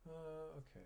Okay.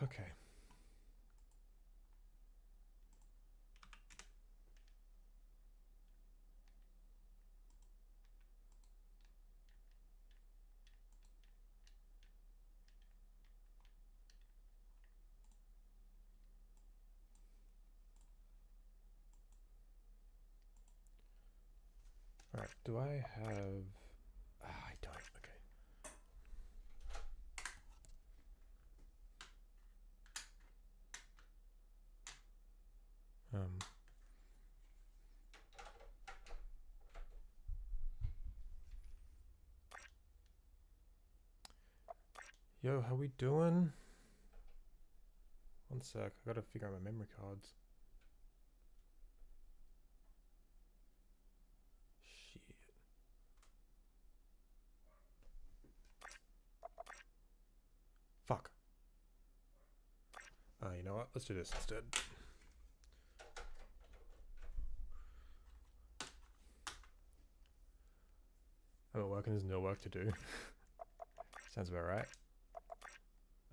Okay. Alright, do I have... I don't, okay. Yo, how we doing? One sec, I gotta figure out my memory cards. Shit. Fuck. You know what? Let's do this instead. I'm at work and there's no work to do. Sounds about right.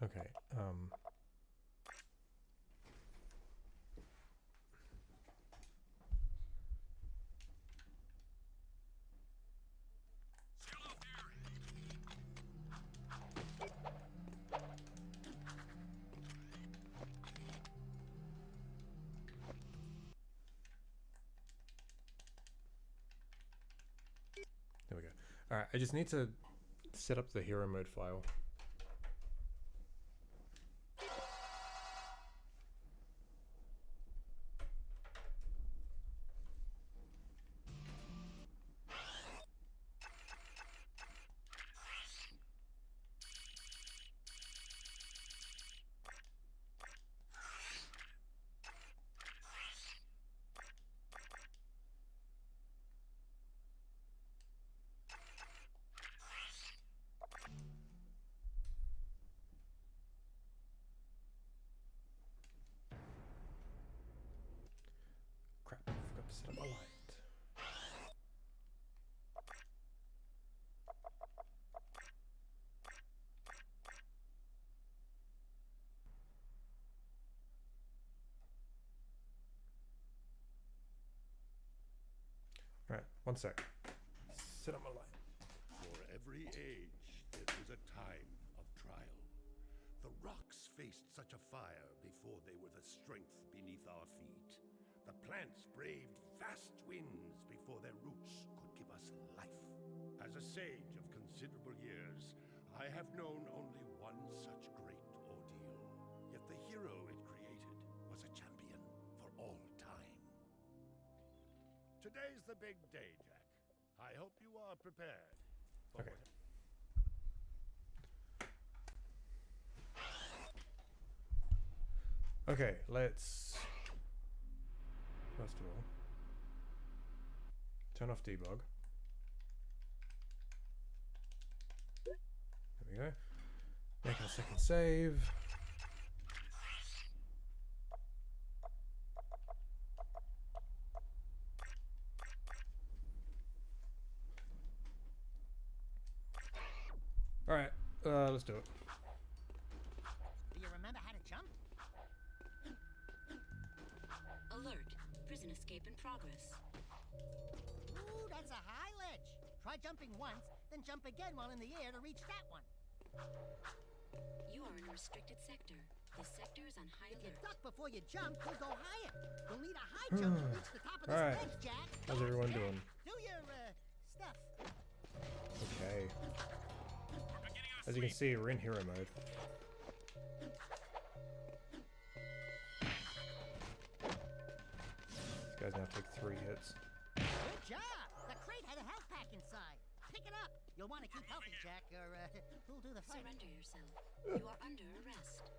Okay, there we go. Alright, I just need to set up the hero mode file. Crap, I forgot to set up my light. Alright, one sec. Set up my light. For every age, there was a time of trial. The rocks faced such a fire before they were the strength beneath our feet. The plants braved vast winds before their roots could give us life. As a sage of considerable years, I have known only one such great ordeal. Yet the hero it created was a champion for all time. Today's the big day, Jack. I hope you are prepared. Okay. Okay, let's first of all turn off debug. There we go. Make our second save. Alright, let's do it. Do you remember how to jump? Alert. Prison escape in progress. Ooh, that's a high ledge. Try jumping once, then jump again while in the air to reach that one. You are in a restricted sector. This sector is on high If you alert. duck before you jump, you'll go higher. You'll need a high jump to reach the top of this Alright. ledge, Jack. How's everyone doing? Do your, stuff. Okay. As you can see, we're in hero mode. These guys now take 3 hits. Good job. Pick it up. You'll want to keep healthy, Jak, or who'll do the fighting? Surrender yourself. You are under arrest.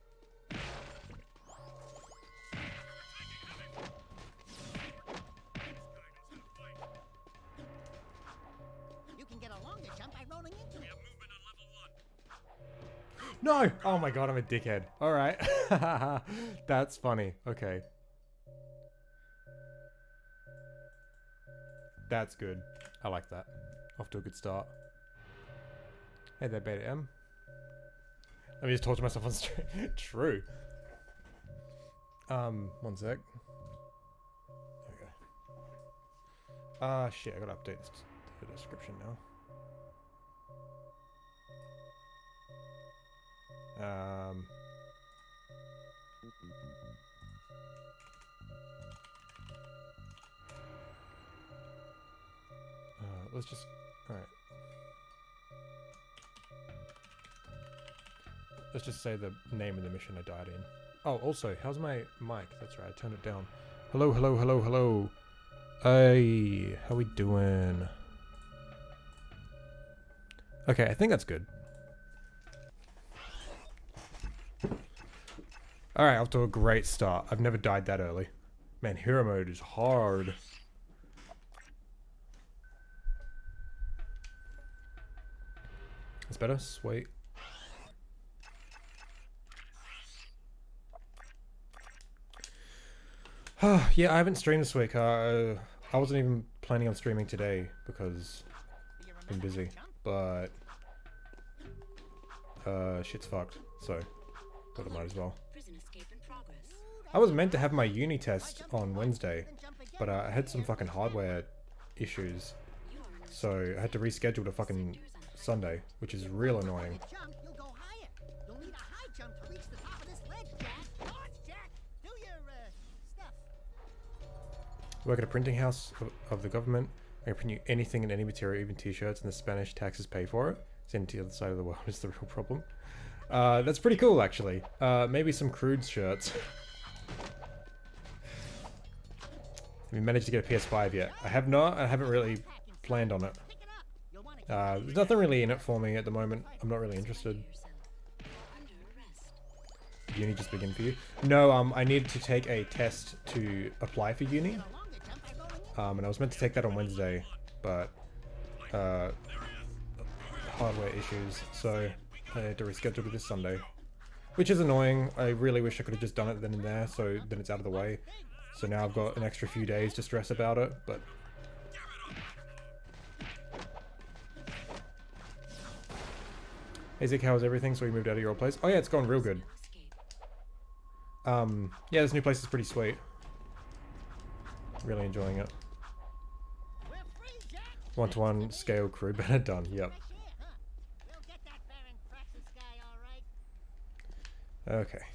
You can get a longer jump by rolling into it. No! Oh my god, I'm a dickhead. Alright. That's funny. Okay. That's good. I like that. Off to a good start. Hey there, Beta M. Let me just talk to myself on stream. True. One sec. There we go. Shit, I gotta update the description now. Let's just, alright. Let's just say the name of the mission I died in. Oh, also, how's my mic? That's right, I turned it down. Hello, hello, hello, hello. Hey, how we doing? Okay, I think that's good. Alright, off to a great start. I've never died that early. Man, hero mode is hard. That's better? Sweet. Yeah, I haven't streamed this week. I wasn't even planning on streaming today because I've been busy. But shit's fucked, so thought I might as well. Prison escape in progress. I was meant to have my uni test on Wednesday, but I had some fucking hardware issues, You are in so I had to reschedule to fucking Sunday, which is real annoying. Jump, you'll go higher. You'll need a high jump to reach the top of this ledge, Jak. Launch, Jak. Do your stuff. Work at a printing house of the government. I can print you anything and any material, even t-shirts, and the Spanish taxes pay for it. Send it to the other side of the world is the real problem. That's pretty cool, actually. Maybe some crude shirts. Have you managed to get a PS5 yet? I have not. I haven't really planned on it. Pick it up. You'll want to There's nothing really in it for me at the moment. I'm not really interested. yourself. You are under arrest. Uni just begin for you? No, I needed to take a test to apply for uni. a longer jump by rolling in. And I was meant to take that on Wednesday, but hardware issues, so I had to reschedule to this Sunday. Which is annoying. I really wish I could have just done it then and there, so then it's out of the way. So now I've got an extra few days to stress about it, but... Hey Zeke, how's everything? So we moved out of your old place? Oh yeah, it's gone real good. Escape. Yeah, this new place is pretty sweet. Really enjoying it. We're free, Jak. One-to-one scale crew, better done, yep. Fresh air, huh? We'll get that Baron Praxis guy, all right. Okay.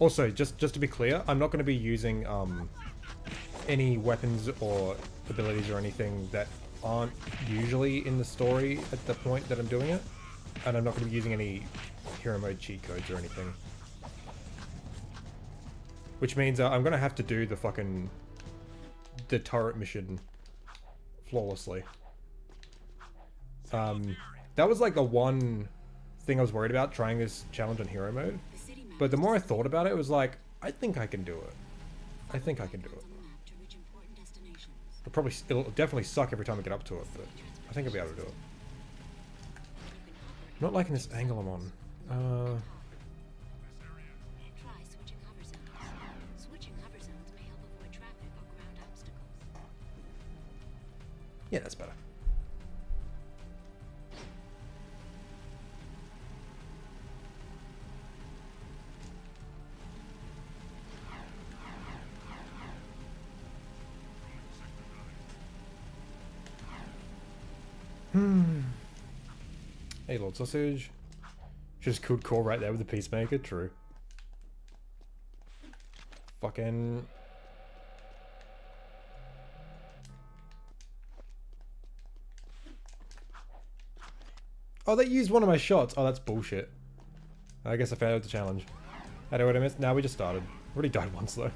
Also, just to be clear, I'm not going to be using any weapons or abilities or anything that aren't usually in the story at the point that I'm doing it. And I'm not going to be using any hero mode cheat codes or anything. Which means I'm going to have to do the turret mission flawlessly. That was like the one thing I was worried about trying this challenge on hero mode. The city map But the more I thought about it, it was like, I think I can do it. I think I can do it. on the map to reach important destinations. It'll definitely suck every time I get up to it, but I think I'll be able to do it. You can hover I'm not liking this angle I'm on. Try switching hover zones. Switching hover zones may help avoid traffic or ground obstacles. Yeah, that's better. Hey, Lord Sausage. Just could call right there with the Peacemaker, true. Fucking... Oh, they used one of my shots. Oh, that's bullshit. I guess I failed the challenge. I know what I missed. Now we just started. Already died once, though.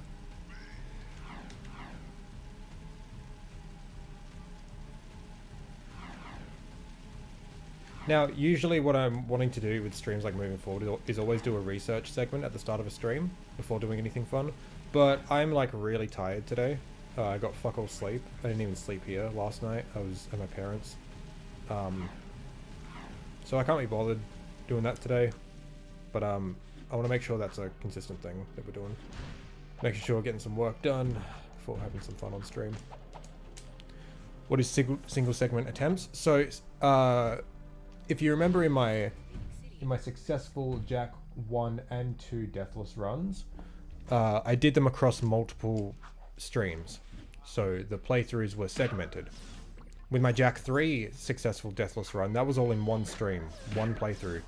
Now, usually what I'm wanting to do with streams like moving forward is always do a research segment at the start of a stream before doing anything fun. But I'm like really tired today. I got fuck all sleep. I didn't even sleep here last night. I was at my parents'. So I can't be bothered doing that today. But I want to make sure that's a consistent thing that we're doing. Making sure we're getting some work done before having some fun on stream. What is single segment attempts? So if you remember in my successful Jak 1 and 2 deathless runs, I did them across multiple streams. So the playthroughs were segmented. With my Jak 3 successful deathless run, that was all in one stream, one playthrough.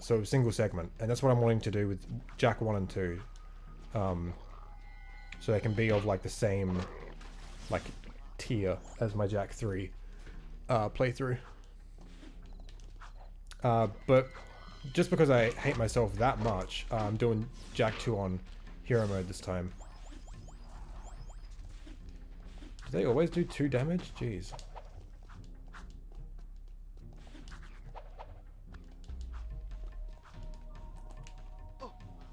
So single segment, and that's what I'm wanting to do with Jak 1 and 2. So they can be of like the same like tier as my Jak 3 playthrough. But just because I hate myself that much, I'm doing Jak 2 on hero mode this time. Do they always do 2 damage? Jeez.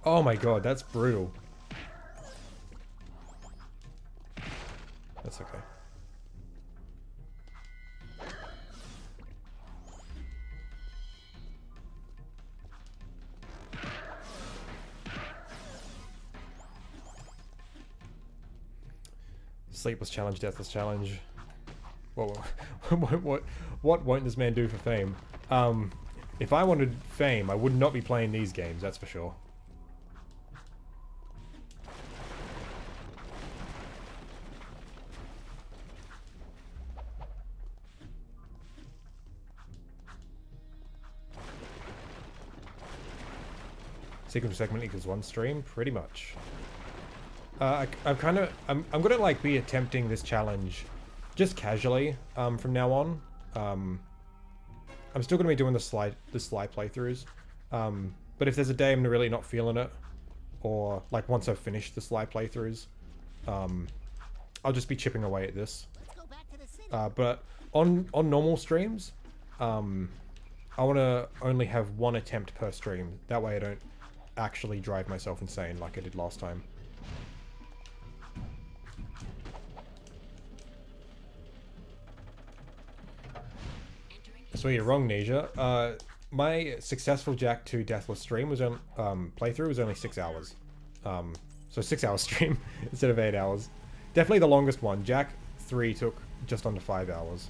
Oh my god, that's brutal. That's okay. Sleepless challenge, deathless challenge. What won't this man do for fame? If I wanted fame, I would not be playing these games, that's for sure. Sequence segment equals 1 stream, pretty much. I'm gonna like be attempting this challenge just casually from now on. I'm still gonna be doing the sly playthroughs, but if there's a day I'm really not feeling it, or like once I've finished the sly playthroughs, I'll just be chipping away at this. But on normal streams, I want to only have 1 attempt per stream. That way I don't actually drive myself insane like I did last time. So you're wrong, Nisha. My successful Jak 2 deathless stream was on playthrough was only 6 hours. So 6 hour stream instead of 8 hours. Definitely the longest one. Jak 3 took just under 5 hours.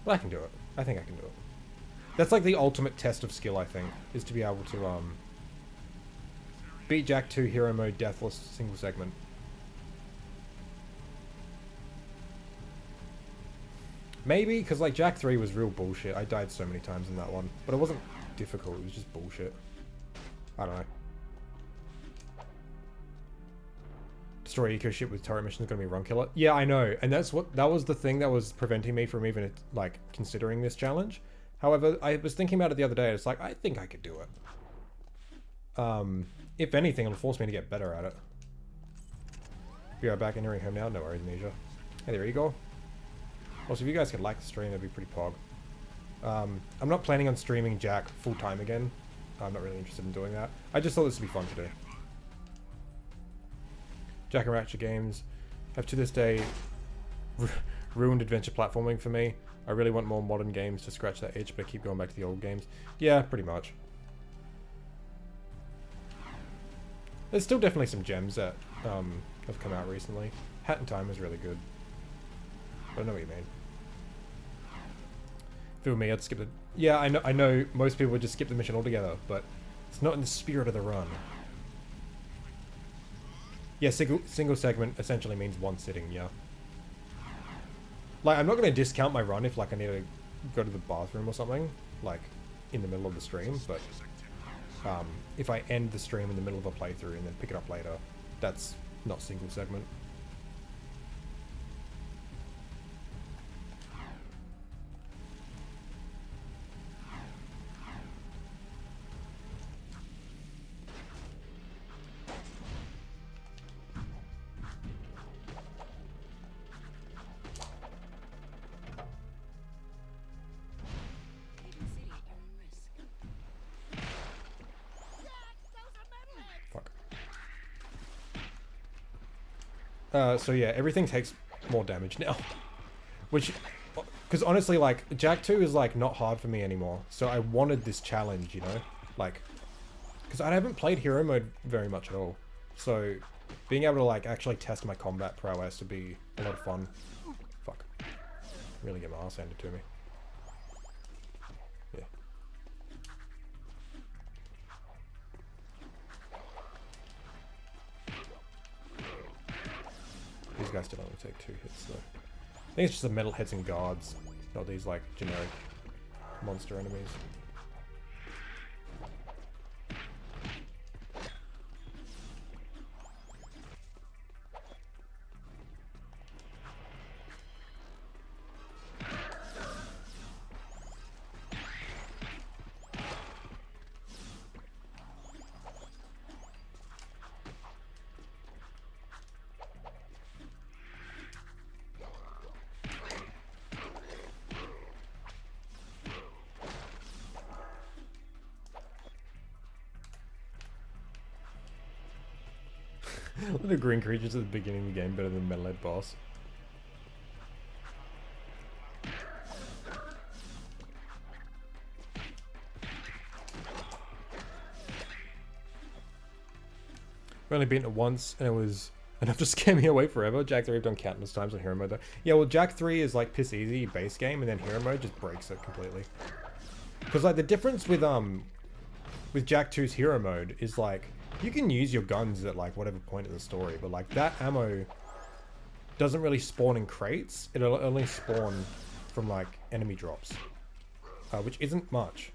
But I can do it. I think I can do it. That's like the ultimate test of skill, I think, is to be able to beat Jak 2 hero mode deathless single segment. Maybe, because like Jak 3 was real bullshit. I died so many times in that one. But it wasn't difficult, it was just bullshit. I don't know. Destroy eco ship with turret mission is gonna be run killer. Yeah, I know. And that was the thing that was preventing me from even like considering this challenge. However, I was thinking about it the other day, it's like, I think I could do it. If anything, it'll force me to get better at it. Be right back, entering home now. No worries, Nisha. Hey, there you go. Also, if you guys could like the stream, that'd be pretty pog. I'm not planning on streaming Jak full-time again. I'm not really interested in doing that. I just thought this would be fun to do. Jak and Ratchet games have to this day ruined adventure platforming for me. I really want more modern games to scratch that itch, but I keep going back to the old games. Yeah, pretty much. There's still definitely some gems that have come out recently. Hat in Time is really good. I know what you mean. Feel me, I'd skip it. Yeah, I know most people would just skip the mission altogether, but it's not in the spirit of the run. Yeah, single segment essentially means 1 sitting, yeah. Like, I'm not going to discount my run if, like, I need to go to the bathroom or something, like, in the middle of the stream, but if I end the stream in the middle of a playthrough and then pick it up later, that's not single segment. So yeah, everything takes more damage now. Which, because honestly, like, Jak II is, like, not hard for me anymore. So I wanted this challenge, you know? Like, because I haven't played hero mode very much at all. So being able to, like, actually test my combat prowess would be a lot of fun. Fuck. Really get my ass handed to me. Yeah. These guys still only take 2 hits, though. I think it's just the metal heads and guards, not these, like, generic monster enemies. Look at the green creatures at the beginning of the game better than Metal Head boss. I've only beaten it once, and it was enough to scare me away forever. Jak III I've done countless times on hero mode though. Yeah, well, Jak III is like piss easy base game, and then hero mode just breaks it completely. Because like the difference with Jak II's hero mode is like you can use your guns at like whatever point in the story, but like that ammo doesn't really spawn in crates. It'll only spawn from like enemy drops, which isn't much.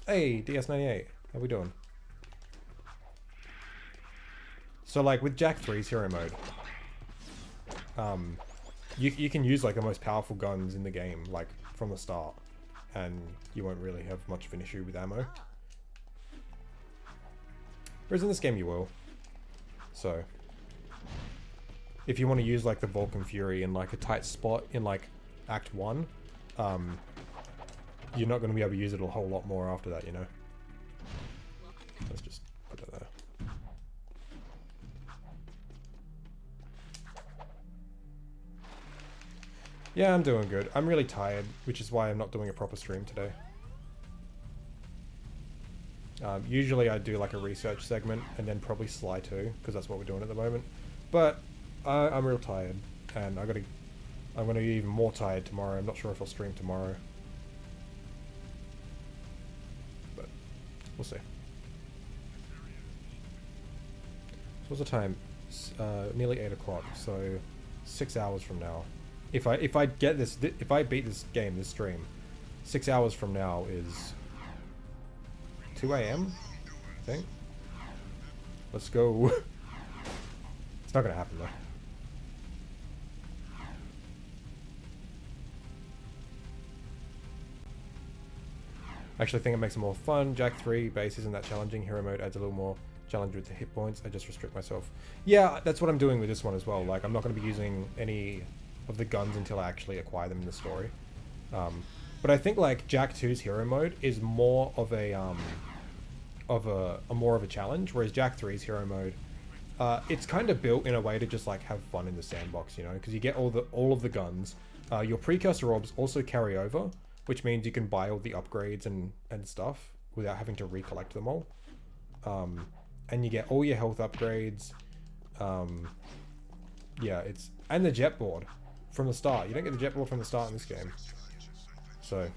Hey, DS98, how we doing? So like with Jak III's hero mode, you can use like the most powerful guns in the game like from the start, and you won't really have much of an issue with ammo. Whereas in this game you will. So if you want to use like the Vulcan Fury in like a tight spot in like Act 1, you're not going to be able to use it a whole lot more after that, you know. Let's just put that there. Yeah, I'm doing good. I'm really tired, which is why I'm not doing a proper stream today. Usually I do like a research segment and then probably Sly 2, because that's what we're doing at the moment. But I'm real tired, and I'm gonna be even more tired tomorrow. I'm not sure if I'll stream tomorrow, but we'll see. So what's the time? Nearly 8 o'clock. So 6 hours from now, if I beat this game, this stream, 6 hours from now is 2 AM, I think. Let's go. It's not gonna happen though. I actually think it makes it more fun. Jak III base isn't that challenging. Hero mode adds a little more challenge with the hit points. I just restrict myself. Yeah, that's what I'm doing with this one as well. Like, I'm not going to be using any of the guns until I actually acquire them in the story. But I think like Jak II's hero mode is more of a more of a challenge, whereas Jak III's hero mode, it's kind of built in a way to just like have fun in the sandbox, you know, because you get all of the guns. Your precursor orbs also carry over, which means you can buy all the upgrades and stuff without having to recollect them all. And you get all your health upgrades. Yeah, and the jet board from the start. You don't get the jet board from the start in this game. So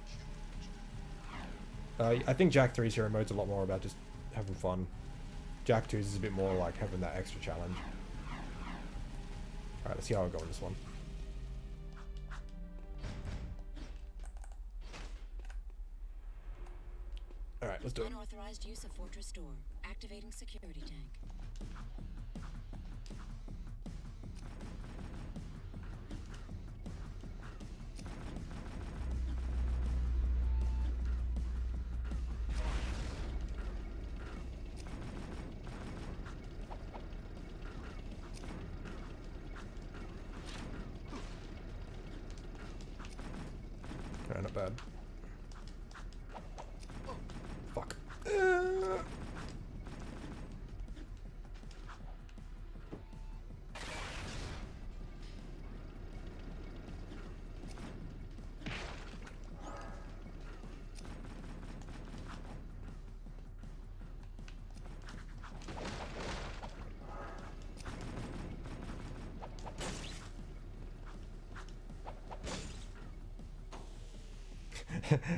I think Jak III's hero mode's a lot more about just having fun. Jak II's is a bit more like having that extra challenge. Alright, let's see how I go in this one. Alright, let's do it. Unauthorized use of Fortress Door. Activating security tank. Alright, not bad. Fuck.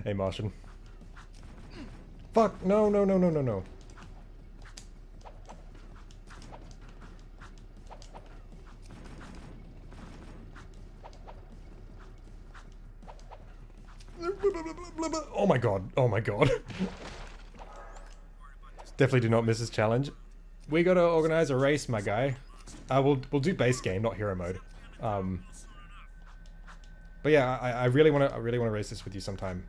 Hey, Martian. Fuck! No, no, no, no, no, no. Oh my god. Oh my god. Definitely do not miss this challenge. We gotta organize a race, my guy. We'll do base game, not hero mode. But yeah, I really wanna race this with you sometime.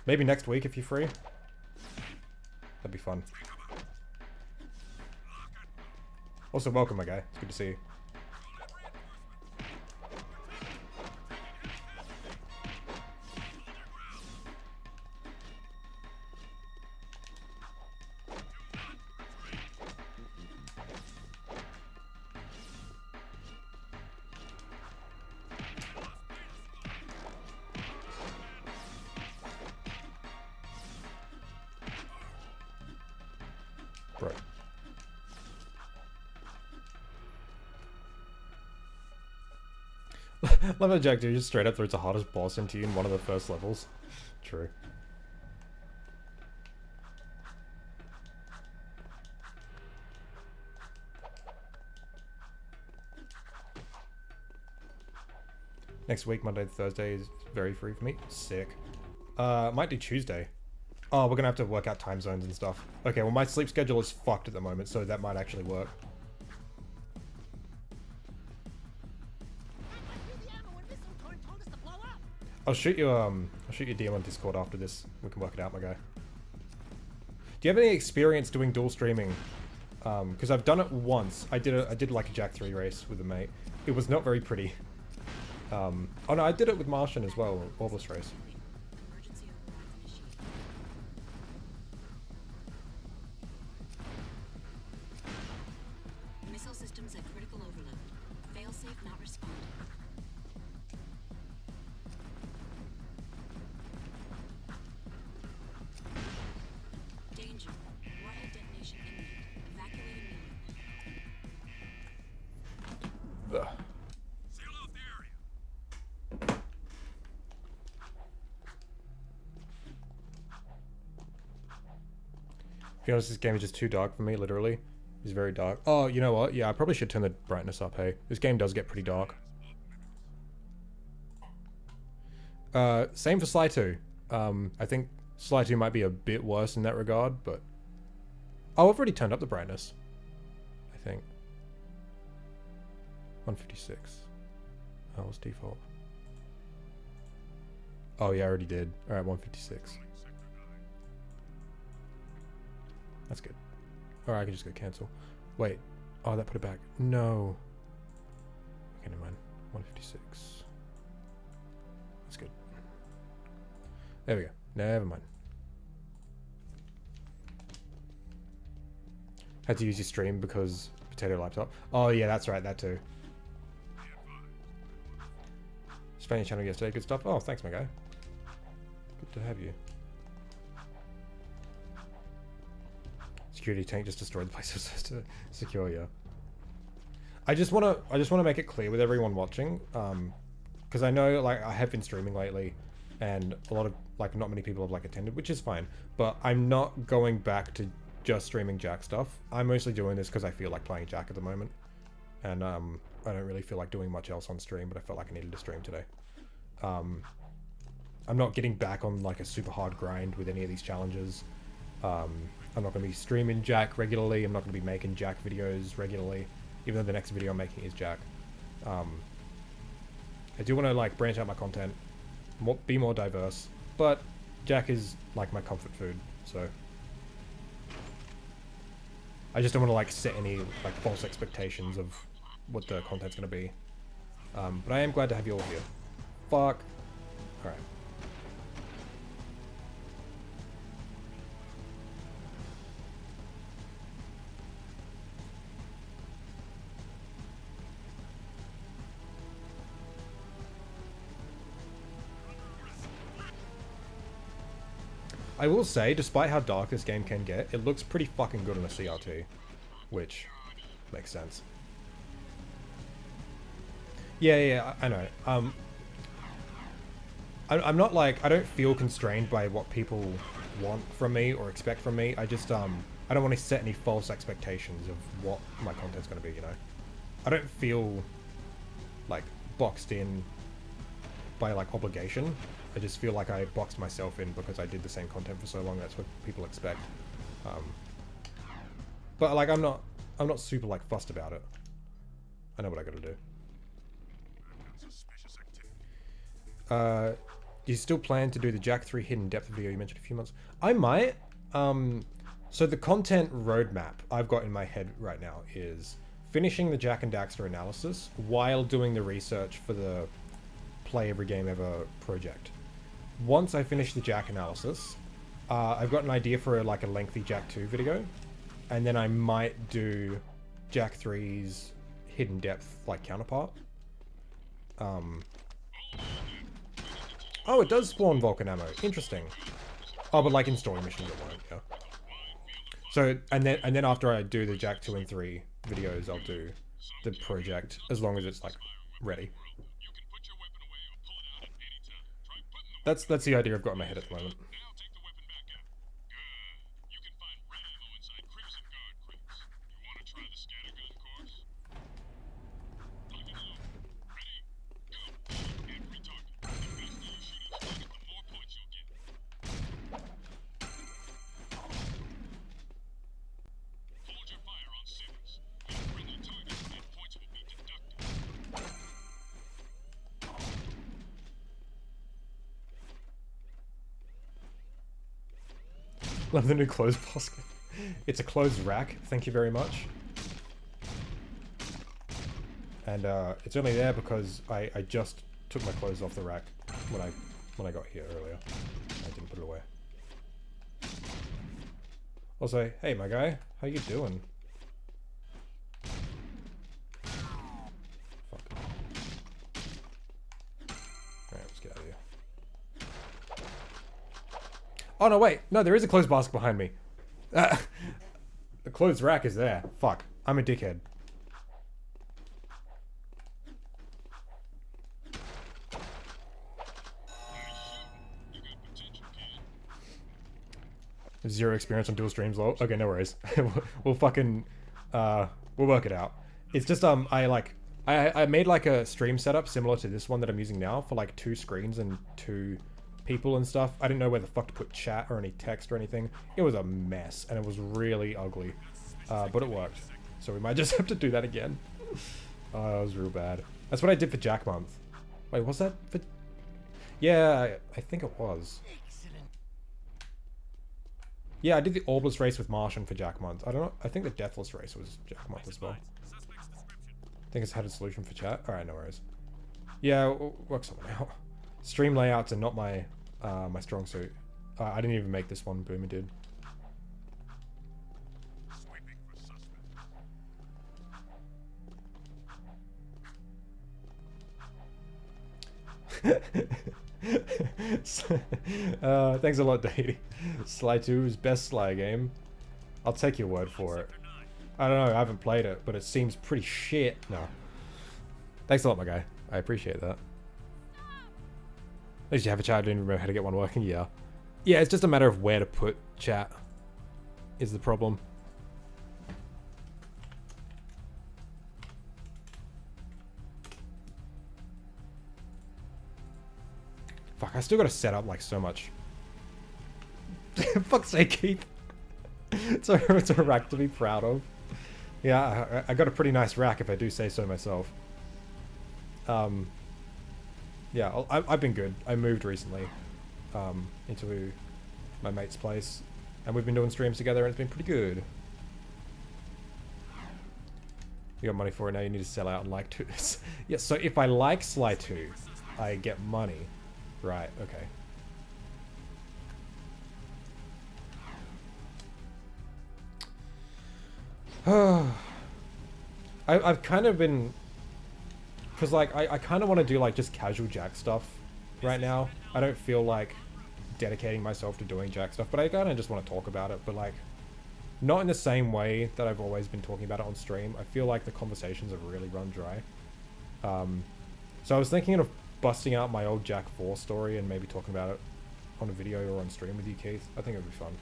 Maybe next week if you're free. That'd be fun. Also, welcome, my guy. It's good to see you. Bro. Love how Jak II just straight up throws the hardest boss into you in one of the first levels. True. Next week, Monday to Thursday, is very free for me. Sick. Might do Tuesday. Oh, we're gonna have to work out time zones and stuff. Okay, well my sleep schedule is fucked at the moment, so that might actually work. I'll shoot you DM on Discord after this. We can work it out, my guy. Do you have any experience doing dual streaming? Because I've done it once. I did like a Jak III race with a mate. It was not very pretty. Oh no, I did it with Martian as well, Orbless race. Emergency overrides initiated. Missile systems at critical overload. Failsafe not responding. Danger. Warhead detonation imminent. Evacuate immediately. Ugh. Seal off the area. To be honest, this game is just too dark for me, literally. It's very dark. Oh, you know what? Yeah, I probably should turn the brightness up, hey. This game does get pretty dark. Same for Sly 2. I think Sly 2 might be a bit worse in that regard, but... Oh, I've already turned up the brightness. I think. 156. Oh, what's default? Oh, yeah, I already did. Alright, 156. That's good. Alright, I can just go cancel. Wait. Oh, that put it back. No. Okay, never mind. 156. That's good. There we go. Never mind. Had to use your stream because potato laptop. Oh yeah, that's right, that too. Just found your channel yesterday, good stuff. Oh, thanks my guy. Good to have you. Security tank just destroyed the place. It was supposed to secure, yeah. I just wanna make it clear with everyone watching, because I know like I have been streaming lately, and a lot of like not many people have like attended, which is fine. But I'm not going back to just streaming Jak stuff. I'm mostly doing this because I feel like playing Jak at the moment, and I don't really feel like doing much else on stream. But I felt like I needed to stream today. I'm not getting back on like a super hard grind with any of these challenges. I'm not going to be streaming Jak regularly. I'm not going to be making Jak videos regularly, even though the next video I'm making is Jak. I do want to like branch out my content, be more diverse, but Jak is like my comfort food, so I just don't want to like set any like false expectations of what the content's going to be. But I am glad to have you all here. Fuck. All right. I will say, despite how dark this game can get, it looks pretty fucking good on a CRT, which makes sense. Yeah, I know. I'm not like, I don't feel constrained by what people want from me or expect from me. I just, I don't want to set any false expectations of what my content's going to be, you know? I don't feel, like, boxed in by, like, obligation. I just feel like I boxed myself in because I did the same content for so long. That's what people expect. But, like, I'm not super, like, fussed about it. I know what I gotta do. Do you still plan to do the Jak III hidden depth video you mentioned a few months? I might. So the content roadmap I've got in my head right now is finishing the Jak and Daxter analysis while doing the research for the Play Every Game Ever project. Once I finish the Jak analysis, I've got an idea for like a lengthy Jak II video, and then I might do Jak III's hidden depth like counterpart. Oh, it does spawn Vulcan ammo. Interesting. Oh, but like in story missions it won't, yeah. So, and then after I do the Jak 2 and 3 videos, I'll do the project, as long as it's like ready. That's the idea I've got in my head at the moment. Love the new clothes basket. It's a clothes rack, thank you very much. And it's only there because I just took my clothes off the rack when I got here earlier. I didn't put it away. Also, hey my guy, how you doing? Fuck. Alright, let's get out of here. Oh no, wait. No, there is a clothes basket behind me. The clothes rack is there. Fuck. I'm a dickhead. Zero experience on dual streams, lol. Okay, no worries. We'll fucking we'll work it out. It's just I made like a stream setup similar to this one that I'm using now for like 2 screens and 2 people and stuff. I didn't know where the fuck to put chat or any text or anything. It was a mess and it was really ugly, but it worked. So we might just have to do that again. Oh, that was real bad. That's what I did for Jak Month. Wait, was that for? Yeah, I think it was. Yeah, I did the Orbless race with Martian for Jak Month. I don't know. I think the Deathless race was Jak Month as well. I think it's had a solution for chat. All right, no worries. Yeah, we'll work something out. Stream layouts are not my my strong suit. I didn't even make this one. Boomer did. Thanks a lot, Dady. Sly 2 is best Sly game. I'll take your word for it. I don't know, I haven't played it, but it seems pretty shit. No. Thanks a lot, my guy. I appreciate that. At least you have a chat. I didn't remember how to get one working. Yeah. Yeah, it's just a matter of where to put chat is the problem. Fuck, I still gotta set up like so much. Fuck's sake, Keith. It's a rack to be proud of. Yeah, I got a pretty nice rack if I do say so myself. Yeah, I've been good. I moved recently into my mate's place, and we've been doing streams together, and it's been pretty good. You got money for it now. You need to sell out and like 2. Yeah, so if I like Sly 2, I get money. Right. Okay. I've kind of been, because like I kind of want to do like just casual Jak stuff right now. I don't feel like dedicating myself to doing Jak stuff, but I kind of just want to talk about it, but like not in the same way that I've always been talking about it on stream. I feel like the conversations have really run dry. So I was thinking of busting out my old Jak IV story and maybe talking about it on a video or on stream with you, Keith. I think it would be fun.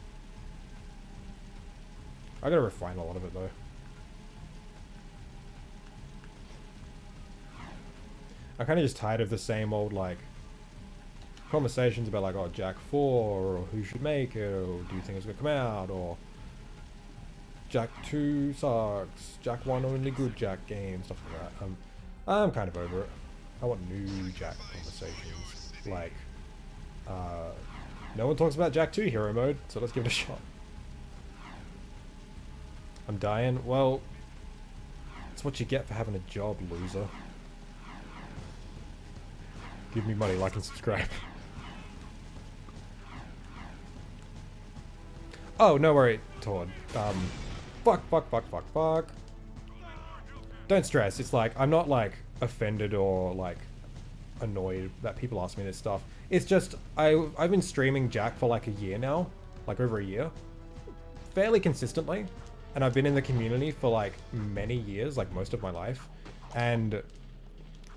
I gotta refine a lot of it though. I'm kind of just tired of the same old like conversations about like, oh, Jak IV, or who should make it, or do you think it's gonna come out, or Jak II sucks, Jak I only good Jak game, stuff like that. I'm kind of over it. I want new Jak conversations. Like, no one talks about Jak II hero mode, so let's give it a shot. I'm dying. Well, that's what you get for having a job, loser. Give me money, like and subscribe. Oh, no worry, Todd. Fuck. Don't stress. It's like, I'm not like offended or like annoyed that people ask me this stuff. It's just, I've been streaming Jak for like a year now, like over a year, fairly consistently. And I've been in the community for like many years, like most of my life. And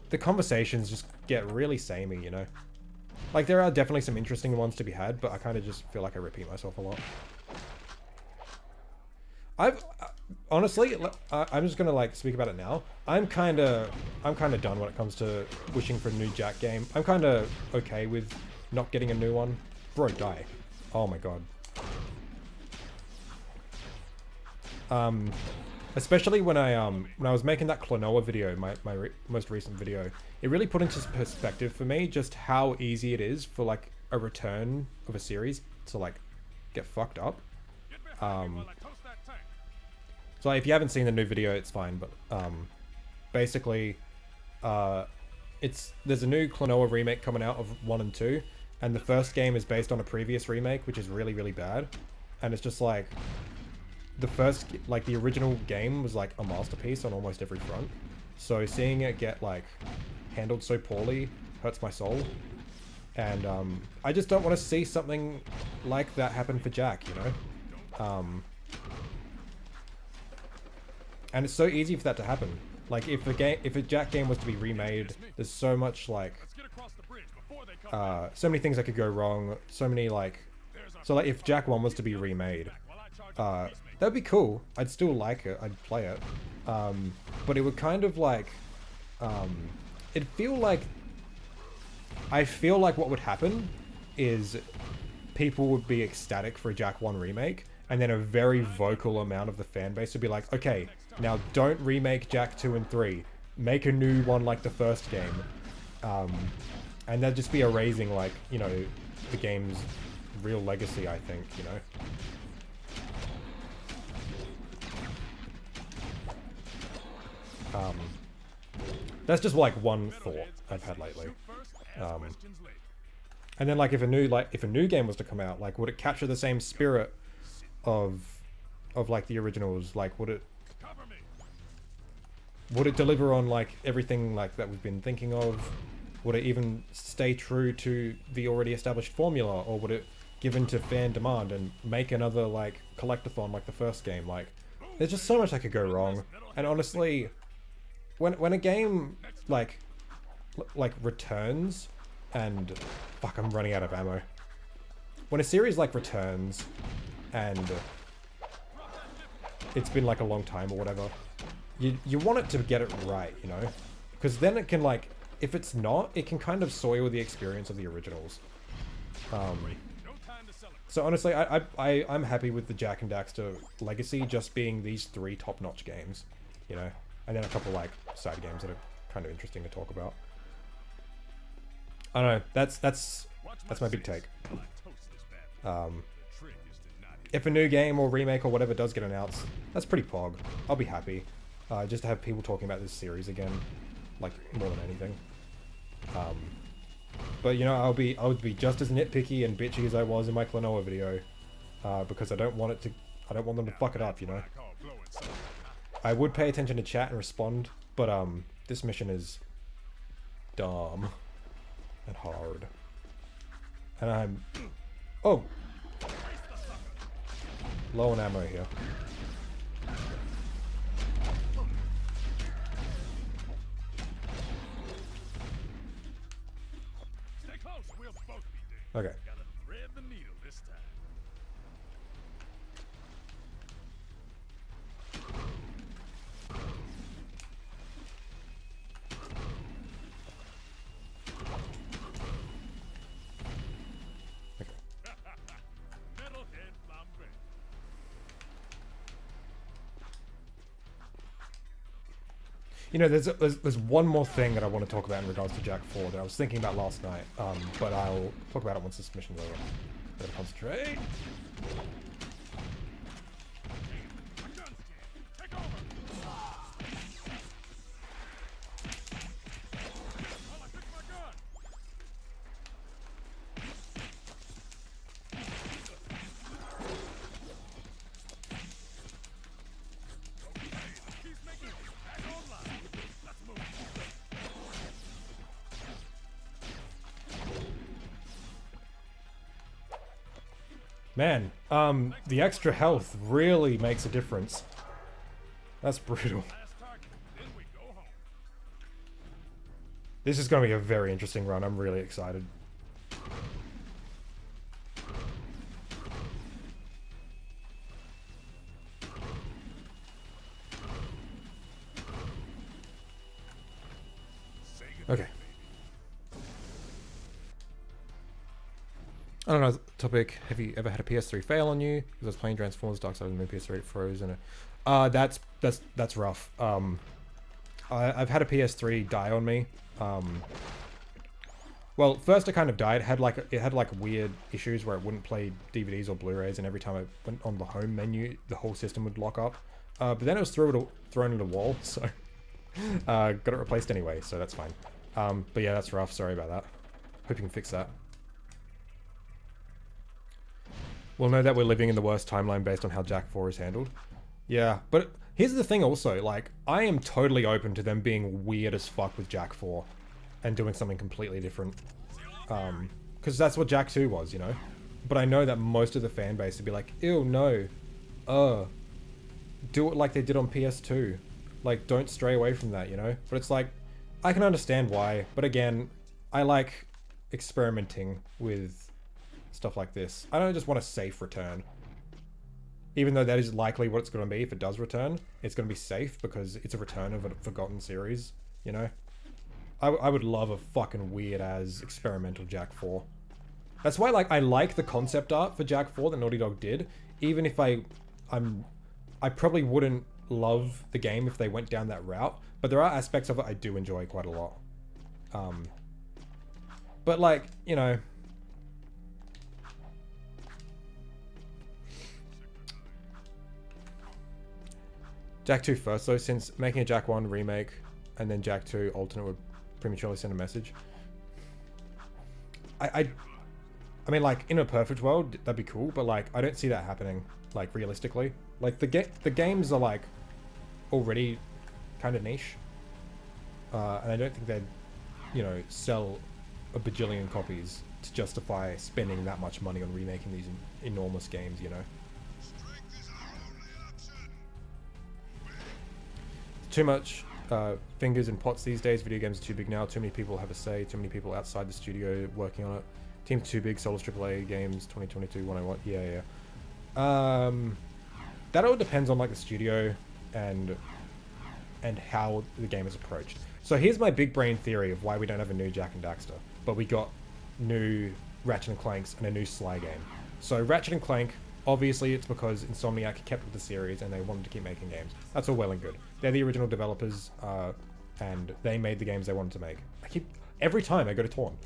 the conversations just get really samey, you know? Like there are definitely some interesting ones to be had, but I kind of just feel like I repeat myself a lot. Honestly, I'm just gonna like speak about it now. I'm kind of done when it comes to wishing for a new Jak game. I'm kind of okay with not getting a new one. Bro, die. Oh my god. Especially when I was making that Klonoa video, my most recent video, it really put into perspective for me just how easy it is for like a return of a series to like get fucked up. So if you haven't seen the new video, it's fine, but basically there's a new Klonoa remake coming out of 1 and 2, and the first game is based on a previous remake, which is really, really bad. And it's just like the original game was like a masterpiece on almost every front. So seeing it get like handled so poorly hurts my soul. And I just don't want to see something like that happen for Jak, you know? And it's so easy for that to happen. Like if a Jak game was to be remade, there's so much like so many things that could go wrong, so many like if Jak 1 was to be remade, that'd be cool. I'd still like it, I'd play it. But it would kind of like I feel like what would happen is people would be ecstatic for a Jak 1 remake, and then a very vocal amount of the fan base would be like, okay, now don't remake Jak 2 and 3. Make a new one like the first game. And that'd just be erasing, like, you know, the game's real legacy, I think, you know? That's just like one thought I've had lately. And then like if a new game was to come out, like would it capture the same spirit of like the originals? Like would it deliver on like everything like that we've been thinking of? Would it even stay true to the already established formula, or would it give in to fan demand and make another like collectathon like the first game? Like there's just so much that could go wrong. And honestly, when a game like returns and fuck, I'm running out of ammo. When a series like returns and it's been like a long time or whatever, you want it to get it right, you know? Because then it can like, if it's not, it can kind of soil the experience of the originals. So honestly, I'm happy with the Jak and Daxter legacy just being these 3 top-notch games, you know? And then a couple like side games that are kind of interesting to talk about. I don't know, that's my big take. If a new game or remake or whatever does get announced, that's pretty pog. I'll be happy. Just to have people talking about this series again, like more than anything. But you know, I would be just as nitpicky and bitchy as I was in my Klonoa video, because I don't want them to fuck it up, you know. I would pay attention to chat and respond, but this mission is dumb and hard, and I'm low on ammo here. Okay. Gotta thread the needle this time. Metalhead flambe. You know, there's one more thing that I want to talk about in regards to Jak 4 that I was thinking about last night, but I'll talk about it once this mission's over. Better concentrate. My gun's jammed. Take over. Well, I fixed my gun. Okay, the peacemaker is back online. Let's move. Man, the extra health really makes a difference. That's brutal. Last target, then we go home. This is going to be a very interesting run. I'm really excited. Say goodbye, Okay. I don't know, topic. Have you ever had a PS3 fail on you? Because I was playing Transformers Dark Side of the Moon PS3, it froze and that's rough. I've had a PS3 die on me. Well, first it kind of died. It had like weird issues where it wouldn't play DVDs or Blu-rays, and every time I went on the home menu, the whole system would lock up. But then it was thrown at a wall, so got it replaced anyway, so that's fine. But yeah, that's rough. Sorry about that. Hope you can fix that. We'll know that we're living in the worst timeline based on how Jak 4 is handled. Yeah, but here's the thing also, like, I am totally open to them being weird as fuck with Jak 4 and doing something completely different. Because that's what Jak 2 was, you know? But I know that most of the fan base would be like, ew, no. Do it like they did on PS2. Like, don't stray away from that, you know? But it's like, I can understand why, but again, I like experimenting with stuff like this. I don't just want a safe return. Even though that is likely what it's going to be if it does return. It's going to be safe because it's a return of a forgotten series, you know? I would love a fucking weird-ass experimental Jak 4. That's why, like, I like the concept art for Jak 4 that Naughty Dog did, even if I probably wouldn't love the game if they went down that route, but there are aspects of it I do enjoy quite a lot. But, like, you know... Jak 2 first though, since making a Jak 1 remake and then Jak 2 alternate would prematurely send a message. I mean, like, in a perfect world, that'd be cool, but like, I don't see that happening, like, realistically. Like, the games are like, already kind of niche. And I don't think they'd, you know, sell a bajillion copies to justify spending that much money on remaking these enormous games, you know? Too much fingers in pots these days. Video games are too big now. Too many people have a say. Too many people outside the studio working on it. Team's too big. Soulless AAA games 2022 101. Yeah. That all depends on like the studio and how the game is approached. So here's my big brain theory of why we don't have a new Jak and Daxter, but we got new Ratchet and Clanks and a new Sly game. So Ratchet and Clank, obviously it's because Insomniac kept with the series and they wanted to keep making games. That's all well and good. They're the original developers, and they made the games they wanted to make. Every time I go to Torn.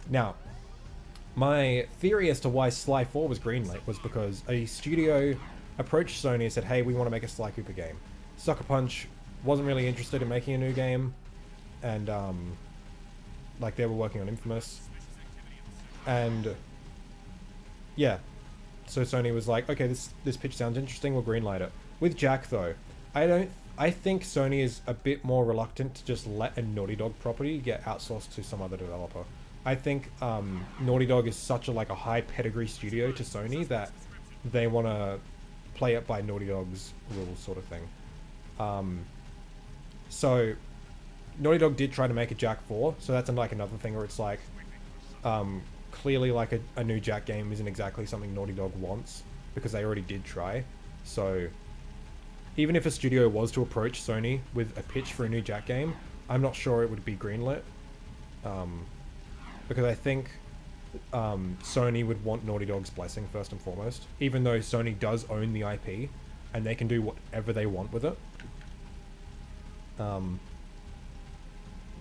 Now, my theory as to why Sly 4 was greenlit was because a studio approached Sony and said, hey, we want to make a Sly Cooper game. Sucker Punch wasn't really interested in making a new game, and like they were working on Infamous. And yeah, so Sony was like, okay, this pitch sounds interesting, we'll greenlight it. With Jak though, I think Sony is a bit more reluctant to just let a Naughty Dog property get outsourced to some other developer. I think Naughty Dog is such a high pedigree studio to Sony that they want to play it by Naughty Dog's rules, sort of thing. So Naughty Dog did try to make a Jak 4, so that's like another thing where it's like, clearly like a new Jak game isn't exactly something Naughty Dog wants, because they already did try. So even if a studio was to approach Sony with a pitch for a new Jak game, I'm not sure it would be greenlit. Because I think Sony would want Naughty Dog's blessing first and foremost, even though Sony does own the IP and they can do whatever they want with it.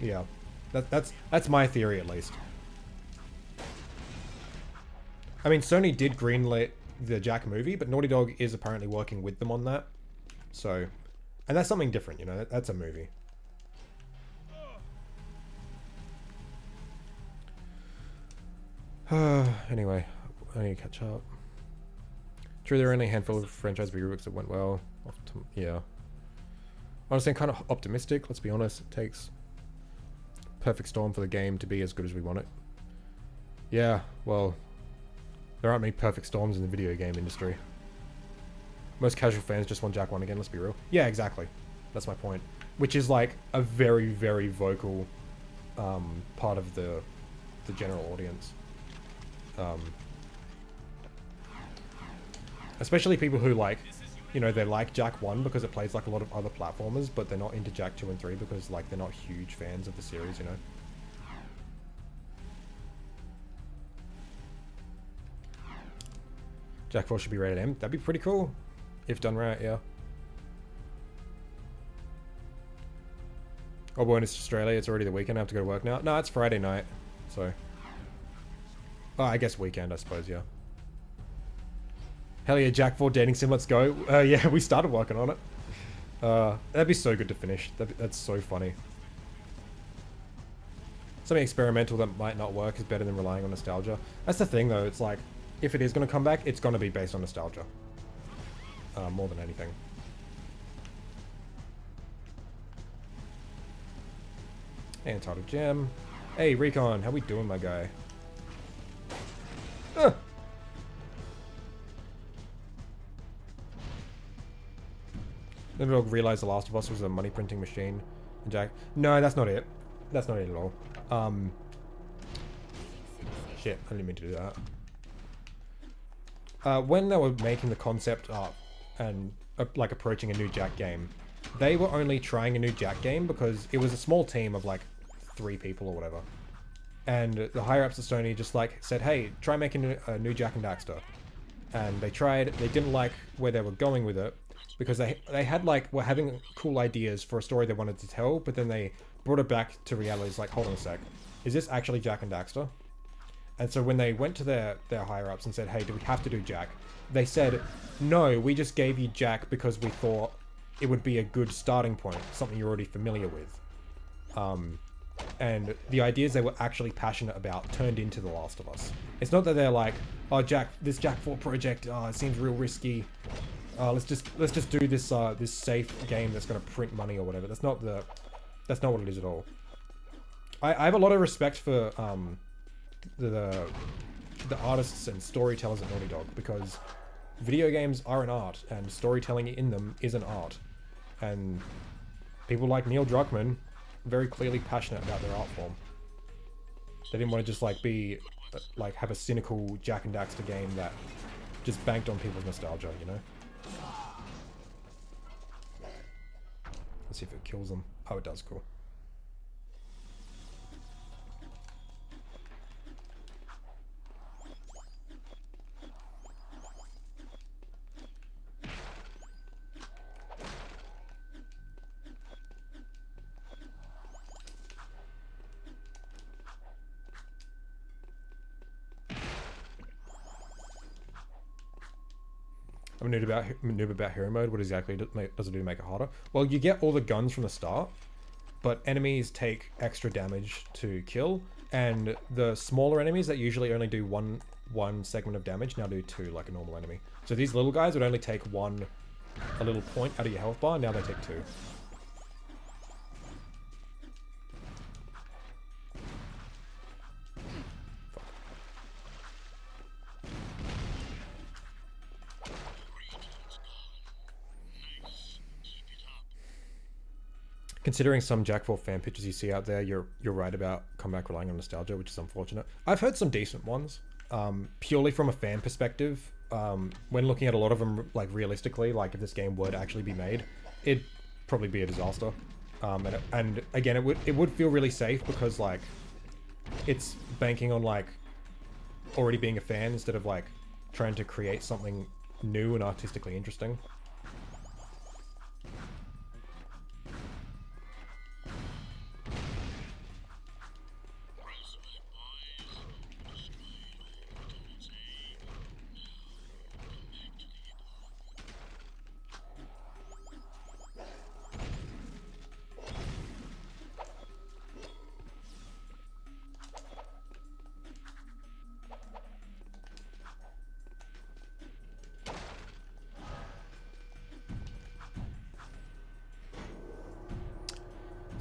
Yeah, that's my theory at least. I mean, Sony did greenlit the Jak movie, but Naughty Dog is apparently working with them on that. So, and that's something different, you know, that's a movie. Anyway, I need to catch up. True, there are only a handful of franchise reboots that went well. Yeah. Honestly, I'm kind of optimistic, let's be honest. It takes perfect storm for the game to be as good as we want it. Yeah, well, there aren't many perfect storms in the video game industry. Most casual fans just want Jak 1 again, let's be real. Yeah, exactly. That's my point. Which is like a very, very vocal part of the general audience. Especially people who like, you know, they like Jak 1 because it plays like a lot of other platformers, but they're not into Jak 2 and 3 because like they're not huge fans of the series, you know. Jak 4 should be rated M. That'd be pretty cool. If done right, yeah. Oh boy, it's Australia. It's already the weekend. I have to go to work now. No, it's Friday night. So. Oh, I guess weekend, I suppose, yeah. Hell yeah, Jak 4 dating sim, let's go. Yeah, we started working on it. That'd be so good to finish. That's so funny. Something experimental that might not work is better than relying on nostalgia. That's the thing, though. It's like, if it is going to come back, it's going to be based on nostalgia. More than anything. Entitled Gem. Hey, Recon, how we doing, my guy? Never realized The Last of Us was a money printing machine. And Jak. No, that's not it. That's not it at all. Shit, I didn't mean to do that. When they were making the concept up and like approaching a new Jak game, they were only trying a new Jak game because it was a small team of like 3 people or whatever. And the higher ups of Sony just like said, hey, try making a new Jak and Daxter. And they tried, they didn't like where they were going with it because they had like, were having cool ideas for a story they wanted to tell, but then they brought it back to reality. It's like, hold on a sec, is this actually Jak and Daxter? And so when they went to their higher ups and said, hey, do we have to do Jak? They said, no, we just gave you Jak because we thought it would be a good starting point, something you're already familiar with. And the ideas they were actually passionate about turned into The Last of Us. It's not that they're like, oh, this Jak 4 project, it seems real risky. Let's just do this this safe game that's going to print money or whatever. That's not what it is at all. I have a lot of respect for the artists and storytellers at Naughty Dog, because video games are an art and storytelling in them is an art. And people like Neil Druckmann very clearly passionate about their art form. They didn't want to just like be like have a cynical Jak and Daxter game that just banked on people's nostalgia, you know? Let's see if it kills them. Oh, it does. Cool. I'm a noob about hero mode. What exactly does it do to make it harder? Well, you get all the guns from the start, but enemies take extra damage to kill, and the smaller enemies that usually only do one segment of damage now do 2 like a normal enemy. So these little guys would only take a little point out of your health bar, now they take 2. Considering some Jak 4 fan pictures you see out there, you're right about comeback relying on nostalgia, which is unfortunate. I've heard some decent ones, purely from a fan perspective. When looking at a lot of them, like realistically, like if this game were to actually be made, it'd probably be a disaster. And again, it would feel really safe because like it's banking on like already being a fan instead of like trying to create something new and artistically interesting.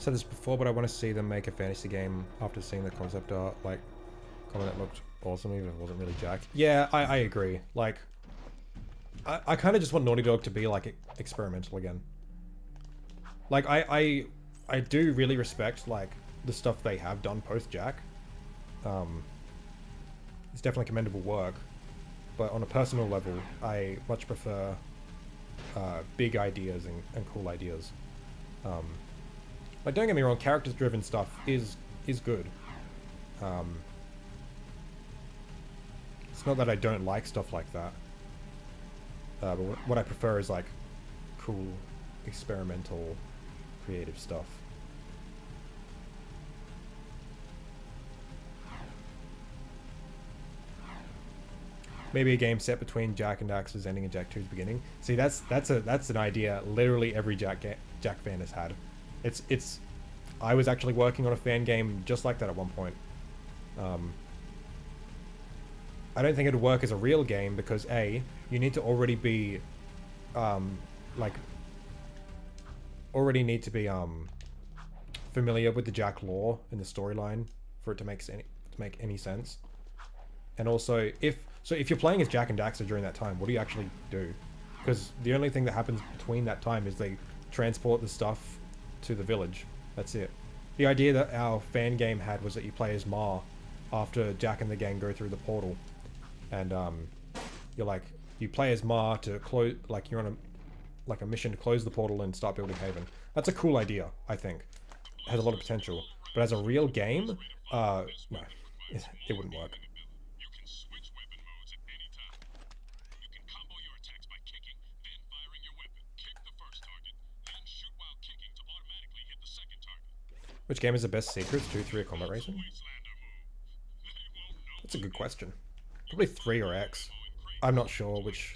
Said this before, but I want to see them make a fantasy game after seeing the concept art. Like, comment that looked awesome, even if it wasn't really Jak. Yeah, I agree. Like, I kind of just want Naughty Dog to be like experimental again. Like, I do really respect like the stuff they have done post Jak. It's definitely commendable work, but on a personal level, I much prefer big ideas and cool ideas. Like, don't get me wrong, characters-driven stuff is good. It's not that I don't like stuff like that. But what I prefer is, like, cool, experimental, creative stuff. Maybe a game set between Jak and Daxter's ending and Jak 2's beginning. See, that's an idea literally every Jak fan has had. I was actually working on a fan game just like that at one point. I don't think it'd work as a real game because A, you need to already be, familiar with the Jak lore and the storyline for it to make any sense. And also, if you're playing as Jak and Daxter during that time, what do you actually do? Because the only thing that happens between that time is they transport the stuff to the village. That's it. The idea that our fan game had was that you play as Ma after Jak and the gang go through the portal, and you play as Ma to close, like you're on a mission to close the portal and start building Haven. That's a cool idea. I think it has a lot of potential, but as a real game, no, it wouldn't work. Which game is the best secrets? 2, 3, or combat racing? That's a good question. Probably 3 or X. I'm not sure which.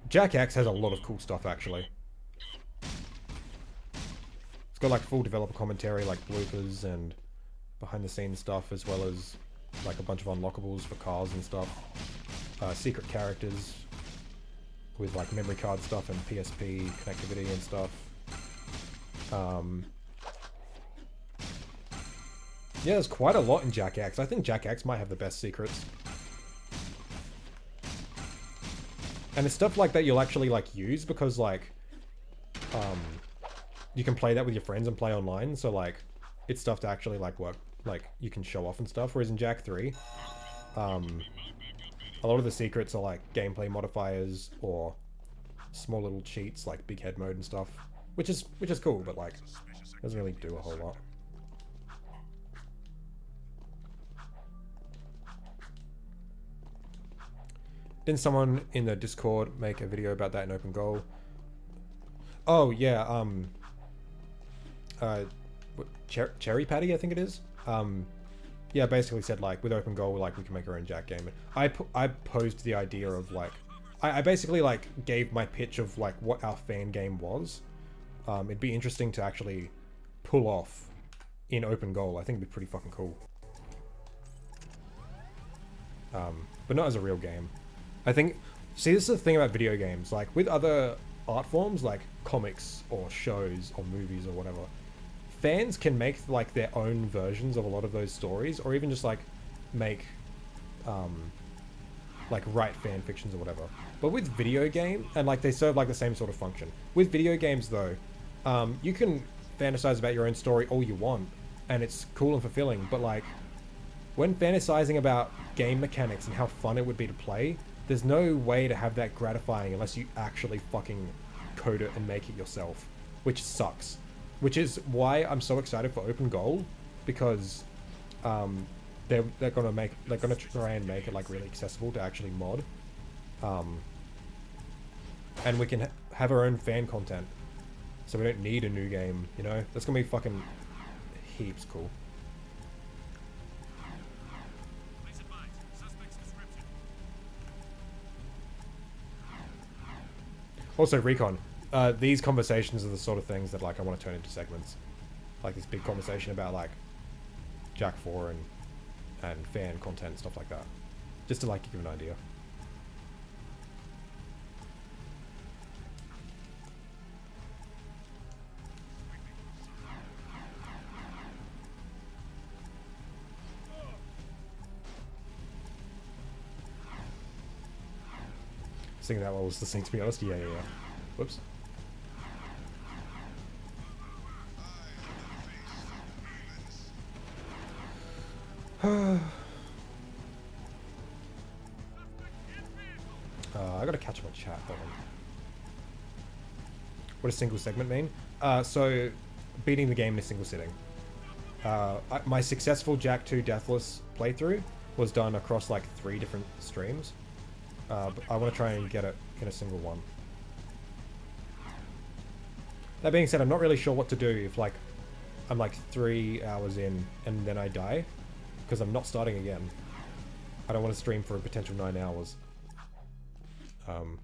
Jak X has a lot of cool stuff, actually. It's got like full developer commentary, like bloopers and behind the scenes stuff, as well as like a bunch of unlockables for cars and stuff. Secret characters with like memory card stuff and PSP connectivity and stuff. Yeah, there's quite a lot in Jak X. I think Jak X might have the best secrets. And it's stuff like that you'll actually like use because like you can play that with your friends and play online, so like it's stuff to actually like work, like you can show off and stuff. Whereas in Jak 3, a lot of the secrets are like gameplay modifiers or small little cheats like big head mode and stuff. Which is cool, but like doesn't really do a whole lot. Didn't someone in the Discord make a video about that in Open Goal? Oh yeah, Cherry Patty, I think it is. Yeah, basically said like with Open Goal, like we can make our own Jak game. I posed the idea of like, I basically like gave my pitch of like what our fan game was. It'd be interesting to actually pull off in Open Goal. I think it'd be pretty fucking cool. But not as a real game. I think, see, this is the thing about video games. Like, with other art forms, like comics or shows or movies or whatever, fans can make, like, their own versions of a lot of those stories, or even just, like, make, like write fan fictions or whatever. But with video game, and like they serve like the same sort of function. With video games though, you can fantasize about your own story all you want, and it's cool and fulfilling, but like when fantasizing about game mechanics and how fun it would be to play, there's no way to have that gratifying unless you actually fucking code it and make it yourself, which sucks. Which is why I'm so excited for Open Goal, because they're gonna try and make it like really accessible to actually mod, and we can have our own fan content, so we don't need a new game. You know, that's gonna be fucking heaps cool. Also, Recon. These conversations are the sort of things that like I want to turn into segments, like this big conversation about like Jak IV and fan content and stuff like that, just to like give an idea. Singing that while I was listening, to be honest. Yeah. Whoops. I gotta catch my chat. Hold on. What does single segment mean? So beating the game in a single sitting. My successful Jak II deathless playthrough was done across like 3 different streams. But I want to try and get it in a single one. That being said, I'm not really sure what to do if like I'm like 3 hours in and then I die, because I'm not starting again. I don't want to stream for a potential 9 hours. Hello?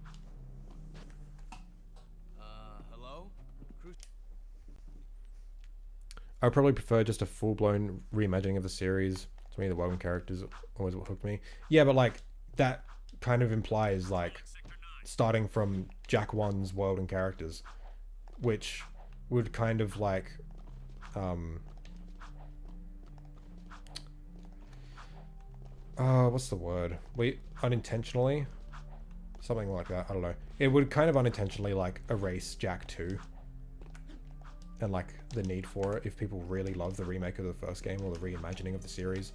I would probably prefer just a full-blown reimagining of the series. To me, the Wogan characters always what hooked me. Yeah, but like that kind of implies like starting from Jak I's world and characters, which would kind of like what's the word? Unintentionally, something like that. I don't know. It would kind of unintentionally like erase Jak II and like the need for it if people really love the remake of the first game or the reimagining of the series.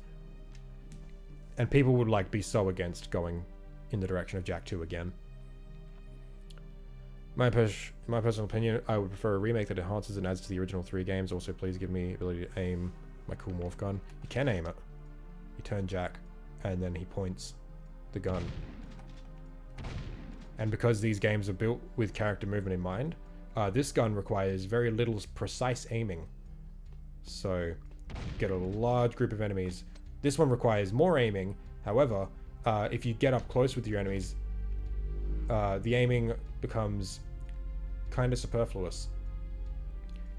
And people would like be so against going in the direction of Jak II again. My personal opinion, I would prefer a remake that enhances and adds to the original 3 games. Also, please give me the ability to aim my cool morph gun. You can aim it. You turn Jak, and then he points the gun. And because these games are built with character movement in mind, this gun requires very little precise aiming. So, get a large group of enemies. This one requires more aiming. However, if you get up close with your enemies, the aiming becomes kind of superfluous.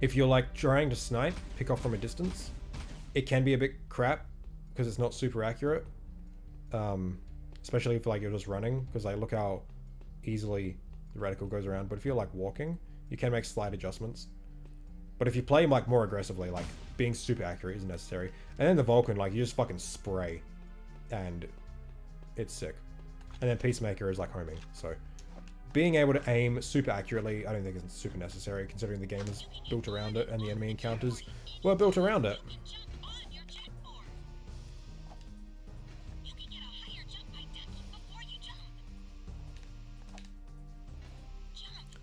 If you're like trying to snipe, pick off from a distance, it can be a bit crap because it's not super accurate. Especially if like you're just running, because like look how easily the reticle goes around. But if you're like walking, you can make slight adjustments. But if you play like more aggressively, like being super accurate is necessary. And then the Vulcan, like you just fucking spray, and it's sick. And then Peacemaker is like homing. So being able to aim super accurately, I don't think it's super necessary, considering the game is built around it and the enemy encounters were built around it.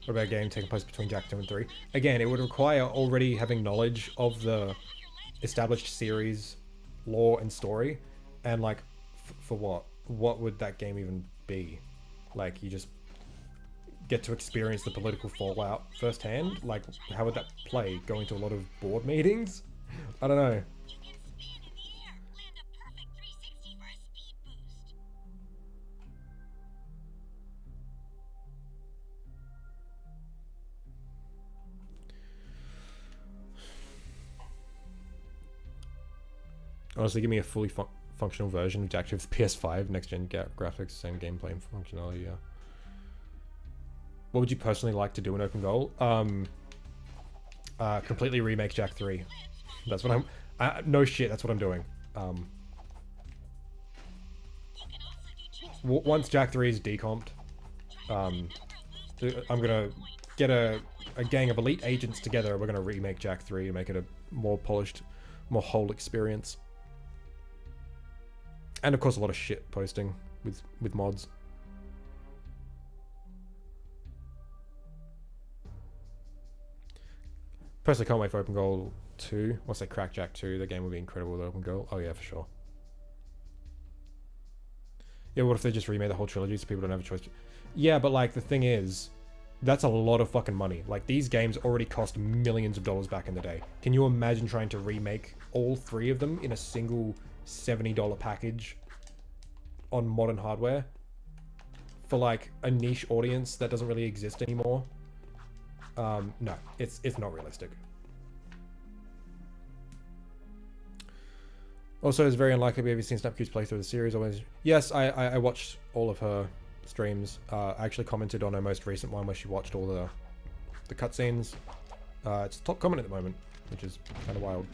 What about a game taking place between Jak II and 3? Again, it would require already having knowledge of the established series, lore, and story. And like, for what? What would that game even be? Like, you just get to experience the political fallout firsthand? Like, how would that play? Going to a lot of board meetings? I don't know. Honestly, give me a fully functional version of Jak II for PS5, next-gen graphics, same gameplay and functionality, yeah. What would you personally like to do in Open Goal? Completely remake Jak III. That's what I'm... no shit, that's what I'm doing. once Jak 3 is decomped, I'm gonna get a gang of elite agents together. We're gonna remake Jak 3 and make it a more polished, more whole experience. And of course, a lot of shit posting with mods. Personally, can't wait for Open Goal 2. Once they crack Jak 2, the game will be incredible with Open Goal. Oh yeah, for sure. Yeah, what if they just remade the whole trilogy so people don't have a choice? Yeah, but like the thing is, that's a lot of fucking money. Like these games already cost millions of dollars back in the day. Can you imagine trying to remake all 3 of them in a single $70 package on modern hardware for like a niche audience that doesn't really exist anymore? No, it's not realistic. Also, it's very unlikely we've ever seen Snapcute's playthrough of the series. Always, yes, I watched all of her streams. I actually commented on her most recent one where she watched all the cutscenes. It's top comment at the moment, which is kind of wild.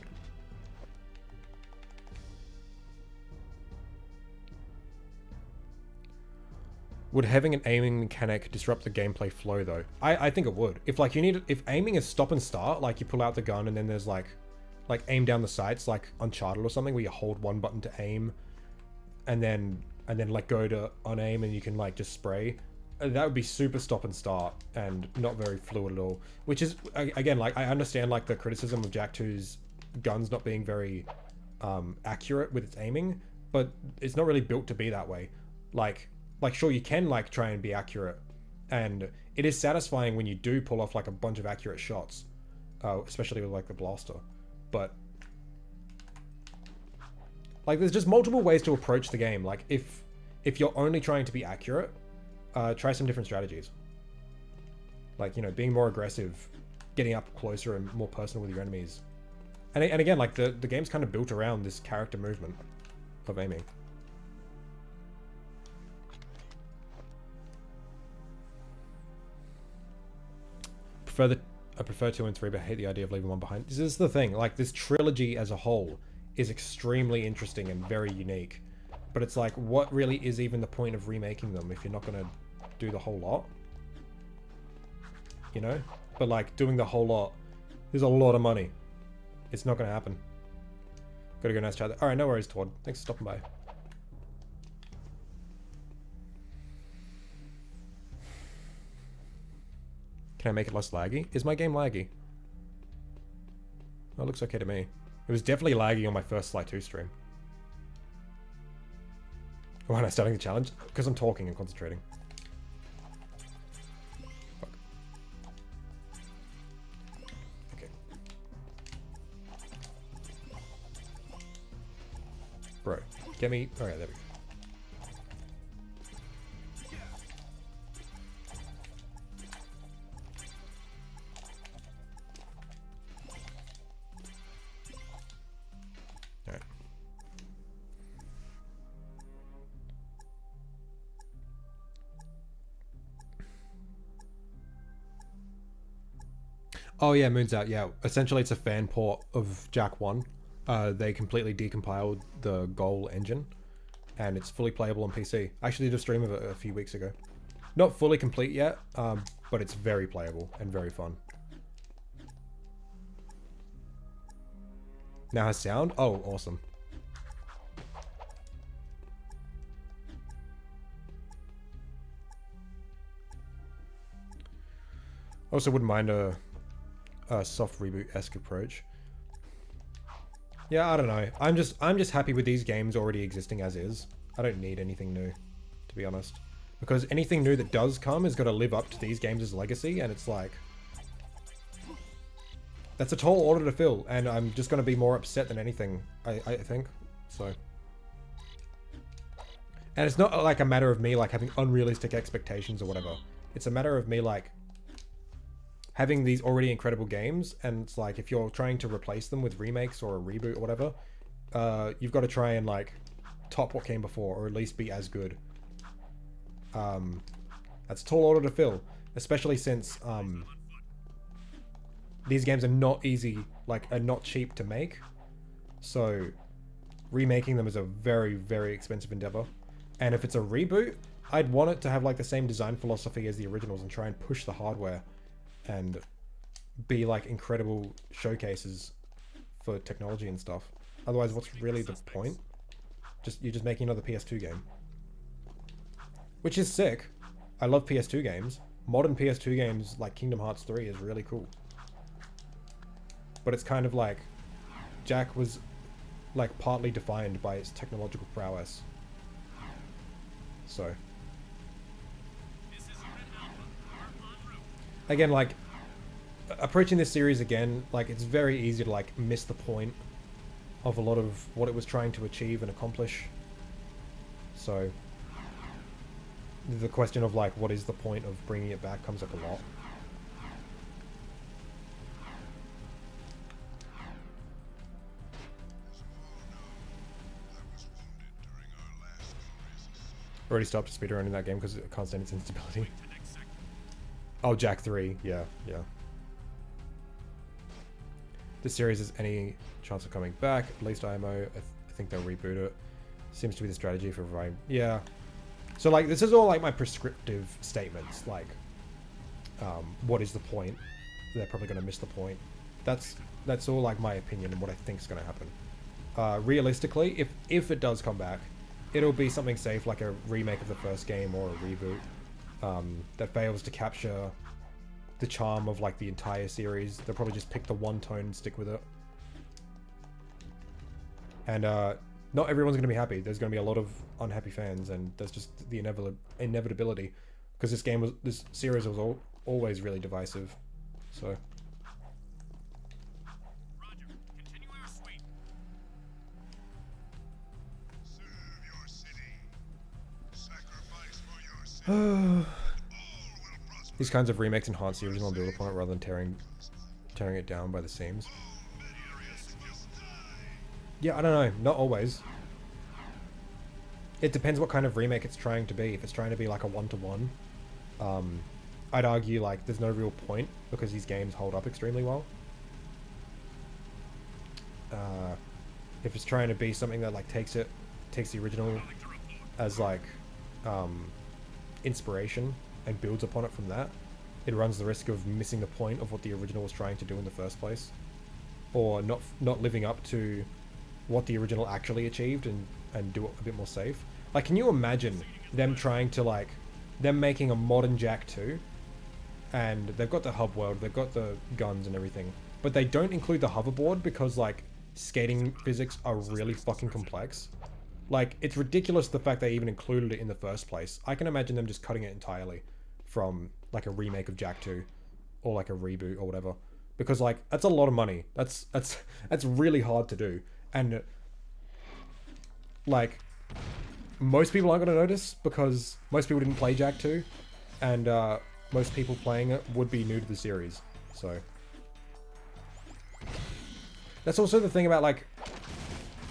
Would having an aiming mechanic disrupt the gameplay flow though? I think it would. If like if aiming is stop and start, like you pull out the gun and then there's like aim down the sights, like Uncharted or something, where you hold one button to aim and then like go to unaim and you can like just spray. That would be super stop and start and not very fluid at all. Which is, again, like I understand like the criticism of Jak 2's guns not being very accurate with its aiming, but it's not really built to be that way. Like sure, you can like try and be accurate, and it is satisfying when you do pull off like a bunch of accurate shots, especially with like the blaster. But like there's just multiple ways to approach the game. Like if you're only trying to be accurate, try some different strategies. Like, you know, being more aggressive, getting up closer and more personal with your enemies. And again, like the game's kind of built around this character movement of aiming. I prefer 2 and 3, but I hate the idea of leaving 1 behind. This is the thing, like this trilogy as a whole is extremely interesting and very unique. But it's like, what really is even the point of remaking them if you're not going to do the whole lot? You know? But like, doing the whole lot is a lot of money. It's not going to happen. Gotta go nice chat. Alright, no worries, Todd. Thanks for stopping by. Can I make it less laggy? Is my game laggy? Oh, it looks okay to me. It was definitely laggy on my first Sly 2 stream. Why am I starting the challenge? Because I'm talking and concentrating. Fuck. Okay. Bro, get me... Alright, there we go. Oh yeah, Moon's Out, yeah. Essentially it's a fan port of Jak 1. They completely decompiled the Goal engine, and it's fully playable on PC. I actually did a stream of it a few weeks ago. Not fully complete yet, but it's very playable and very fun. Now has sound? Oh, awesome. Also wouldn't mind a soft reboot-esque approach. Yeah, I don't know. I'm just happy with these games already existing as is. I don't need anything new, to be honest. Because anything new that does come has got to live up to these games' legacy, and it's like... That's a tall order to fill, and I'm just going to be more upset than anything, I think. So... And it's not like a matter of me like having unrealistic expectations or whatever. It's a matter of me like... having these already incredible games, and it's like if you're trying to replace them with remakes or a reboot or whatever, you've got to try and like top what came before, or at least be as good. That's a tall order to fill, especially since these games are not easy, like are not cheap to make. So remaking them is a very, very expensive endeavor. And if it's a reboot, I'd want it to have like the same design philosophy as the originals and try and push the hardware and be like incredible showcases for technology and stuff. Otherwise, what's really the point? You're just making another PS2 game. Which is sick. I love PS2 games. Modern PS2 games like Kingdom Hearts 3 is really cool. But it's kind of like Jak was like partly defined by its technological prowess. So again, like approaching this series again, like it's very easy to like miss the point of a lot of what it was trying to achieve and accomplish. So the question of like what is the point of bringing it back comes up a lot. Already stopped speedrunning that game because it can't stand its instability. Oh, Jak III. Yeah, yeah. This series has any chance of coming back? At least IMO. I think they'll reboot it. Seems to be the strategy for reviving. Yeah. So like this is all like my prescriptive statements. Like, what is the point? They're probably going to miss the point. That's all like my opinion and what I think is going to happen. Realistically, if it does come back, it'll be something safe like a remake of the first game or a reboot that fails to capture the charm of like the entire series. They'll probably just pick the one tone and stick with it. And not everyone's going to be happy. There's going to be a lot of unhappy fans, and there's just the inevitability because this series was always really divisive. So. These kinds of remakes enhance the original and build upon it rather than tearing it down by the seams. Yeah, I don't know. Not always. It depends what kind of remake it's trying to be. If it's trying to be like a one-to-one, I'd argue like there's no real point because these games hold up extremely well. If it's trying to be something that like takes the original as like inspiration and builds upon it from that, it runs the risk of missing the point of what the original was trying to do in the first place, or not living up to what the original actually achieved and do it a bit more safe. Like, can you imagine them trying to like them making a modern Jak II, and they've got the hub world, they've got the guns and everything, but they don't include the hoverboard because like skating physics are really fucking complex. Like, it's ridiculous the fact they even included it in the first place. I can imagine them just cutting it entirely from like a remake of Jak II or like a reboot or whatever, because like that's a lot of money. That's really hard to do, and like most people aren't going to notice because most people didn't play Jak II, and most people playing it would be new to the series. So that's also the thing about like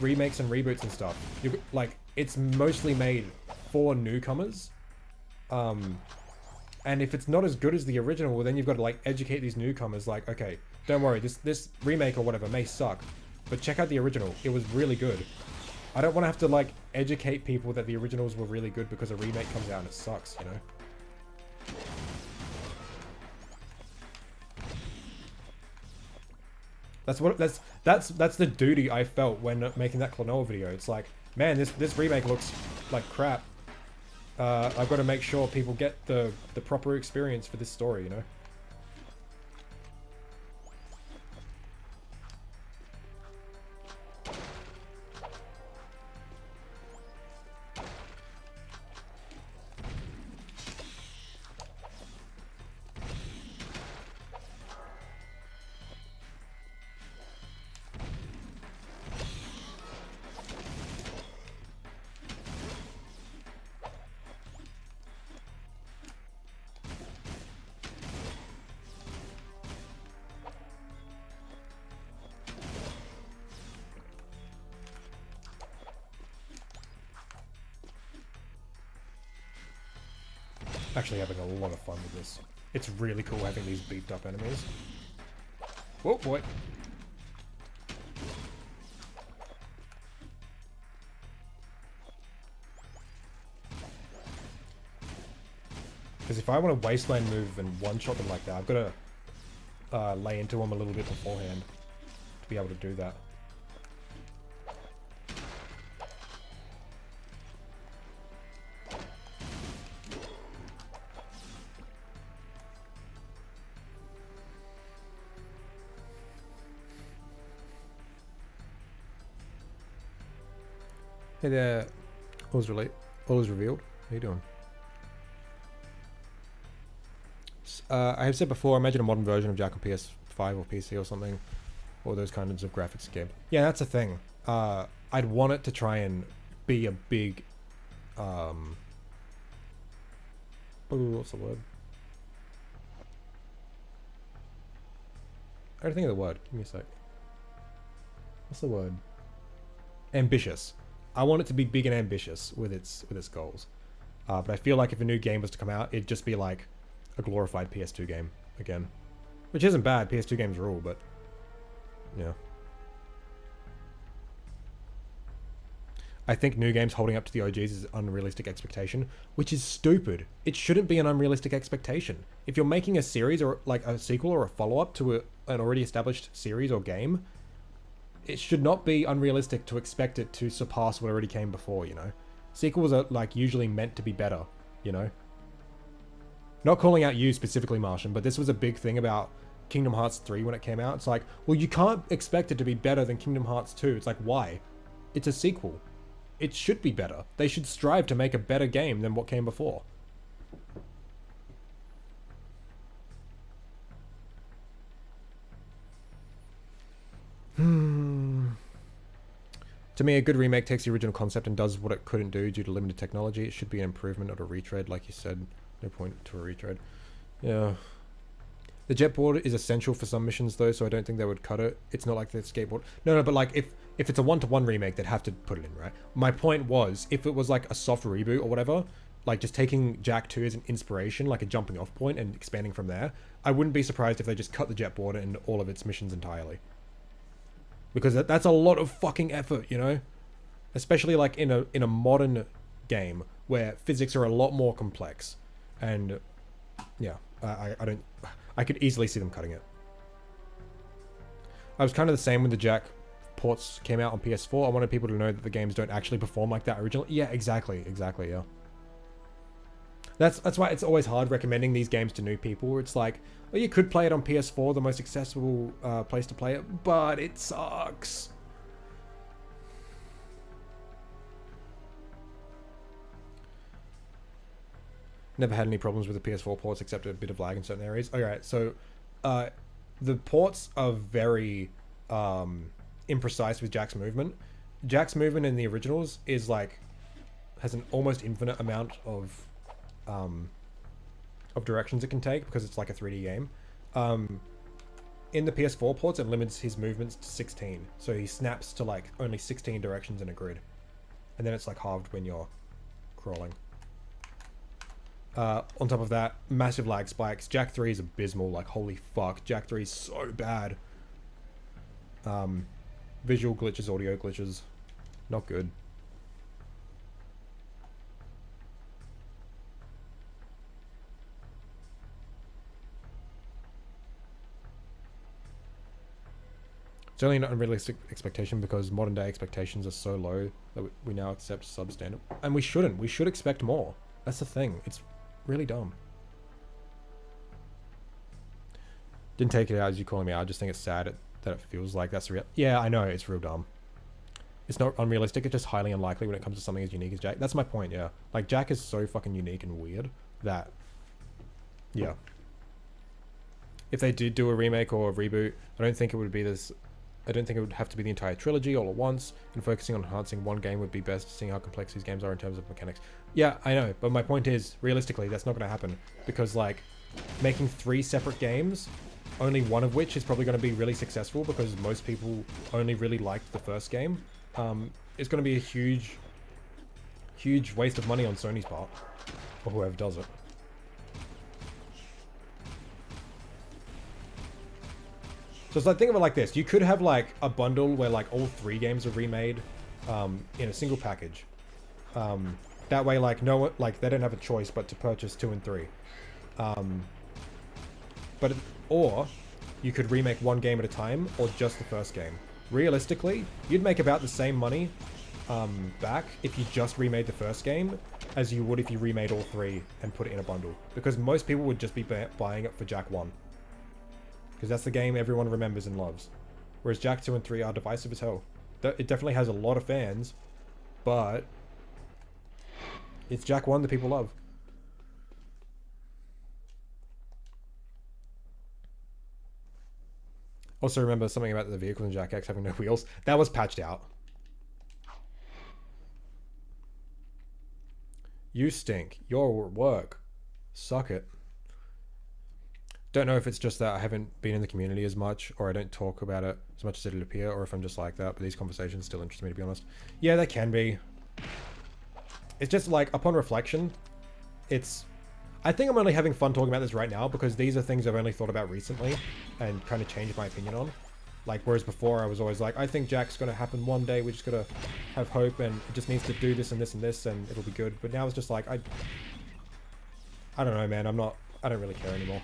remakes and reboots and stuff. Like, it's mostly made for newcomers, and if it's not as good as the original, well then you've got to like educate these newcomers like, okay, don't worry, this remake or whatever may suck, but check out the original, it was really good. I don't want to have to like educate people that the originals were really good because a remake comes out and it sucks, you know. That's the duty I felt when making that Klonoa video. It's like, man, this remake looks like crap. I've got to make sure people get the proper experience for this story, you know. Actually having a lot of fun with this. It's really cool having these beefed up enemies. Whoa, boy. Because if I want to wasteland move and one-shot them like that, I've got to lay into them a little bit beforehand to be able to do that. Hey there, all is revealed. How you doing? I have said before, imagine a modern version of Jak on PS5 or PC or something, or those kinds of graphics game. Yeah, that's the thing. I'd want it to try and be a big, what's the word? I don't think of the word. Give me a sec. What's the word? Ambitious. I want it to be big and ambitious with its goals. But I feel like if a new game was to come out, it'd just be like a glorified PS2 game again. Which isn't bad, PS2 games rule, but yeah. I think new games holding up to the OGs is an unrealistic expectation, which is stupid. It shouldn't be an unrealistic expectation. If you're making a series or like a sequel or a follow-up to an already established series or game, it should not be unrealistic to expect it to surpass what already came before, you know? Sequels are like usually meant to be better, you know? Not calling out you specifically, Martian, but this was a big thing about Kingdom Hearts 3 when it came out. It's like, well, you can't expect it to be better than Kingdom Hearts 2. It's like, why? It's a sequel. It should be better. They should strive to make a better game than what came before. To me, a good remake takes the original concept and does what it couldn't do due to limited technology. It should be an improvement, not a retread, like you said. No point to a retread. Yeah. The jetboard is essential for some missions, though, so I don't think they would cut it. It's not like the skateboard. No, but like, if it's a one-to-one remake, they'd have to put it in, right? My point was, if it was like a soft reboot or whatever, like just taking Jak II as an inspiration, like a jumping off point and expanding from there, I wouldn't be surprised if they just cut the jetboard and all of its missions entirely. Because that's a lot of fucking effort, you know? Especially like in a modern game where physics are a lot more complex. And yeah, I could easily see them cutting it. I was kind of the same when the Jak ports came out on PS4. I wanted people to know that the games don't actually perform like that originally. Yeah, exactly, yeah. That's why it's always hard recommending these games to new people. It's like, oh, you could play it on PS4, the most accessible place to play it, but it sucks. Never had any problems with the PS4 ports except a bit of lag in certain areas. Alright, so the ports are very imprecise with Jak's movement. Jak's movement in the originals is like, has an almost infinite amount of directions it can take because it's like a 3D game. In the PS4 ports, it limits his movements to 16. So he snaps to like only 16 directions in a grid. And then it's like halved when you're crawling. On top of that, massive lag spikes. Jak III is abysmal, like holy fuck. Jak III is so bad. Visual glitches, audio glitches. Not good. It's only an unrealistic expectation because modern day expectations are so low that we now accept substandard. And we shouldn't. We should expect more. That's the thing. It's really dumb. Didn't take it out as you calling me out. I just think it's sad that it feels like that's real. Yeah, I know. It's real dumb. It's not unrealistic. It's just highly unlikely when it comes to something as unique as Jak. That's my point, yeah. Like, Jak is so fucking unique and weird that... Yeah. If they did do a remake or a reboot, I don't think it would be this... I don't think it would have to be the entire trilogy all at once, and focusing on enhancing one game would be best, seeing how complex these games are in terms of mechanics. Yeah, I know, but my point is, realistically, that's not going to happen, because, like, making 3 separate games, only one of which is probably going to be really successful, because most people only really liked the first game, is going to be a huge waste of money on Sony's part, or whoever does it. So it's like, think of it like this. You could have like a bundle where like all 3 games are remade in a single package. That way, like, no, like they don't have a choice but to purchase 2 and 3. But or you could remake one game at a time, or just the first game. Realistically, you'd make about the same money back if you just remade the first game as you would if you remade all three and put it in a bundle. Because most people would just be buying it for Jak 1. Because that's the game everyone remembers and loves. Whereas Jak 2 and 3 are divisive as hell. It definitely has a lot of fans, but it's Jak 1 that people love. Also remember something about the vehicle in Jak X having no wheels. That was patched out. You stink. Your work. Suck it. Don't know if it's just that I haven't been in the community as much, or I don't talk about it as much as it'd appear, or if I'm just like that, but these conversations still interest me, to be honest. Yeah, they can be. It's just like, upon reflection, it's... I think I'm only having fun talking about this right now because these are things I've only thought about recently and kind of changed my opinion on. Like, whereas before I was always like, I think Jak's going to happen one day, we just got to have hope and it just needs to do this and this and this and it'll be good. But now it's just like, I don't know, man, I don't really care anymore.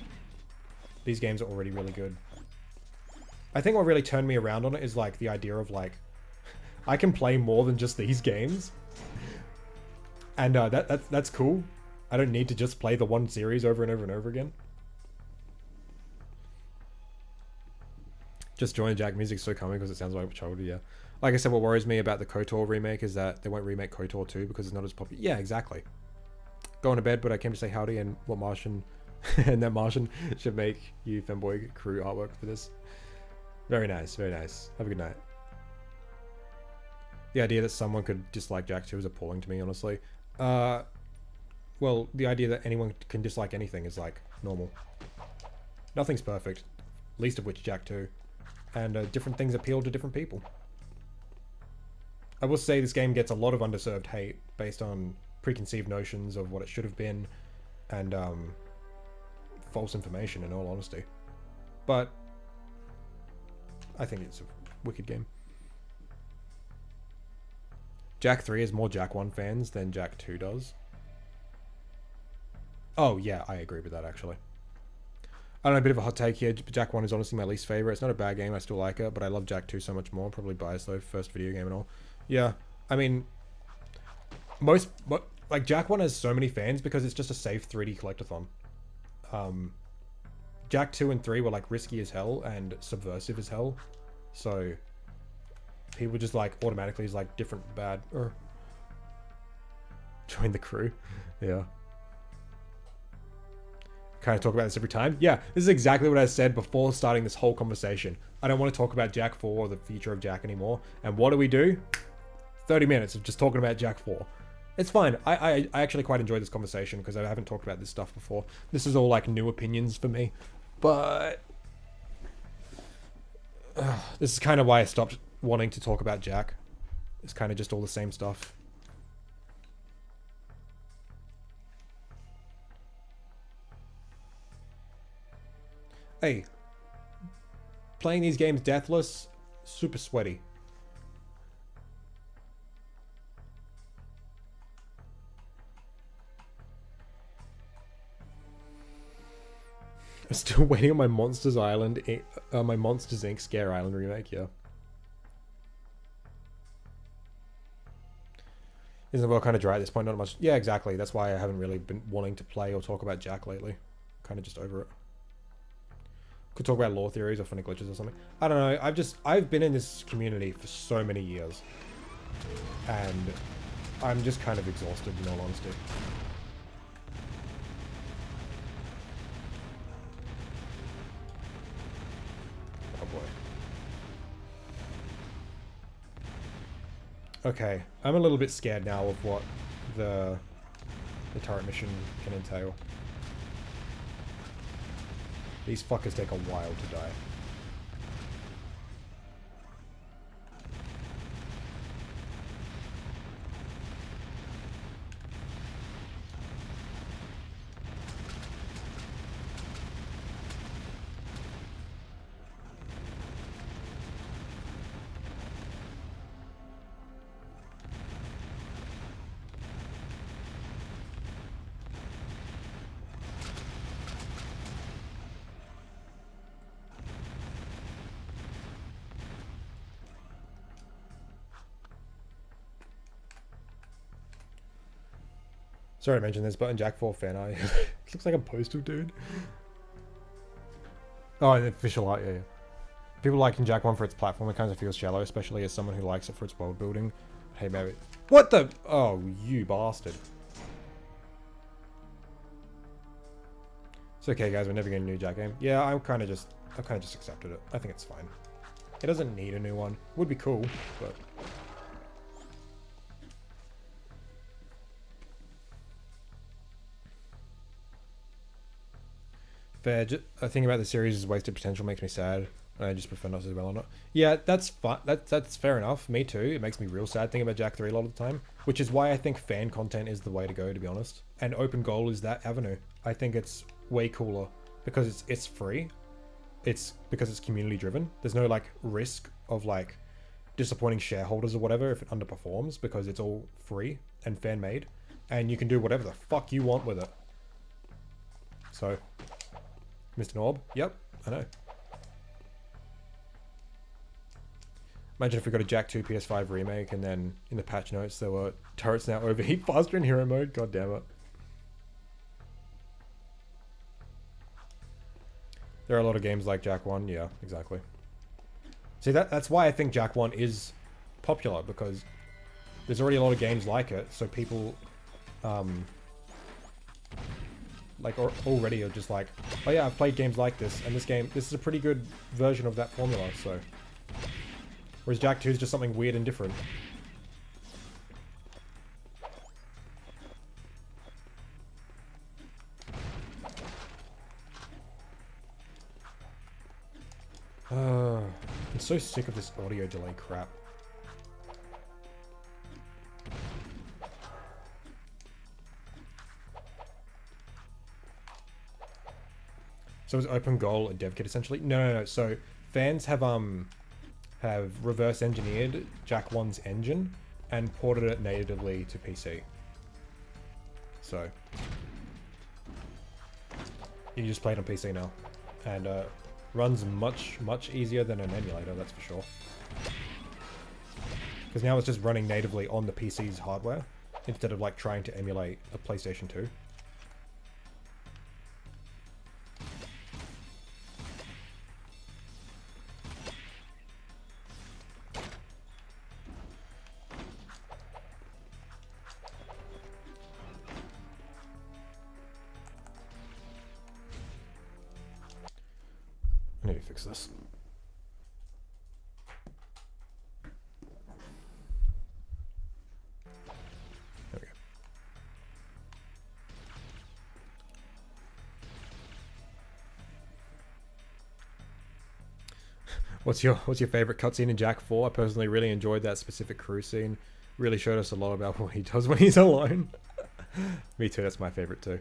These games are already really good. I think what really turned me around on it is like the idea of like, I can play more than just these games. And that's cool. I don't need to just play the one series over and over and over again. Just join Jak music so coming because it sounds like childhood, yeah. Like I said, what worries me about the KOTOR remake is that they won't remake KOTOR 2 because it's not as popular. Yeah, exactly. Going to bed, but I came to say howdy and what Martian and that Martian should make you Femboy crew artwork for this. Very nice, very nice. Have a good night. The idea that someone could dislike Jak 2 is appalling to me, honestly. Well, the idea that anyone can dislike anything is like normal. Nothing's perfect, least of which Jak 2. And different things appeal to different people. I will say this game gets a lot of undeserved hate based on preconceived notions of what it should have been and false information, in all honesty. But I think it's a wicked game. Jak 3 has more Jak 1 fans than Jak 2 does. Oh yeah, I agree with that actually. I don't know, a bit of a hot take here. Jak 1 is honestly my least favorite. It's not a bad game, I still like it, but I love Jak 2 so much more. Probably biased though, first video game and all. Yeah, I mean, like Jak 1 has so many fans because it's just a safe 3D collectathon. Jak 2 and 3 were like risky as hell and subversive as hell. So people just like automatically is like different bad or join the crew. Yeah. Kind of talk about this every time. Yeah, this is exactly what I said before starting this whole conversation. I don't want to talk about Jak 4 or the future of Jak anymore. And what do? 30 minutes of just talking about Jak 4. It's fine. I actually quite enjoyed this conversation because I haven't talked about this stuff before. This is all like new opinions for me. But this is kind of why I stopped wanting to talk about Jak. It's kind of just all the same stuff. Hey, playing these games deathless, super sweaty. I'm still waiting on my Monsters Island, my Monsters Inc. Scare Island remake, yeah. Isn't the world kind of dry at this point? Not much. Yeah, exactly. That's why I haven't really been wanting to play or talk about Jak lately. Kind of just over it. Could talk about lore theories or funny glitches or something. I don't know. I've been in this community for so many years. And I'm just kind of exhausted in all honesty. Oh boy. Okay. I'm a little bit scared now of what the turret mission can entail. These fuckers take a while to die. Sorry to mention this, but in Jak 4 fan art, it looks like a postal dude. Oh, and official art, yeah. People like in Jak 1 for its platform, it kind of feels shallow, especially as someone who likes it for its world building. Hey, maybe. What the? Oh, you bastard. It's okay, guys. We're never getting a new Jak game. Yeah, I've kind of just accepted it. I think it's fine. It doesn't need a new one. Would be cool, but. Fair. A thing about the series is wasted potential makes me sad. And I just prefer not to dwell on it. Yeah, that's fine. That's fair enough. Me too. It makes me real sad thinking about Jak 3 a lot of the time. Which is why I think fan content is the way to go, to be honest. And open goal is that avenue. I think it's way cooler because it's free. It's because it's community driven. There's no like risk of like disappointing shareholders or whatever if it underperforms because it's all free and fan made. And you can do whatever the fuck you want with it. So, Mr. Norb, yep, I know. Imagine if we got a Jak II PS5 remake and then in the patch notes there were turrets now overheat faster in hero mode. God damn it. There are a lot of games like Jak 1. Yeah, exactly. See, that's why I think Jak 1 is popular, because there's already a lot of games like it, so people like already are just like, oh yeah, I've played games like this, and this is a pretty good version of that formula, so. Whereas Jak 2 is just something weird and different. I'm so sick of this audio delay crap. So is open goal a dev kit essentially? No. So fans have reverse engineered Jak 1's engine and ported it natively to PC. So you can just play it on PC now, and runs much easier than an emulator, that's for sure. Because now it's just running natively on the PC's hardware instead of like trying to emulate a PlayStation 2. I need to fix this. There we go. What's your favorite cutscene in Jak 4? I personally really enjoyed that specific crew scene. Really showed us a lot about what he does when he's alone. Me too, that's my favorite too.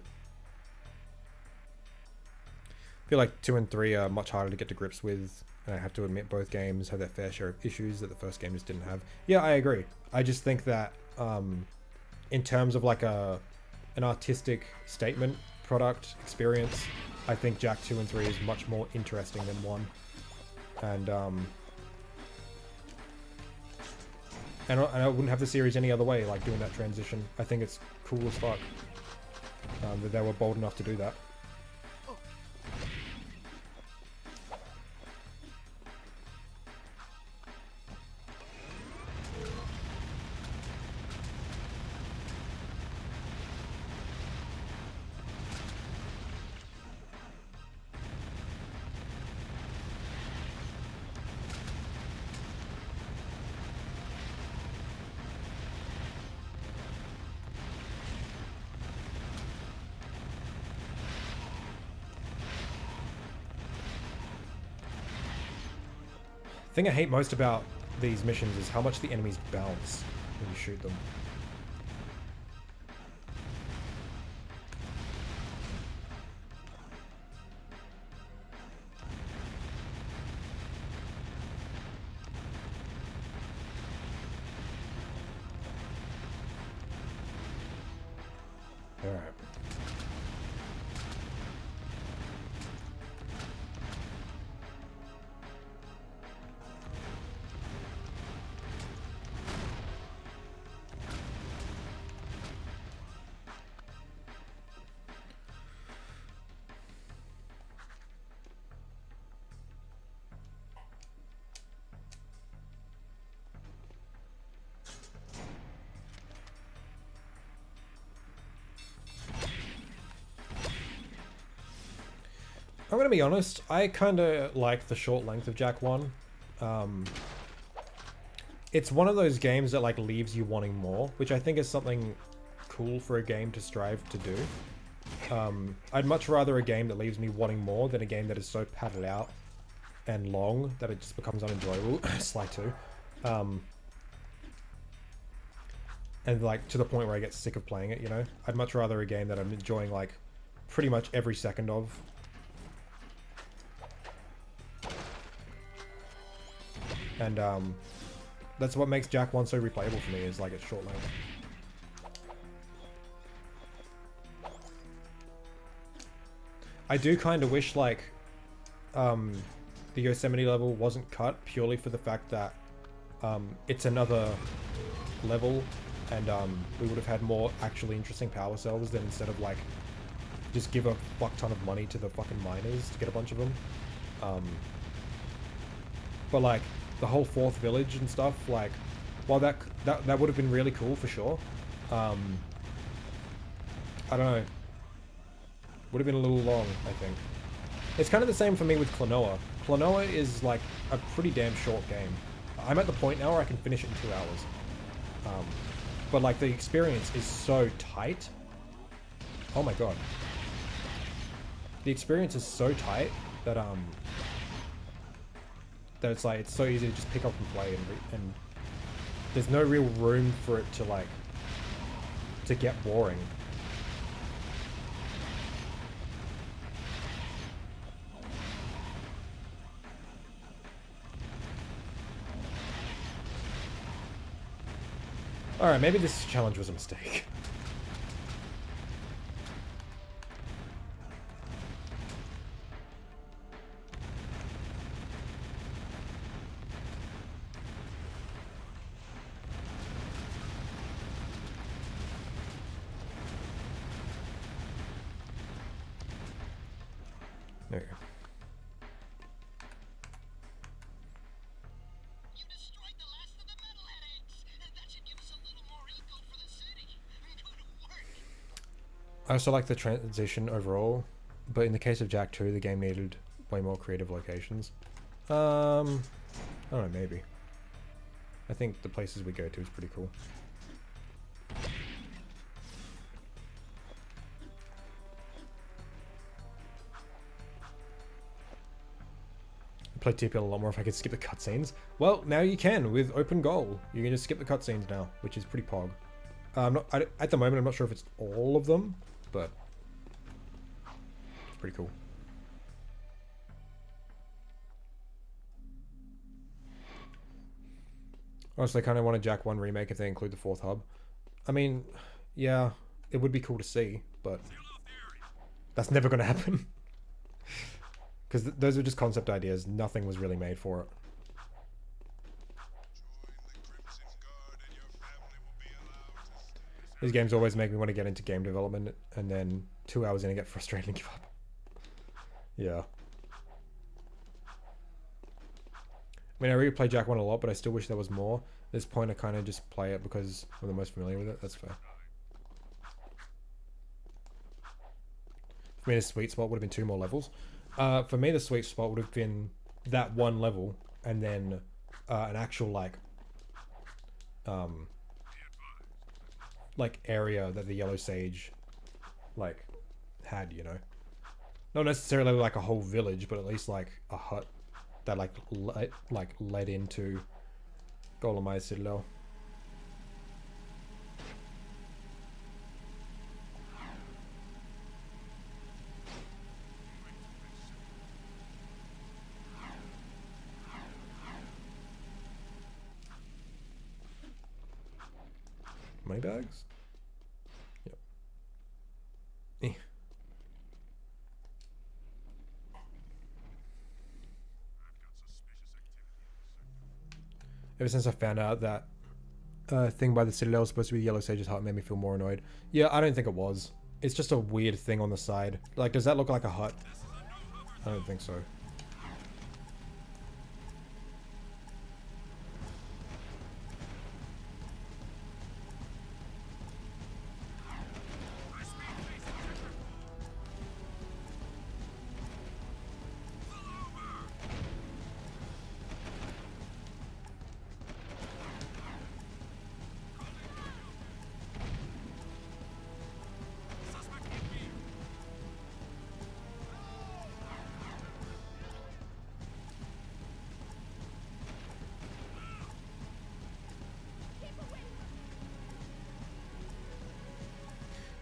I feel like 2 and 3 are much harder to get to grips with, and I have to admit both games have their fair share of issues that the first game just didn't have. Yeah, I agree. I just think that in terms of like an artistic statement, product, experience, I think Jak 2 and 3 is much more interesting than 1. And I wouldn't have the series any other way, like doing that transition. I think it's cool as fuck that they were bold enough to do that. The thing I hate most about these missions is how much the enemies bounce when you shoot them. Alright. I'm gonna be honest, I kinda like the short length of Jak 1. It's one of those games that like leaves you wanting more, which I think is something cool for a game to strive to do. I'd much rather a game that leaves me wanting more than a game that is so padded out and long that it just becomes unenjoyable. Sly 2. And like to the point where I get sick of playing it, you know? I'd much rather a game that I'm enjoying like pretty much every second of. And that's what makes Jak 1 so replayable for me, is like its short length. I do kind of wish like the Yosemite level wasn't cut purely for the fact that it's another level, and we would have had more actually interesting power cells than instead of like just give a fuck ton of money to the fucking miners to get a bunch of them. But like the whole fourth village and stuff, like while that would have been really cool for sure, I don't know, would have been a little long, I think. It's kind of the same for me with Klonoa. Klonoa is like a pretty damn short game. I'm at the point now where I can finish it in 2 hours. But like the experience is so tight. Oh my god. The experience is so tight that that it's like it's so easy to just pick up and play, and there's no real room for it to like to get boring. Alright, maybe this challenge was a mistake. There you go. You destroyed the last of the metalhead eggs! That should give us a little more eco for the city! Good work! I also like the transition overall, but in the case of Jak II, the game needed way more creative locations. I don't know, maybe. I think the places we go to is pretty cool. I'd play TPL a lot more if I could skip the cutscenes. Well, now you can with Open Goal. You can just skip the cutscenes now, which is pretty pog. At the moment, I'm not sure if it's all of them, but it's pretty cool. Honestly, I kind of want a Jak 1 remake if they include the fourth hub. I mean, yeah, it would be cool to see, but that's never going to happen. Because those are just concept ideas. Nothing was really made for it. These games always make me want to get into game development, and then 2 hours in and get frustrated and give up. Yeah. I mean, I really play Jak 1 a lot, but I still wish there was more. At this point, I kind of just play it because I'm the most familiar with it. That's fair. For me, the sweet spot would have been 2 more levels. For me, the sweet spot would have been that one level, and then an actual, like area that the Yellow Sage, like, had, you know? Not necessarily like a whole village, but at least like a hut that led into Golemai's Citadel. Money bags? Yep. Eh. Ever since I found out that thing by the Citadel was supposed to be the Yellow Sage's hut, it made me feel more annoyed. Yeah, I don't think it was. It's just a weird thing on the side. Like, does that look like a hut? I don't think so.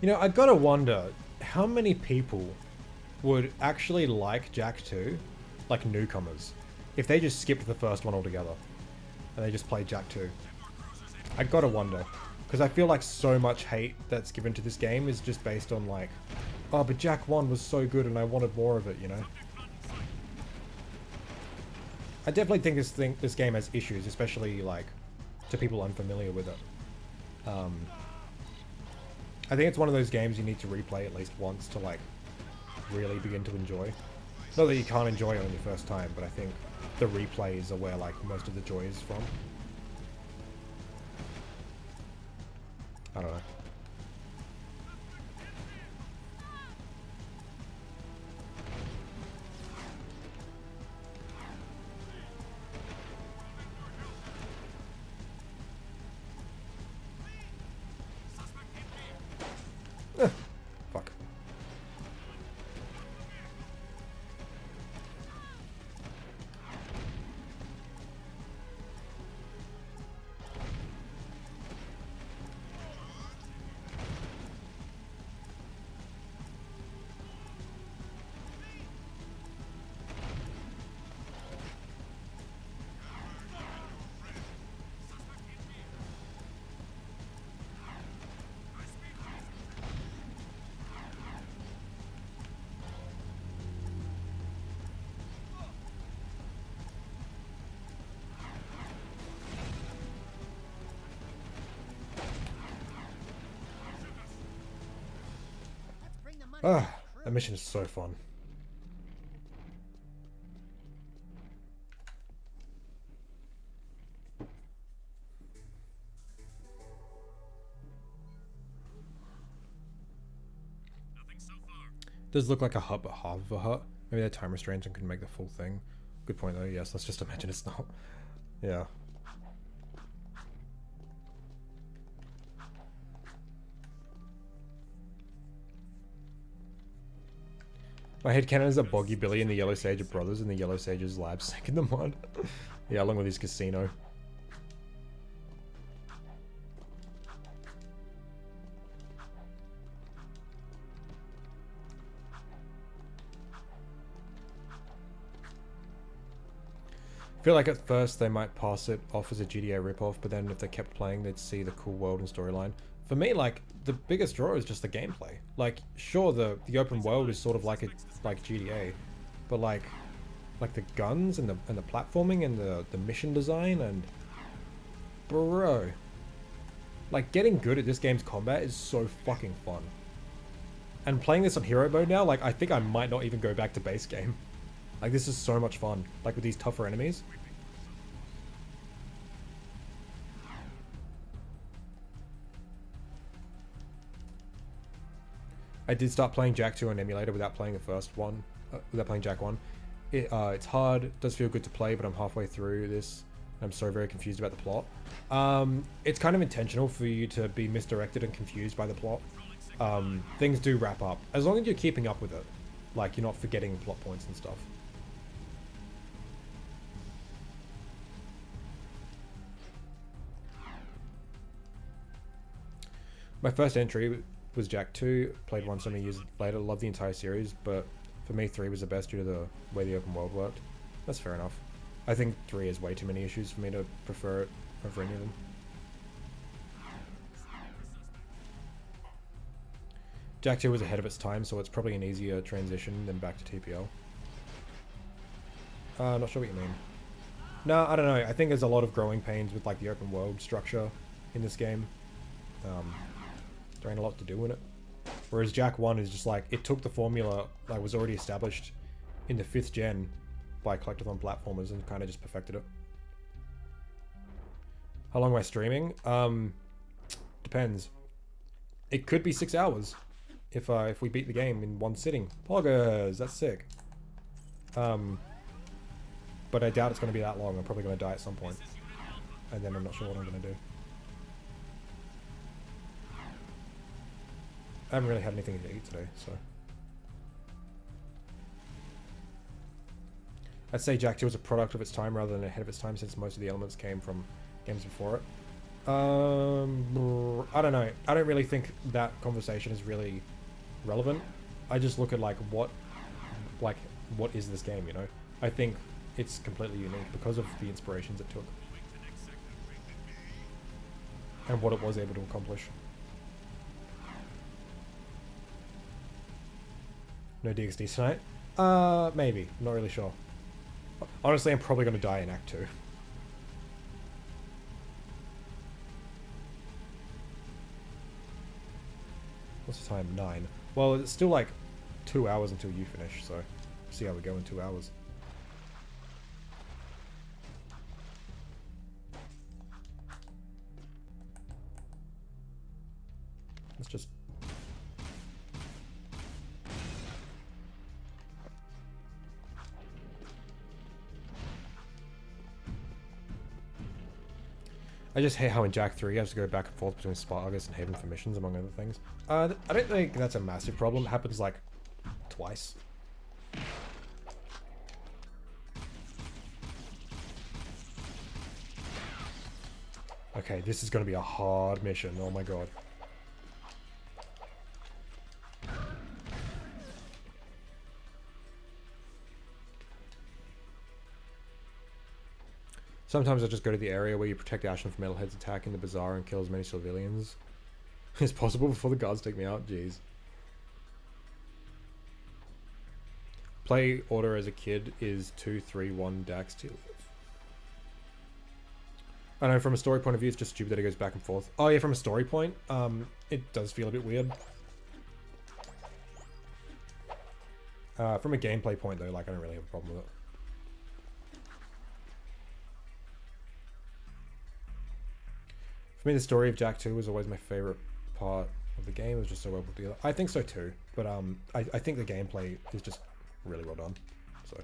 You know, I gotta wonder how many people would actually like Jak II, like newcomers, if they just skipped the first one altogether and they just played Jak II. I gotta wonder, because I feel like so much hate that's given to this game is just based on like, oh, but Jak 1 was so good and I wanted more of it, you know? I definitely think this game has issues, especially like to people unfamiliar with it. I think it's one of those games you need to replay at least once to like really begin to enjoy. Not that you can't enjoy it on your first time, but I think the replays are where like most of the joy is from. I don't know. Fuck. Let's bring the money Ah, back to that crew. mission is so fun. Does look like a hut, but half of a hut. Maybe they're time restraints and couldn't make the full thing. Good point though, yes, let's just imagine it's not. Yeah. My headcanon is that Boggy Billy and the Yellow Sage are brothers and the Yellow Sage's lab sank in the mud. Yeah, along with his casino. I feel like at first they might pass it off as a GTA ripoff, but then if they kept playing, they'd see the cool world and storyline. For me, like, the biggest draw is just the gameplay. Like, sure, the open world is sort of like GTA, but like the guns and the platforming and the mission design and bro, like getting good at this game's combat is so fucking fun. And playing this on hero mode now, like I think I might not even go back to base game. Like this is so much fun. Like with these tougher enemies. I did start playing Jak 2 on emulator without playing the first one, without playing Jak 1. It's hard, it does feel good to play, but I'm halfway through this. I'm so very confused about the plot. It's kind of intentional for you to be misdirected and confused by the plot. Things do wrap up, as long as you're keeping up with it. Like, you're not forgetting plot points and stuff. My first entry was Jak 2, played one so many years later, loved the entire series, but for me 3 was the best due to the way the open world worked. That's fair enough. I think 3 has way too many issues for me to prefer it over any of them. Jak 2 was ahead of its time, so it's probably an easier transition than back to TPL. Not sure what you mean. No, I don't know. I think there's a lot of growing pains with like the open world structure in this game. There ain't a lot to do in it. Whereas Jak 1 is just like, it took the formula that was already established in the 5th gen by collectathon platformers and kind of just perfected it. How long am I streaming? Depends. It could be 6 hours if we beat the game in one sitting. Poggers, that's sick. But I doubt it's going to be that long. I'm probably going to die at some point. And then I'm not sure what I'm going to do. I haven't really had anything to eat today, so. I'd say Jak 2 was a product of its time rather than ahead of its time, since most of the elements came from games before it. I don't know. I don't really think that conversation is really relevant. I just look at like what is this game, you know? I think it's completely unique because of the inspirations it took and what it was able to accomplish. No DXD tonight? Maybe. Not really sure. Honestly, I'm probably going to die in Act 2. What's the time? 9. Well, it's still like 2 hours until you finish, so see how we go in 2 hours. Let's just... I just hate how in Jak III you have to go back and forth between Spargus and Haven for missions, among other things. I don't think that's a massive problem. It happens like twice. Okay, this is going to be a hard mission. Oh my god. Sometimes I just go to the area where you protect Ashen from Metalhead's attack in the bazaar and kill as many civilians as possible before the guards take me out. Jeez. Play order as a kid is 2, 3, 1 Dax 2. I know from a story point of view it's just stupid that it goes back and forth. Oh yeah, from a story point, it does feel a bit weird. From a gameplay point though, like I don't really have a problem with it. For me, the story of Jak II was always my favorite part of the game. It was just so well put together. I think so too, but I think the gameplay is just really well done. So.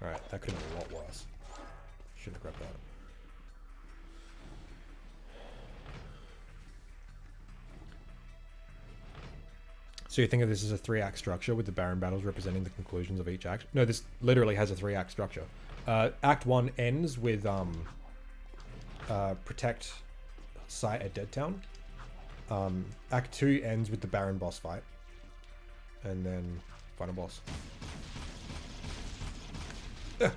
Alright, that could have been a lot worse. Shouldn't have grabbed that. So you think of this as a 3-act structure with the Baron battles representing the conclusions of each act? No, this literally has a 3-act structure. Act 1 ends with protect site at Deadtown. Act 2 ends with the Baron boss fight. And then final boss. Ugh.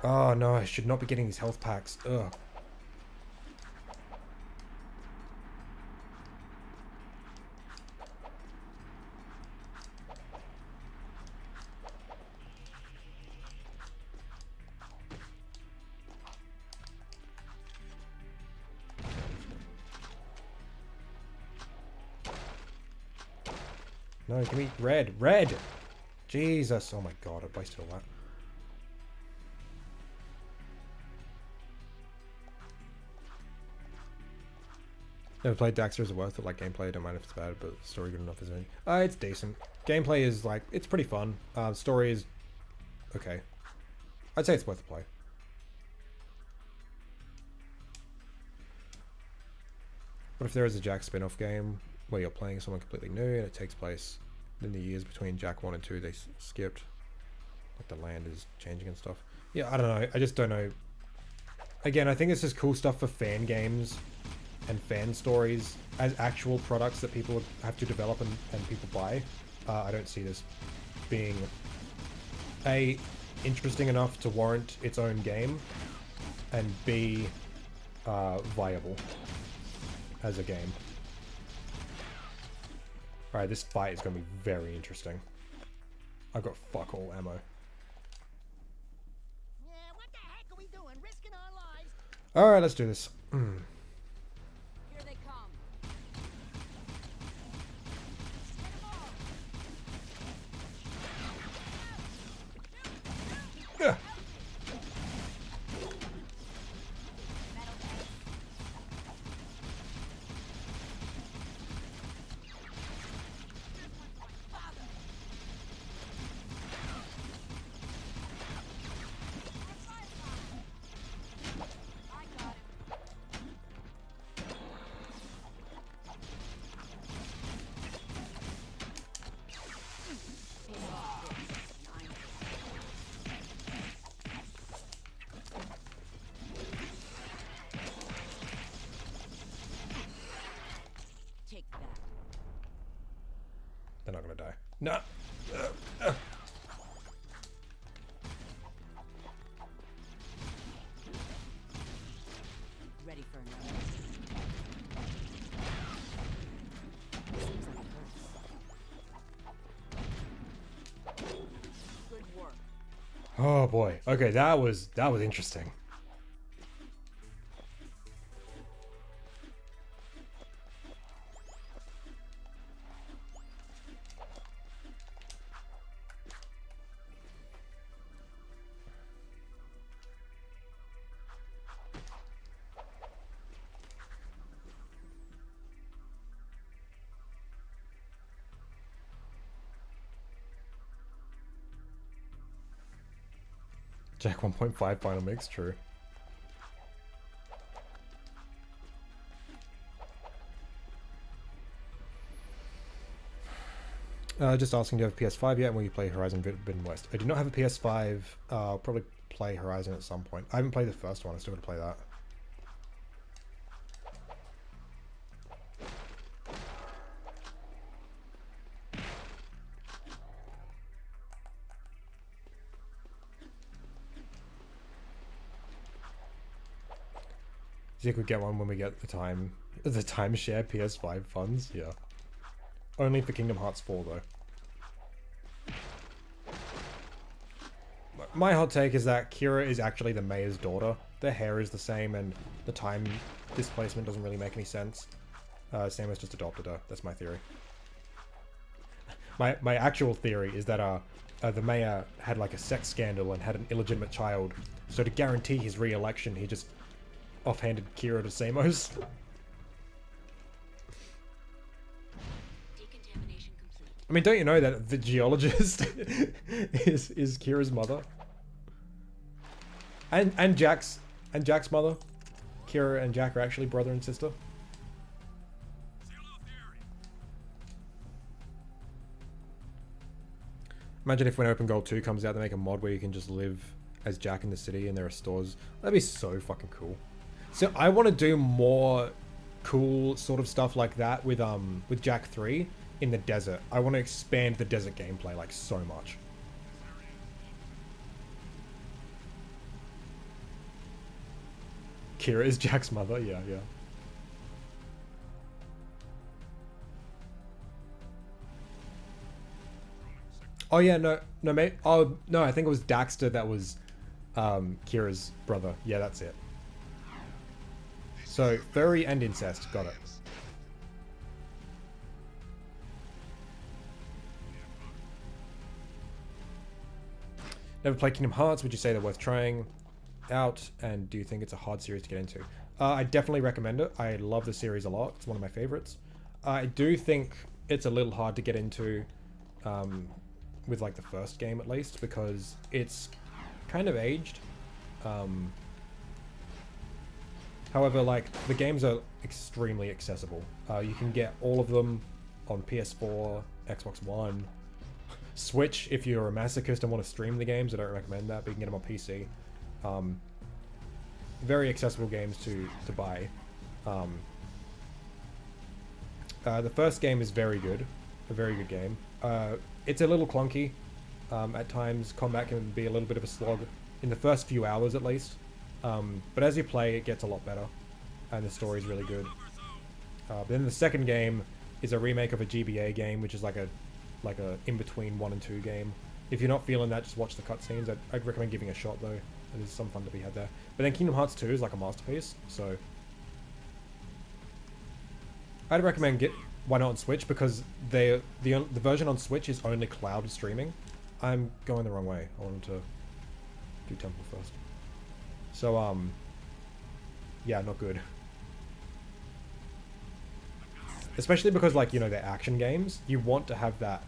Oh no, I should not be getting these health packs. Ugh. No, give me red. Red! Jesus. Oh my god, I wasted all that. Never played Daxter. Is it worth it? Like gameplay, I don't mind if it's bad, but story good enough, isn't it? It's decent. Gameplay is like, it's pretty fun. Story is okay. I'd say it's worth a play. What if there is a Jak spin-off game where you're playing someone completely new and it takes place in the years between Jak 1 and 2 they skipped? Like the land is changing and stuff. Yeah, I don't know. I just don't know. Again, I think this is cool stuff for fan games and fan stories as actual products that people have to develop and people buy. I don't see this being A, interesting enough to warrant its own game, and B, viable as a game. Alright, this fight is going to be very interesting. I've got fuck all ammo. Yeah, what the heck are we doing? Risking our lives? Alright, let's do this. Here they come. Yeah. No. Ready for another. Seems like it hurts. Good work. Oh boy. Okay, that was interesting. Jak 1.5 final mix, true. Just asking, do you have a PS5 yet? And will you play Horizon Forbidden West? I do not have a PS5. I'll probably play Horizon at some point. I haven't played the first one. I still got to play that. See if we get one when we get the timeshare PS5 funds. Yeah. Only for Kingdom Hearts 4 though. My hot take is that Kira is actually the mayor's daughter. Their hair is the same and the time displacement doesn't really make any sense. Samus just adopted her. That's my theory. My actual theory is that the mayor had like a sex scandal and had an illegitimate child. So to guarantee his re-election, he just offhanded Kira to Samus. Decontamination complete. I mean, don't you know that the geologist is Kira's mother? And Jack's mother? Kira and Jack are actually brother and sister. Imagine if when Open Goal 2 comes out, they make a mod where you can just live as Jack in the city and there are stores. That'd be so fucking cool. So I want to do more cool sort of stuff like that with Jak III in the desert. I want to expand the desert gameplay like so much. Kira is Jack's mother. Yeah, yeah. Oh yeah, no, mate. Oh no, I think it was Daxter that was Kira's brother. Yeah, that's it. So furry and incest, got it. Never played Kingdom Hearts. Would you say they're worth trying out? And do you think it's a hard series to get into? I definitely recommend it. I love the series a lot. It's one of my favorites. I do think it's a little hard to get into with like the first game at least because it's kind of aged. However, like the games are extremely accessible. You can get all of them on PS4, Xbox One, Switch. If you're a masochist and want to stream the games, I don't recommend that, but you can get them on PC. Very accessible games to buy. The first game is very good, a very good game. It's a little clunky. At times, combat can be a little bit of a slog in the first few hours at least. But as you play, it gets a lot better, and the story is really good. But then the second game is a remake of a GBA game, which is like a in-between 1 and 2 game. If you're not feeling that, just watch the cutscenes. I'd recommend giving it a shot though. There's some fun to be had there. But then Kingdom Hearts 2 is like a masterpiece, so I'd recommend why not on Switch, because the version on Switch is only cloud streaming. I'm going the wrong way. I wanted to do Temple first. So yeah, not good. Especially because, like, you know, they're action games. You want to have that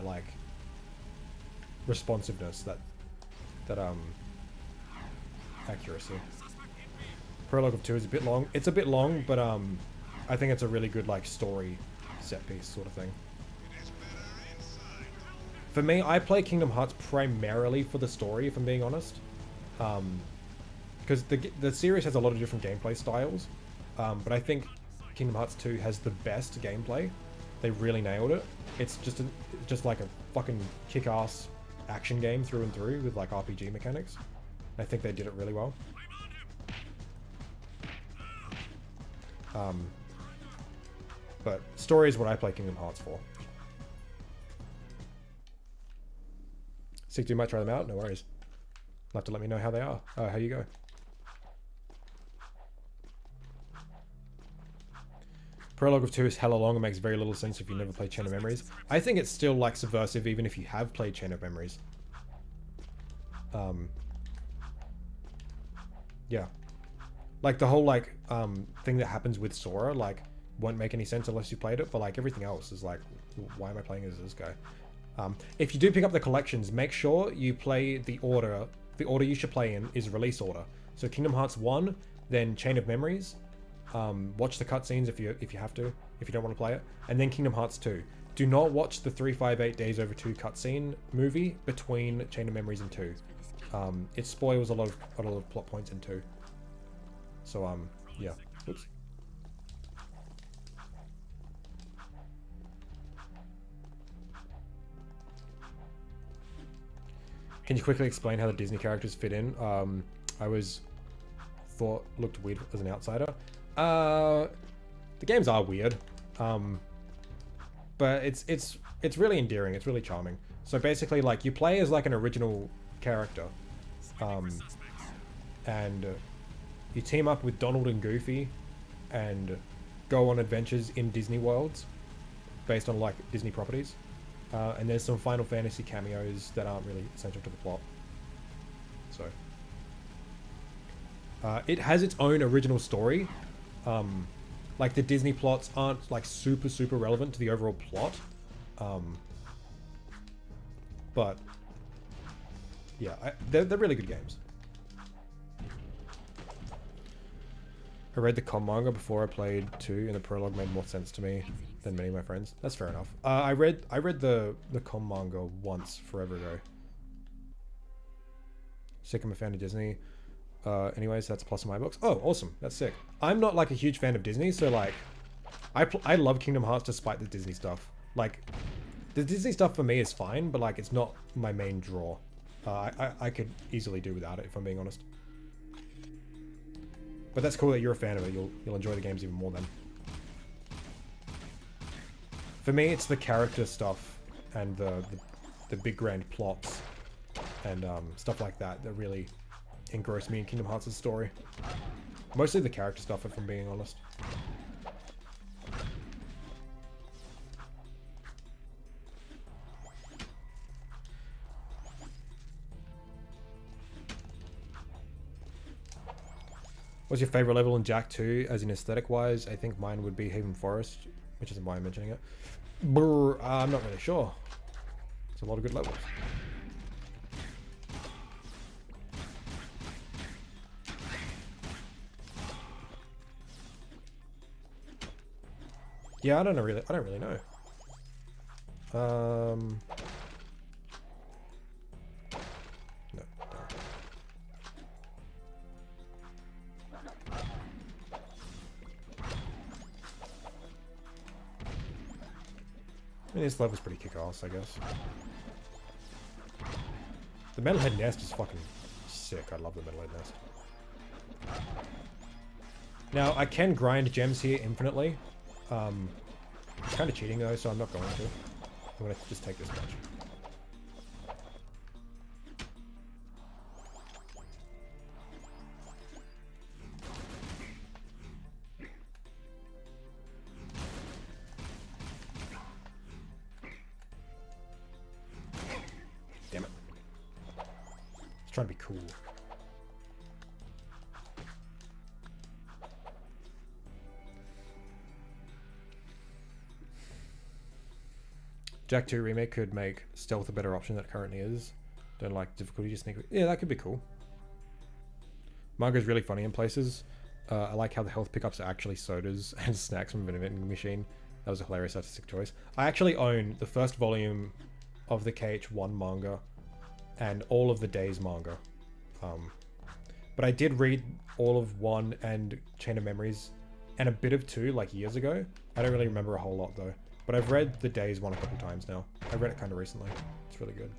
like responsiveness, that accuracy. Prologue of 2 is a bit long. It's a bit long, but I think it's a really good like story set piece sort of thing. For me, I play Kingdom Hearts primarily for the story, if I'm being honest. Because the series has a lot of different gameplay styles. But I think Kingdom Hearts 2 has the best gameplay. They really nailed it. It's just like a fucking kick-ass action game through and through with like RPG mechanics. I think they did it really well. But story is what I play Kingdom Hearts for. Sick, you might try them out. No worries. You'll have to let me know how they are. How you go. Prologue of 2 is hella long and makes very little sense if you never played Chain of Memories. I think it's still like subversive even if you have played Chain of Memories. Yeah. Like the whole like thing that happens with Sora like won't make any sense unless you played it, but like everything else is like, why am I playing as this guy? If you do pick up the collections, make sure you play the order. The order you should play in is release order. So Kingdom Hearts 1, then Chain of Memories. Watch the cutscenes if you have to, if you don't want to play it, and then Kingdom Hearts 2. Do not watch the 358 Days Over 2 cutscene movie between Chain of Memories and 2. It spoils a lot of plot points in 2. So yeah. Oops. Can you quickly explain how the Disney characters fit in? I thought looked weird as an outsider. The games are weird, but it's really endearing. It's really charming. So basically, like you play as like an original character, and you team up with Donald and Goofy, and go on adventures in Disney worlds, based on like Disney properties. And there's some Final Fantasy cameos that aren't really essential to the plot. So it has its own original story. Like the Disney plots aren't like super relevant to the overall plot. But yeah, they're really good games. I read the com manga before I played 2, and the prologue made more sense to me than many of my friends. That's fair enough. I read the com manga once forever ago. Sick, I'm a fan of Disney. Anyways, that's a plus in my books. Oh, awesome. That's sick. I'm not like a huge fan of Disney, so like I love Kingdom Hearts despite the Disney stuff. Like the Disney stuff for me is fine, but like it's not my main draw. I could easily do without it if I'm being honest. But that's cool that you're a fan of it. You'll enjoy the games even more then. For me, it's the character stuff and the big grand plots and stuff like that that really engross me in Kingdom Hearts' story. Mostly the character stuff, if I'm being honest. What's your favorite level in Jak II, as in aesthetic-wise? I think mine would be Haven Forest, which isn't why I'm mentioning it. Brr, I'm not really sure. It's a lot of good levels. Yeah, I don't really know. No, don't. I mean, this level's pretty kick-ass, I guess. The Metalhead Nest is fucking sick. I love the Metalhead Nest. Now, I can grind gems here infinitely. It's kind of cheating though, so I'm not going to. I'm going to just take this much. Damn it. Just trying to be cool. Jak II Remake could make stealth a better option than it currently is. Don't like difficulty, just sneak. Yeah, that could be cool. Manga's really funny in places. I like how the health pickups are actually sodas and snacks from an vending machine. That was a hilarious artistic choice. I actually own the first volume of the KH1 manga and all of the Days manga. But I did read all of 1 and Chain of Memories and a bit of 2 like years ago. I don't really remember a whole lot though. But I've read the Days one a couple times now. I read it kind of recently. It's really good.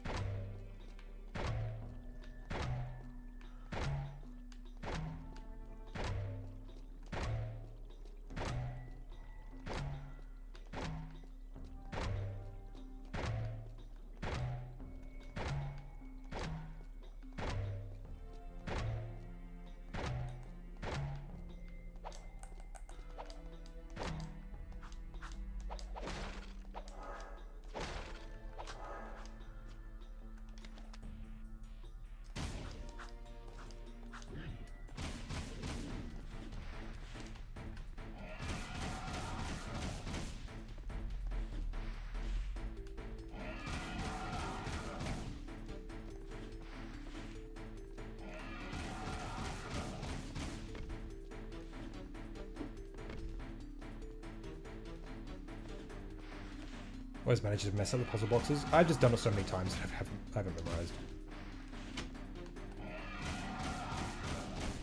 Always managed to mess up the puzzle boxes. I've just done it so many times that I haven't memorized.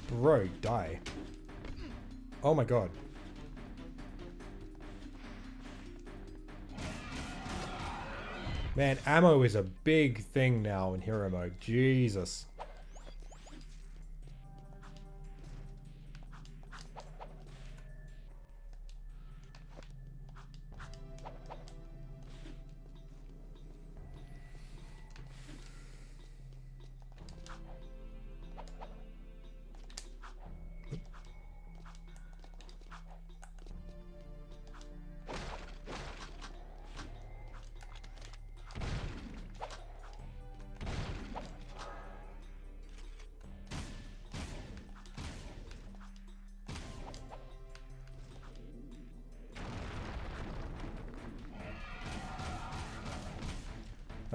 Bro, die. Oh my god. Man, ammo is a big thing now in hero mode. Jesus.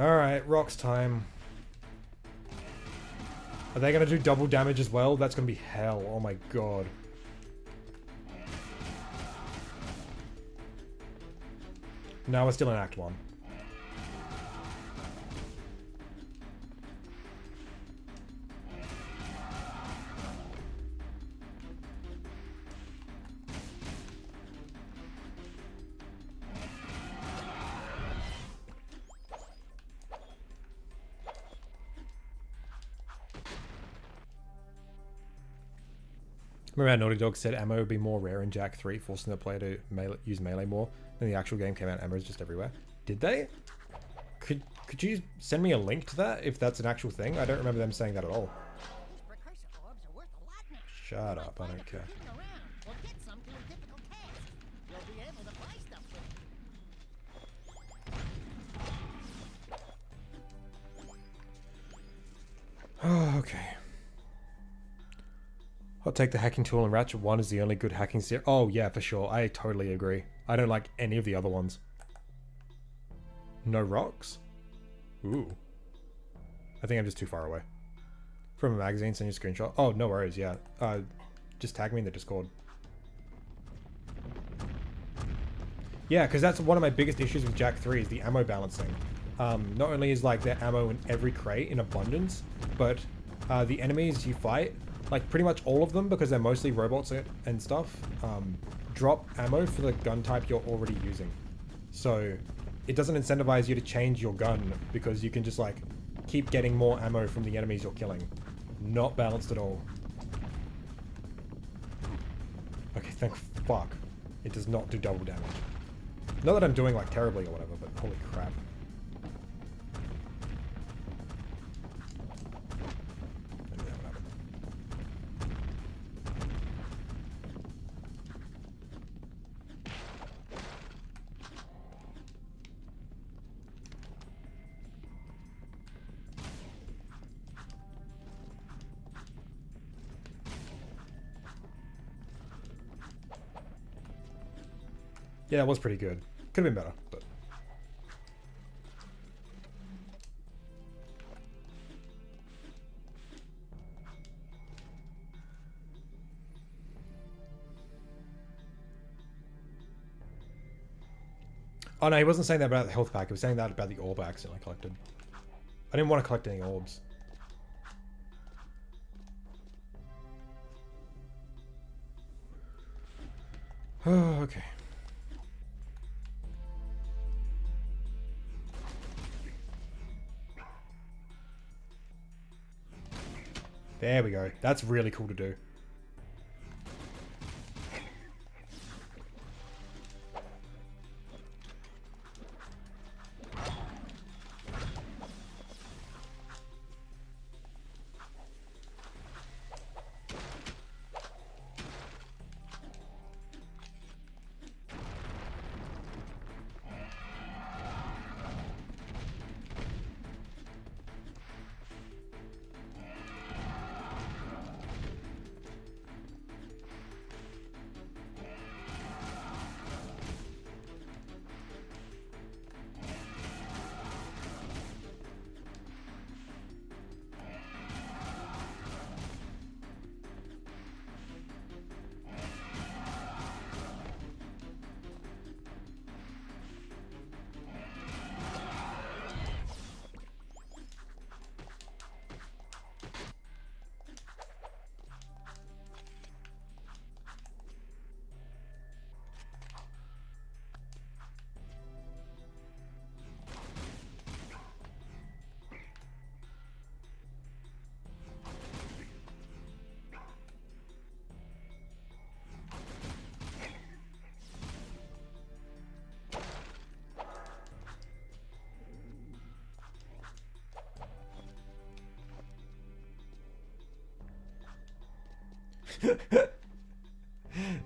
Alright, rocks time. Are they going to do double damage as well? That's going to be hell. Oh my god. No, we're still in Act 1. Remember how Naughty Dog said ammo would be more rare in Jak III, forcing the player to use melee more? Then the actual game came out, ammo is just everywhere. Did they? Could you send me a link to that, if that's an actual thing? I don't remember them saying that at all. Precursor orbs are worth a lot now. Shut up, I don't care. Hidden around, or get some through a difficult task. You'll be able to buy stuff with it. Oh, okay. I'll take the hacking tool, and Ratchet 1 is the only good hacking series. Oh, yeah, for sure. I totally agree. I don't like any of the other ones. No rocks? Ooh. I think I'm just too far away. From a magazine, send you a screenshot. Oh, no worries, yeah. Just tag me in the Discord. Yeah, because that's one of my biggest issues with Jak III is the ammo balancing. Not only is like there ammo in every crate in abundance, but the enemies you fight, like pretty much all of them, because they're mostly robots and stuff, drop ammo for the gun type you're already using. So it doesn't incentivize you to change your gun because you can just like keep getting more ammo from the enemies you're killing. Not balanced at all. Okay, thank fuck. It does not do double damage. Not that I'm doing like terribly or whatever, but holy crap. Yeah, it was pretty good. Could have been better, but... Oh no, he wasn't saying that about the health pack. He was saying that about the orb I accidentally collected. I didn't want to collect any orbs. Oh, okay. There we go. That's really cool to do.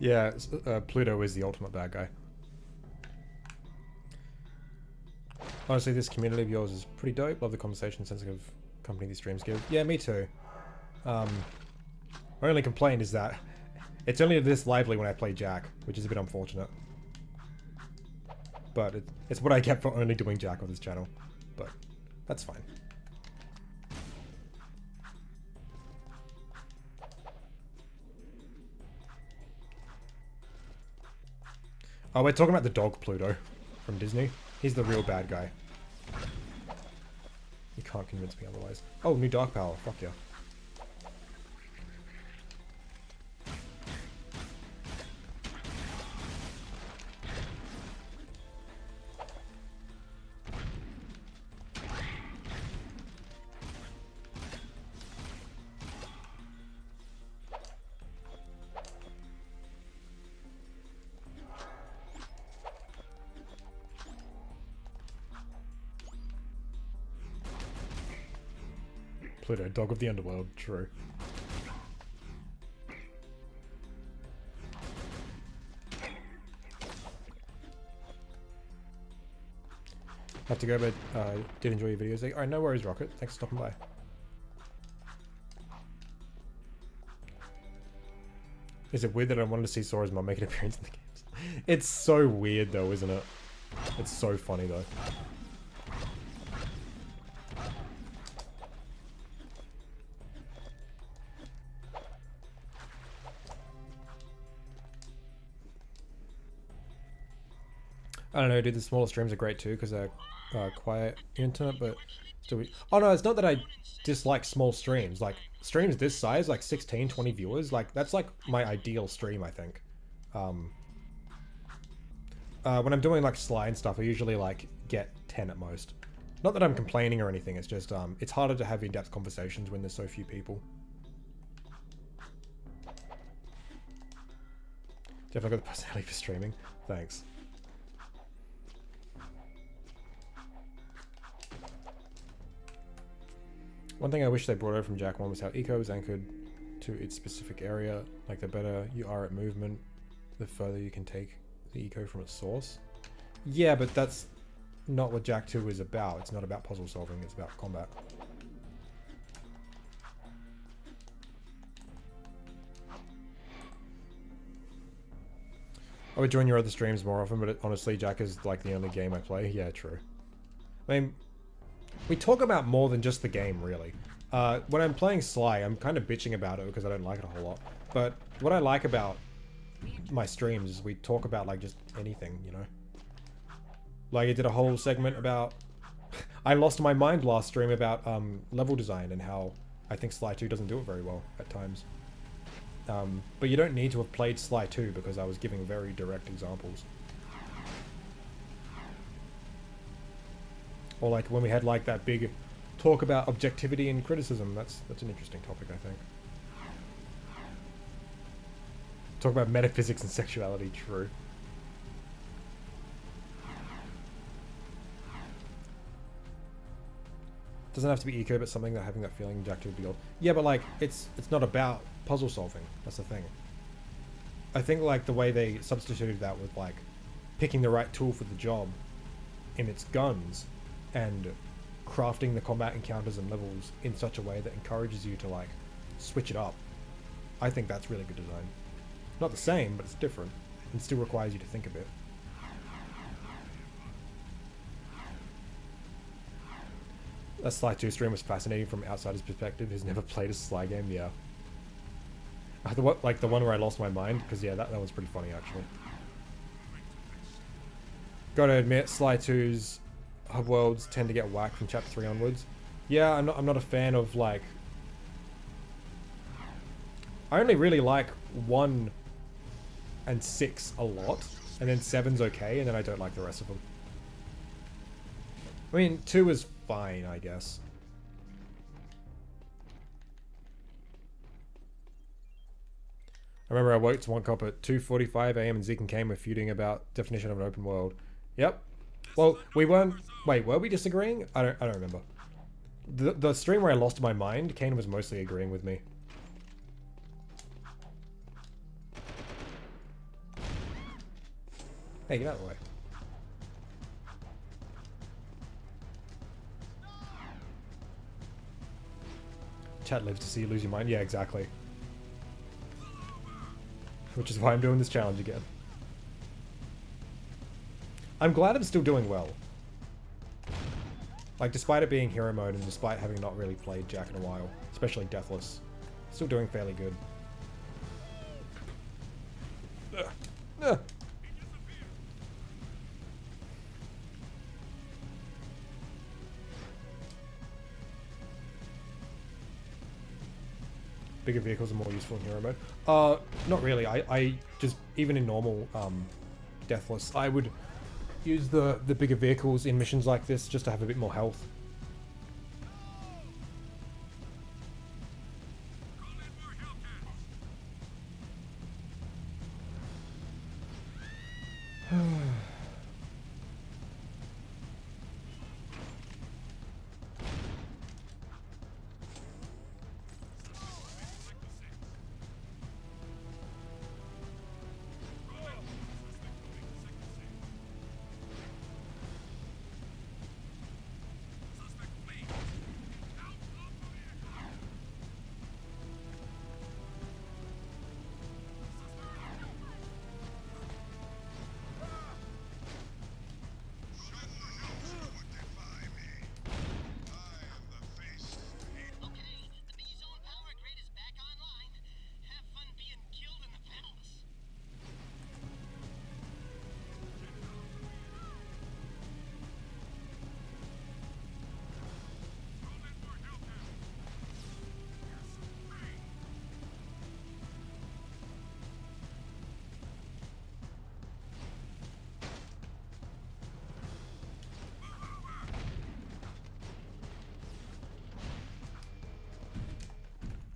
Yeah, Pluto is the ultimate bad guy. Honestly, this community of yours is pretty dope. Love the conversation, sensitive company these streams give. Yeah, me too. My only complaint is that it's only this lively when I play Jak, which is a bit unfortunate. But it's what I get for only doing Jak on this channel. But that's fine. Oh, we're talking about the dog Pluto from Disney. He's the real bad guy. You can't convince me otherwise. Oh, new dark power. Fuck yeah. Pluto, dog of the underworld, true. Have to go, but did enjoy your videos. Alright, no worries, Rocket. Thanks for stopping by. Is it weird that I wanted to see Sora's mom make an appearance in the games? It's so weird though, isn't it? It's so funny though. I don't know, dude, the smaller streams are great too because they're quiet internet, but still. Oh no, it's not that I dislike small streams. Like streams this size, like 16, 20 viewers, like that's like my ideal stream, I think. When I'm doing like Sly and stuff, I usually like get 10 at most. Not that I'm complaining or anything, it's just it's harder to have in-depth conversations when there's so few people. Definitely got the personality for streaming. Thanks. One thing I wish they brought over from Jak 1 was how eco is anchored to its specific area. Like the better you are at movement, the further you can take the eco from its source. Yeah, but that's not what Jak 2 is about. It's not about puzzle solving, it's about combat. I would join your other streams more often, but honestly, Jak is like the only game I play. Yeah, true. I mean, we talk about more than just the game, really. When I'm playing Sly, I'm kind of bitching about it because I don't like it a whole lot. But what I like about my streams is we talk about like just anything, you know? Like I did a whole segment about... I lost my mind last stream about level design and how I think Sly 2 doesn't do it very well at times. But you don't need to have played Sly 2 because I was giving very direct examples. Or like when we had like that big talk about objectivity and criticism. That's an interesting topic, I think. Talk about metaphysics and sexuality. True. Doesn't have to be eco, but something that having that feeling Jak II would be old. Yeah, but like it's not about puzzle solving. That's the thing. I think like the way they substituted that with like picking the right tool for the job in its guns and crafting the combat encounters and levels in such a way that encourages you to like switch it up. I think that's really good design. Not the same, but it's different and still requires you to think a bit. That Sly 2 stream was fascinating from an outsider's perspective who's never played a Sly game, yeah. Like the one where I lost my mind, because yeah, that was pretty funny actually. Gotta admit, Sly 2's hub worlds tend to get whacked from chapter 3 onwards. Yeah, I'm not a fan of like... I only really like 1 and 6 a lot, and then 7's okay, and then I don't like the rest of them. I mean, 2 is fine, I guess. I remember I woke to one cop at 2:45 AM and Zeke and Kane were feuding about definition of an open world. Yep. Well, we weren't... Wait, were we disagreeing? I don't remember. The stream where I lost my mind, Kane was mostly agreeing with me. Hey, get out of the way. Chat lives to see you lose your mind. Yeah, exactly. Which is why I'm doing this challenge again. I'm glad I'm still doing well. Like, despite it being hero mode and despite having not really played Jak in a while, especially deathless, still doing fairly good. Ugh. Ugh. Bigger vehicles are more useful in hero mode. Not really. I just, even in normal deathless, I would use the bigger vehicles in missions like this just to have a bit more health.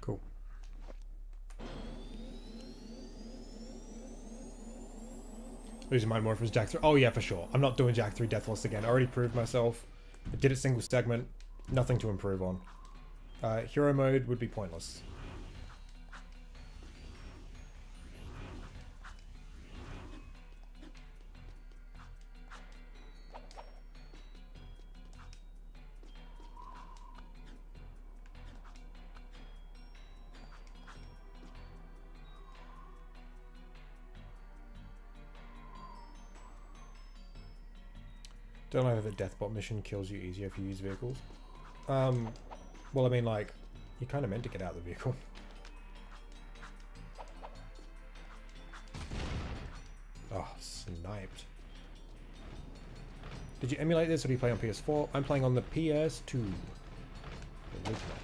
Cool. Losing mind more if it was Jak 3. Oh yeah, for sure. I'm not doing Jak 3 Deathless again. I already proved myself. I did it single segment. Nothing to improve on. Hero mode would be pointless. Don't know that the Deathbot mission kills you easier if you use vehicles. Well, I mean, like, you kind of meant to get out of the vehicle. Oh, sniped. Did you emulate this or do you play on PS4? I'm playing on the PS2. The original.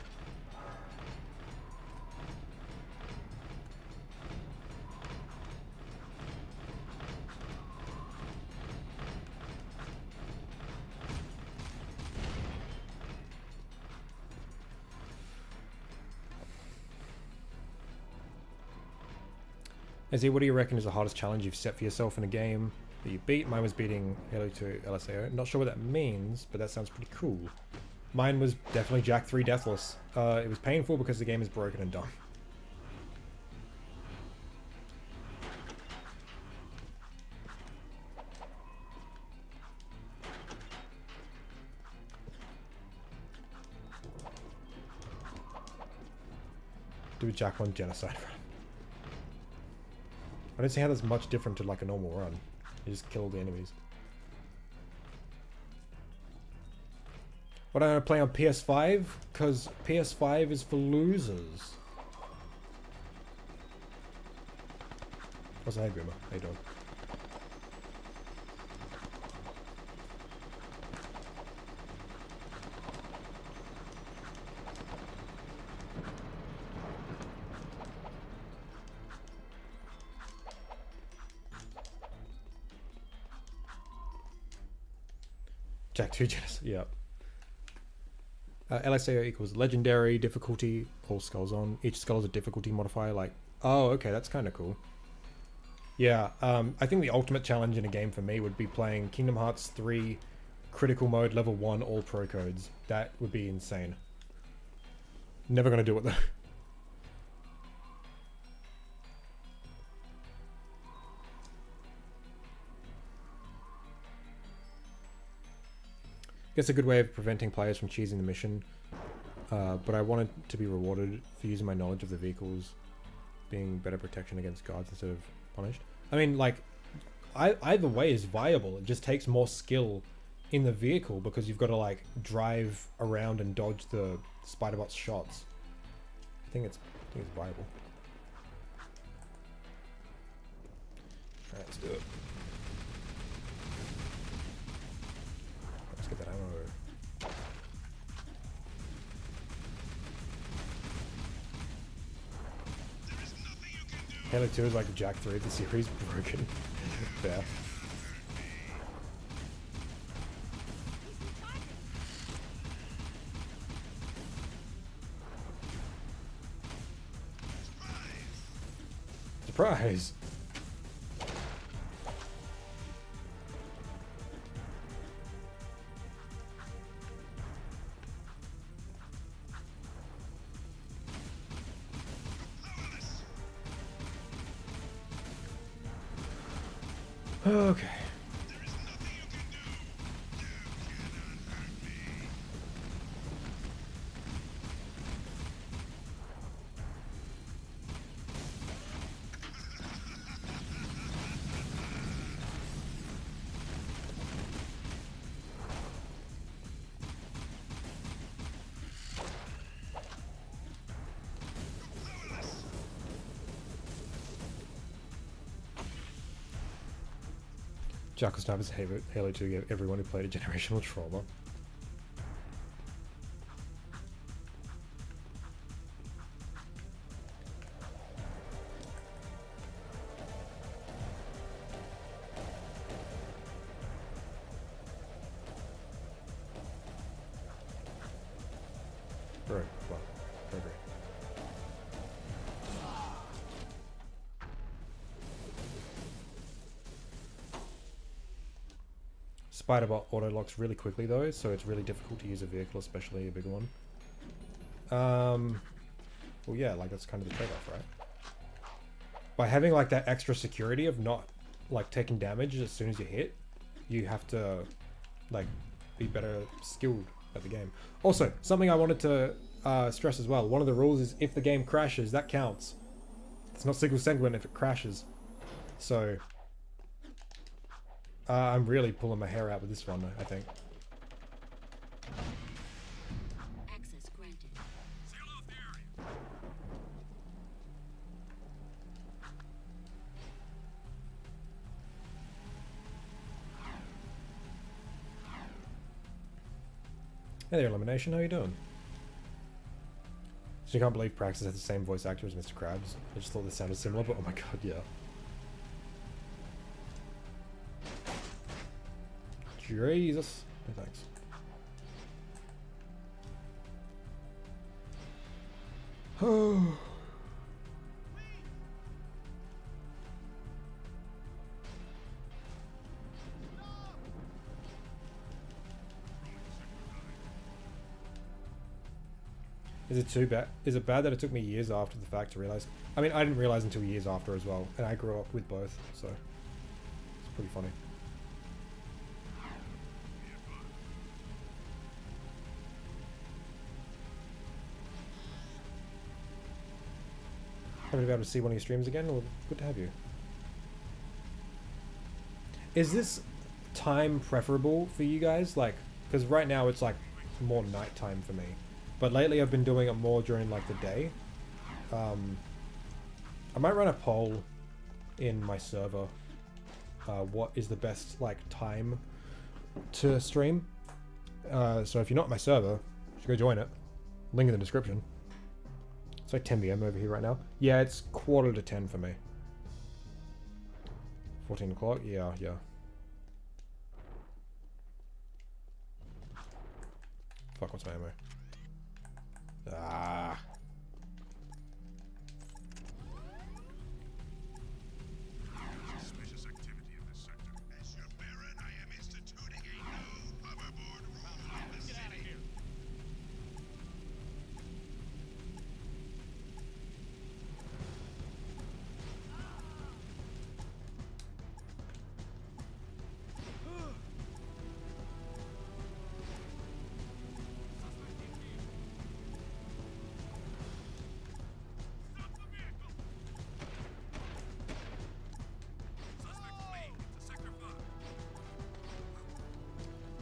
Izzy, what do you reckon is the hardest challenge you've set for yourself in a game that you beat? Mine was beating Halo 2 LSAO. Not sure what that means, but that sounds pretty cool. Mine was definitely Jak III deathless. It was painful because the game is broken and dumb. Do a Jak I genocide run. I don't see how that's much different to like a normal run. You just kill the enemies. What am I play on PS5? Because PS5 is for losers. What's that, Grimmer? How you doing? Jak II genocide. Yep. LSAO equals legendary difficulty, all skulls on. Each skull is a difficulty modifier. Like, oh, okay, that's kind of cool. Yeah, I think the ultimate challenge in a game for me would be playing Kingdom Hearts 3 critical mode level 1 all pro codes. That would be insane. Never gonna do it though. Guess a good way of preventing players from cheesing the mission, but I wanted to be rewarded for using my knowledge of the vehicles being better protection against guards instead of punished. I mean, like, either way is viable. It just takes more skill in the vehicle because you've got to like drive around and dodge the Spider-Bot's shots. I think it's viable. Alright, let's do it. Let's get that ammo. Halo 2 is like the Jak III of the series, broken. Yeah. Surprise! Okay. Jak II is Halo 2 gave everyone who played a generational trauma. Right, well, I agree. Spider-Bot auto-locks really quickly though, so it's really difficult to use a vehicle, especially a big one. Well yeah, like that's kind of the trade-off, right? By having like that extra security of not like taking damage as soon as you hit, you have to like be better skilled at the game. Also, something I wanted to stress as well, one of the rules is if the game crashes, that counts. It's not single segment if it crashes. So I'm really pulling my hair out with this one, I think. Access granted. Seal off the area. Hey there, Elimination, how you doing? So you can't believe Praxis has the same voice actor as Mr. Krabs. I just thought they sounded similar, but oh my god, yeah. Jesus. No, thanks. Oh. Is it too bad? Is it bad that it took me years after the fact to realize? I mean, I didn't realize until years after as well, and I grew up with both, so it's pretty funny. Happy to be able to see one of your streams again. Well, good to have you. Is this time preferable for you guys? Like, because right now it's like more nighttime for me, but lately I've been doing it more during like the day. I might run a poll in my server. What is the best like time to stream? So if you're not in my server, you should go join it. Link in the description. It's like 10 PM over here right now. Yeah, it's 9:45 for me. 14 o'clock? Yeah, yeah. Fuck, what's my ammo? Ah. Suspicious activity in this sector. As your Baron, I am instituting a new hoverboard rule in the city.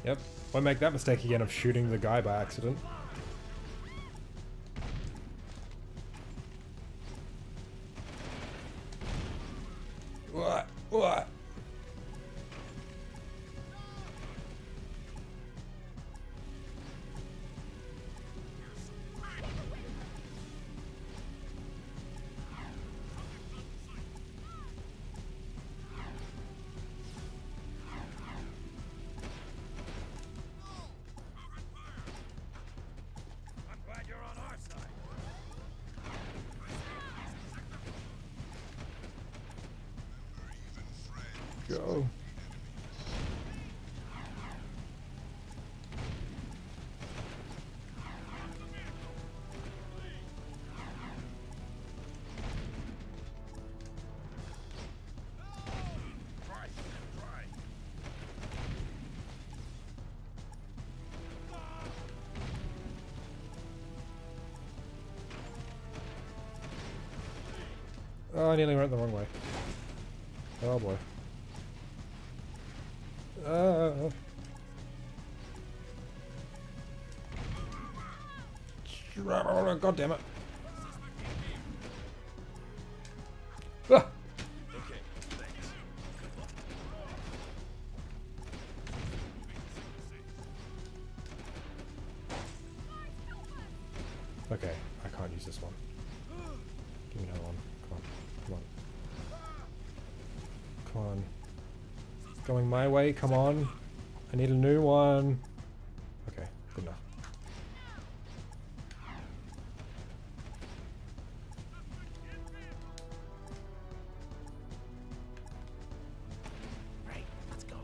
Yep. Won't make that mistake again of shooting the guy by accident. What? What? I'm glad you're on our side. Go. Try. Oh, I nearly went the wrong way. Oh boy. God damn it. Ah! Okay, I can't use this one. Give me another one. Come on. Come on. Going my way, come on. I need a new one. Okay, good enough. Right, let's go.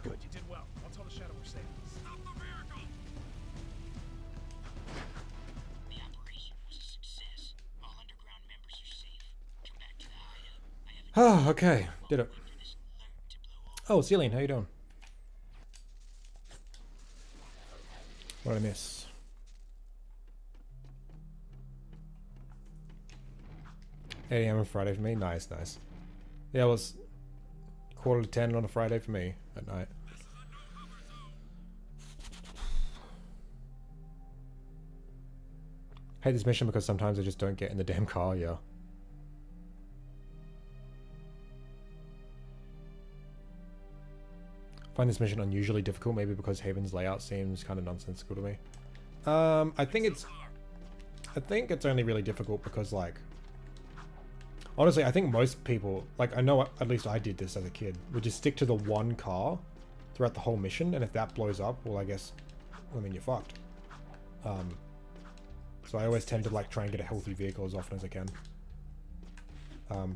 Good, you did well. I'll tell the Shadow we're safe. Stop the vehicle! The operation was a success. All underground members are safe. Come back to the hideout. I have Ah, okay. Did it. for this alert to blow over. Oh, Celine, how you doing? What did I miss? $8 AM on Friday for me. Nice, nice. Yeah, it was 9:45 on a Friday for me at night. Hate this mission because sometimes I just don't get in the damn car, yeah. Find this mission unusually difficult, maybe because Haven's layout seems kind of nonsensical to me. I think it's only really difficult because, like, honestly, I think most people, like, I know at least I did this as a kid, would just stick to the one car throughout the whole mission, and if that blows up, well, I guess, I mean, you're fucked. So I always tend to, like, try and get a healthy vehicle as often as I can.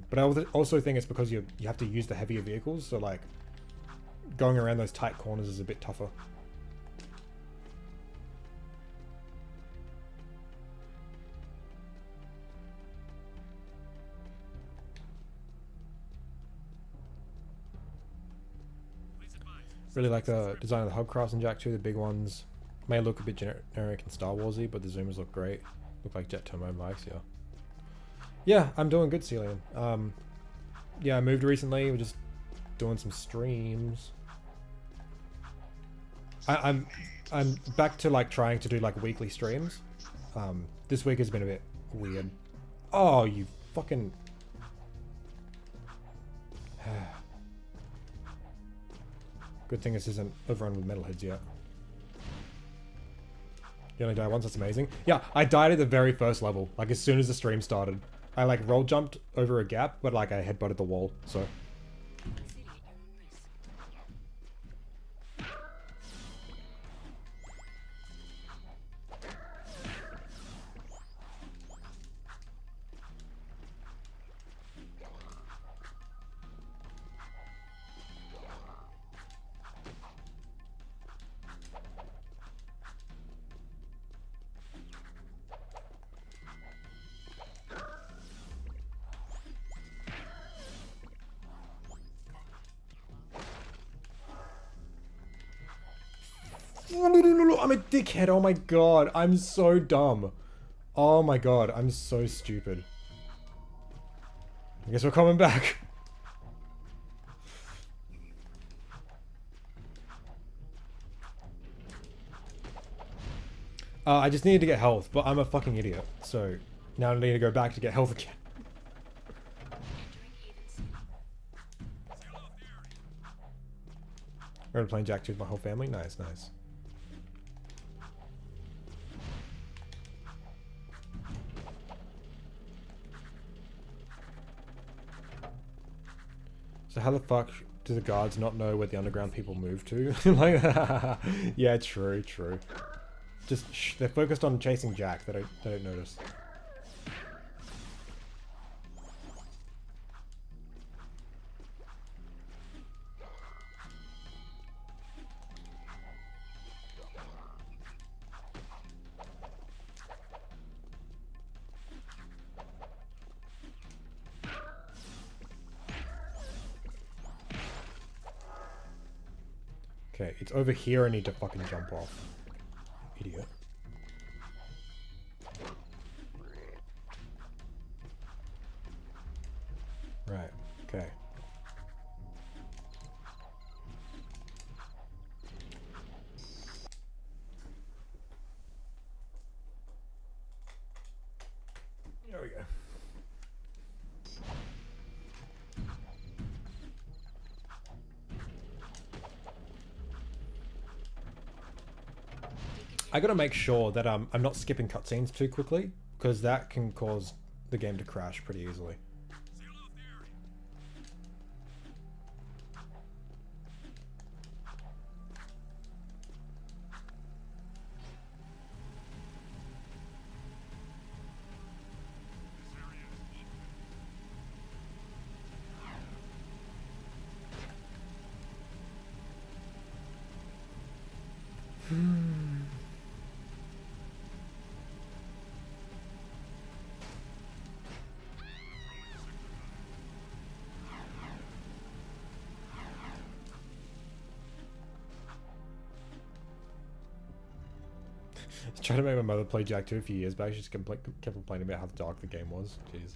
But I also think it's because you have to use the heavier vehicles, so, like, going around those tight corners is a bit tougher. Really like the design of the hubcrafts in Jak II. The big ones may look a bit generic and Star Warsy, but the zoomers look great. Look like Jet II mics, yeah. Yeah, I'm doing good, Celian. Yeah, I moved recently. We're just doing some streams. I'm back to, like, trying to do, like, weekly streams. This week has been a bit weird. Oh, you fucking... Good thing this isn't overrun with metalheads yet. You only die once, that's amazing. Yeah, I died at the very first level, like as soon as the stream started. I like roll jumped over a gap, but like I headbutted the wall, so. City at your own risk. I'm a dickhead, oh my god, I'm so dumb. Oh my god, I'm so stupid. I guess we're coming back. I just needed to get health, but I'm a fucking idiot, so now I need to go back to get health again. Entering Haven City. Remember playing Jak II with my whole family? Nice, nice. So how the fuck do the guards not know where the underground people move to? Like, yeah, true, true. Just they're focused on chasing Jak. They don't notice. Okay, it's over here I need to fucking jump off. Idiot. Right, okay. There we go. I gotta make sure that I'm not skipping cutscenes too quickly, because that can cause the game to crash pretty easily. I was trying to make my mother play Jak II a few years back. She just kept complaining about how dark the game was. Jeez.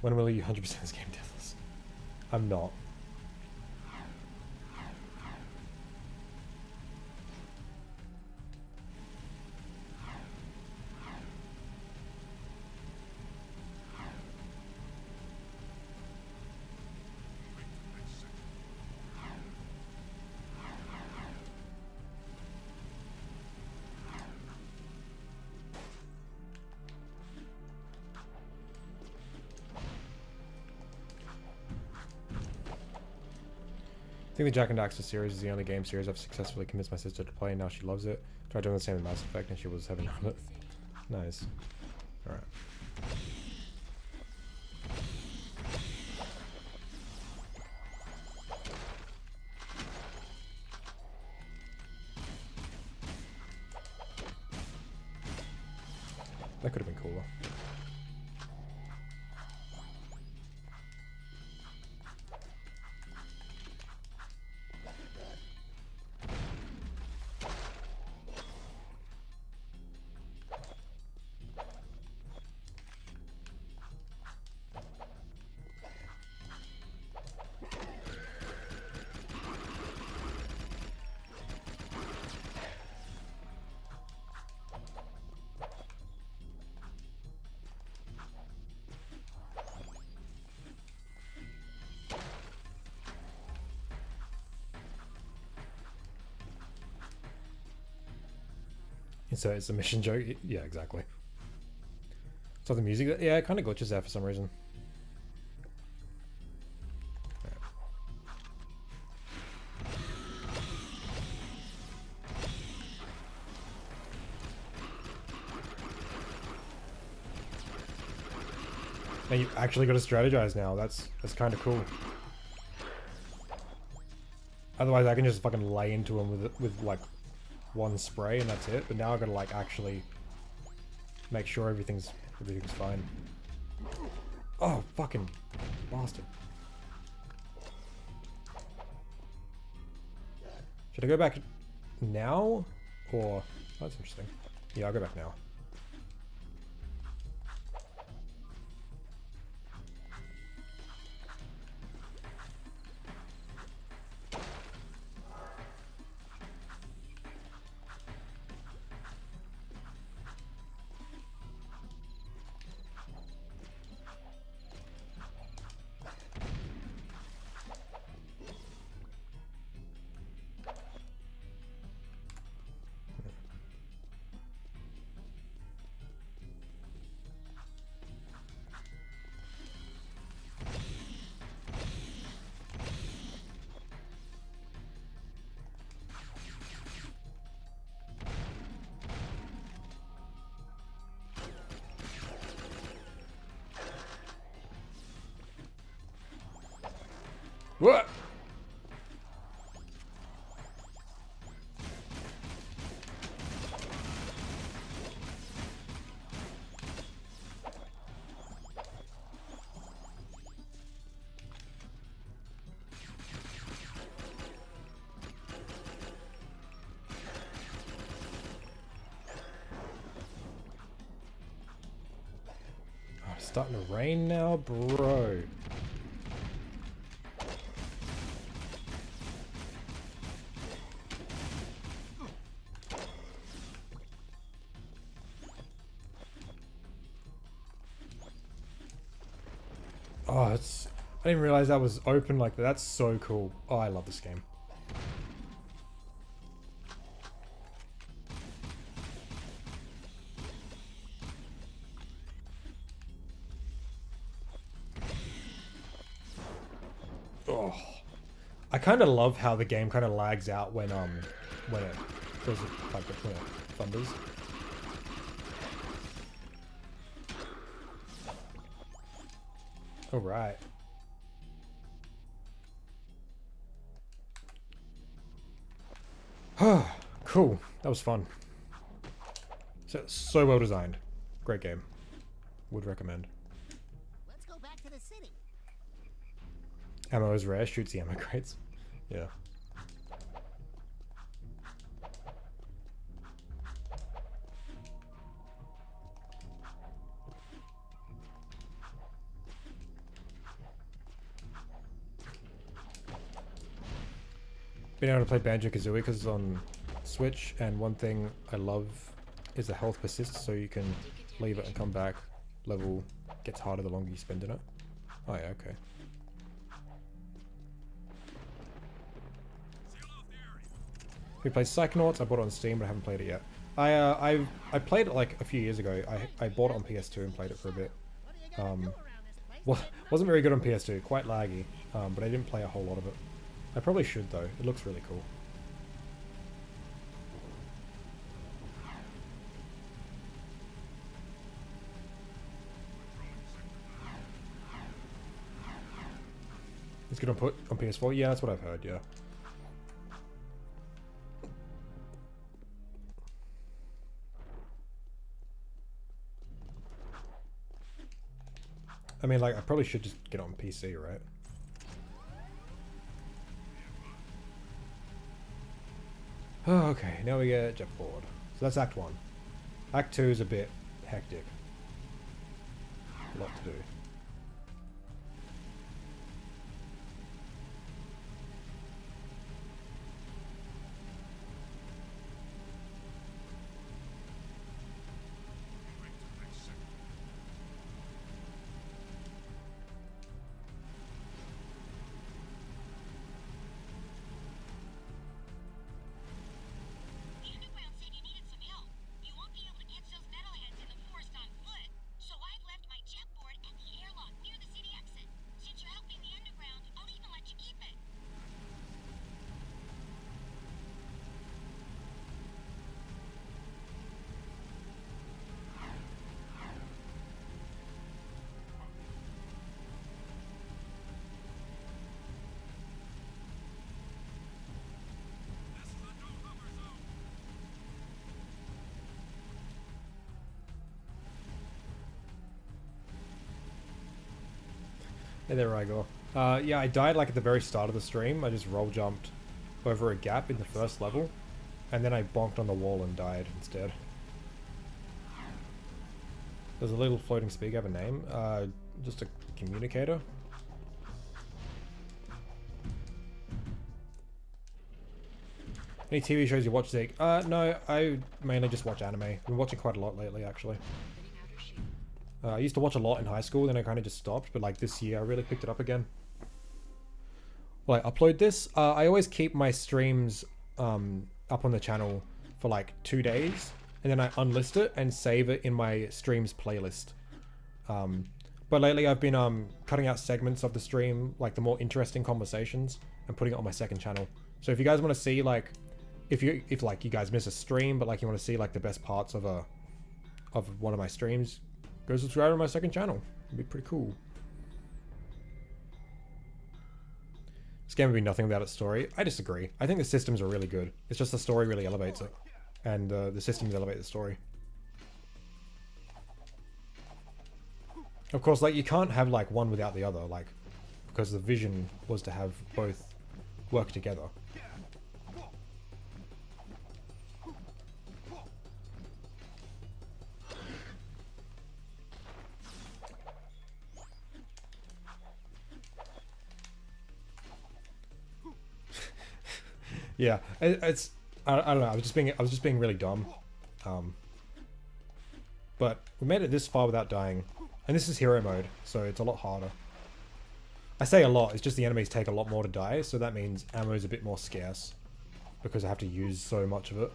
When will you 100% this game, deathless? I'm not. think the Jak and Daxter series is the only game series I've successfully convinced my sister to play, and now she loves it. Tried doing the same with Mass Effect, and she was having none of it. Nice. Alright. That could have been cooler. So it's a mission joke. Yeah, exactly. So the music, yeah, it kind of glitches out for some reason. Right. Now you actually got to strategize now. That's kind of cool. Otherwise, I can just fucking lay into him with like one spray and that's it, but now I've got to like actually make sure everything's fine. Oh, fucking bastard. Should I go back now? Or... oh, that's interesting. Yeah, I'll go back now. What? Oh, it's starting to rain now, bro. Oh, it's... I didn't realize that was open like that. That's so cool. Oh, I love this game. Oh. I kind of love how the game kind of lags out when it goes like when it thunders. All right. Cool. That was fun. So well designed. Great game. Would recommend. Let's go back to the city. Ammo is rare. Shoots the ammo crates. Yeah. Been able to play Banjo-Kazooie because it's on Switch, and one thing I love is the health persists, so you can leave it and come back. Level gets harder the longer you spend in it. Oh yeah, okay. We played Psychonauts. I bought it on Steam, but I haven't played it yet. I played it like a few years ago. I bought it on PS2 and played it for a bit. Well, wasn't very good on PS2, quite laggy, but I didn't play a whole lot of it. I probably should though. It looks really cool. It's good on put on PS4. Yeah, that's what I've heard. Yeah. I mean, like, I probably should just get it on PC, right? Oh, okay, now we get jet board. So that's Act 1. Act 2 is a bit hectic. A lot to do. The Underground said you needed some help. You won't be able to catch those metalheads in the forest on foot, so I've left my jet board at the airlock near the city exit. Since you're helping the Underground, I'll even let you keep it. Hey there, Igor. Yeah, I died like at the very start of the stream. I just roll jumped over a gap in the first level, and then I bonked on the wall and died instead. Does a little floating speaker have a name? Just a communicator. Any TV shows you watch, Zeke? No, I mainly just watch anime. I've been watching quite a lot lately, actually. Getting outer shield. I used to watch a lot in high school, then I kind of just stopped, but like this year I really picked it up again. Well, I upload this. I always keep my streams up on the channel for like 2 days, and then I unlist it and save it in my streams playlist. But lately I've been cutting out segments of the stream, like the more interesting conversations, and putting it on my second channel. So if you guys want to see like, if like you guys miss a stream, but like you want to see like the best parts of one of my streams, go subscribe to my second channel. It'd be pretty cool. This game would be nothing without its story. I disagree. I think the systems are really good. It's just the story really elevates it. And the systems elevate the story. Of course, like, you can't have, like, one without the other, like, because the vision was to have both work together. Yeah, it's I don't know. I was just being really dumb, but we made it this far without dying, and this is hero mode, so it's a lot harder. I say a lot. It's just the enemies take a lot more to die, so that means ammo is a bit more scarce because I have to use so much of it.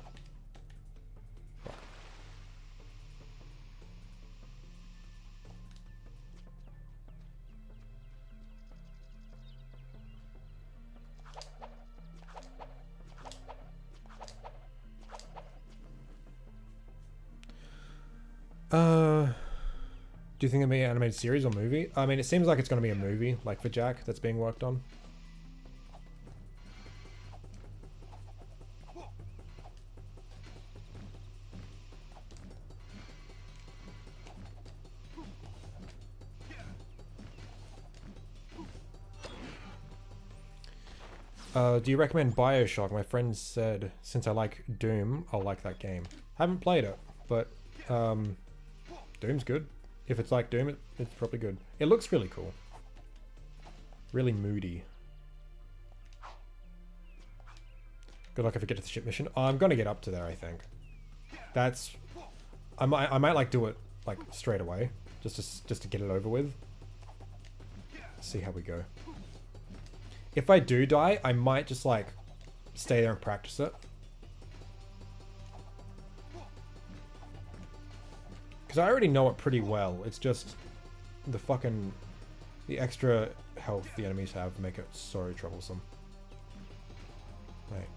Do you think it'll be an animated series or movie? I mean, it seems like it's going to be a movie, like for Jak, that's being worked on. Do you recommend BioShock? My friend said, since I like Doom, I'll like that game. Haven't played it, but Doom's good. If it's like Doom, it's probably good. It looks really cool. Really moody. Good luck if I get to the ship mission. I'm gonna get up to there, I think. That's... I might like do it like straight away, just to get it over with. See how we go. If I do die, I might just like stay there and practice it. Because I already know it pretty well. It's just the extra health the enemies have make it so troublesome. Right.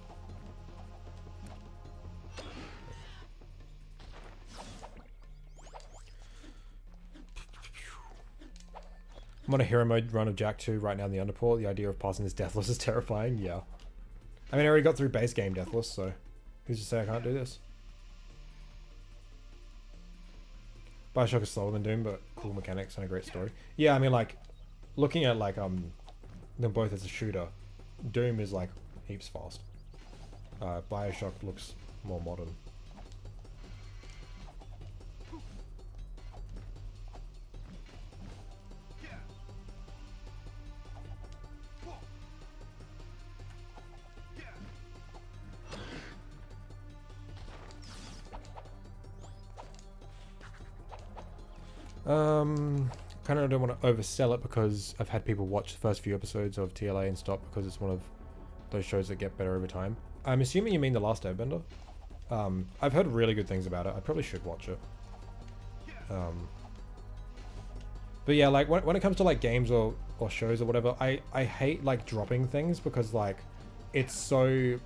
I'm on a hero mode run of Jak II right now in the Underport. The idea of passing this deathless is terrifying. Yeah. I mean, I already got through base game deathless, so who's to say I can't do this? Bioshock is slower than Doom, but cool mechanics and a great story. Yeah, I mean, like, looking at, like, them both as a shooter, Doom is, like, heaps fast. Bioshock looks more modern. Kind of don't want to oversell it because I've had people watch the first few episodes of TLA and stop because it's one of those shows that get better over time. I'm assuming you mean The Last Airbender. I've heard really good things about it. I probably should watch it. But yeah, like when it comes to like games or shows or whatever, I hate like dropping things because like it's so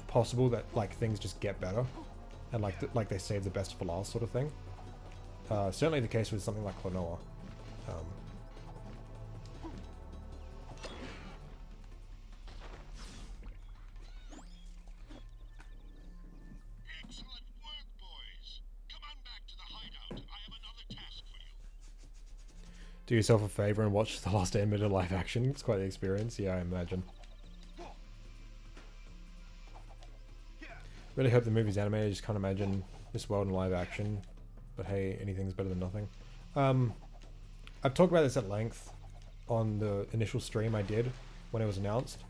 possible that like things just get better and like they save the best for last sort of thing. Certainly the case with something like Klonoa. Excellent work, boys. Come on back to the hideout. I have another task for you. Do yourself a favor and watch The Last Airbender live action. It's quite the experience. Yeah, I imagine. Really hope the movie's animated. I just can't imagine this world in live action. But hey, anything's better than nothing. I've talked about this at length on the initial stream I did when it was announced.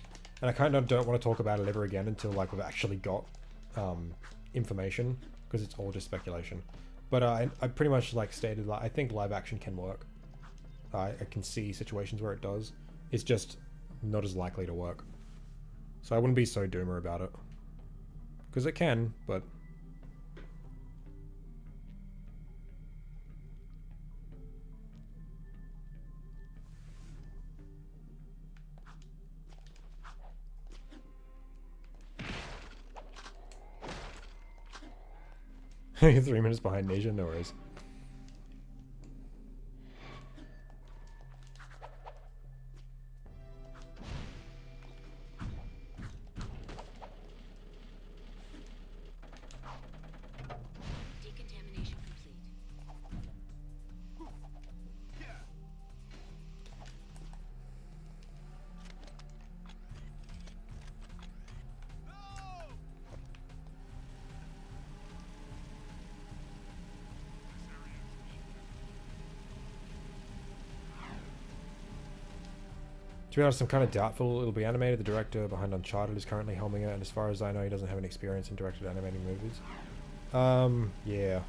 And I kind of don't want to talk about it ever again until like we've actually got information, because it's all just speculation. But I pretty much like stated that I think live action can work. I can see situations where it does. It's just not as likely to work. So I wouldn't be so doomer about it. Because it can, but... You're 3 minutes behind Asia, no worries. Decontamination complete. To be honest, I'm kind of doubtful it'll be animated. The director behind Uncharted is currently helming it, and as far as I know, he doesn't have any experience in directed animating movies. Yeah.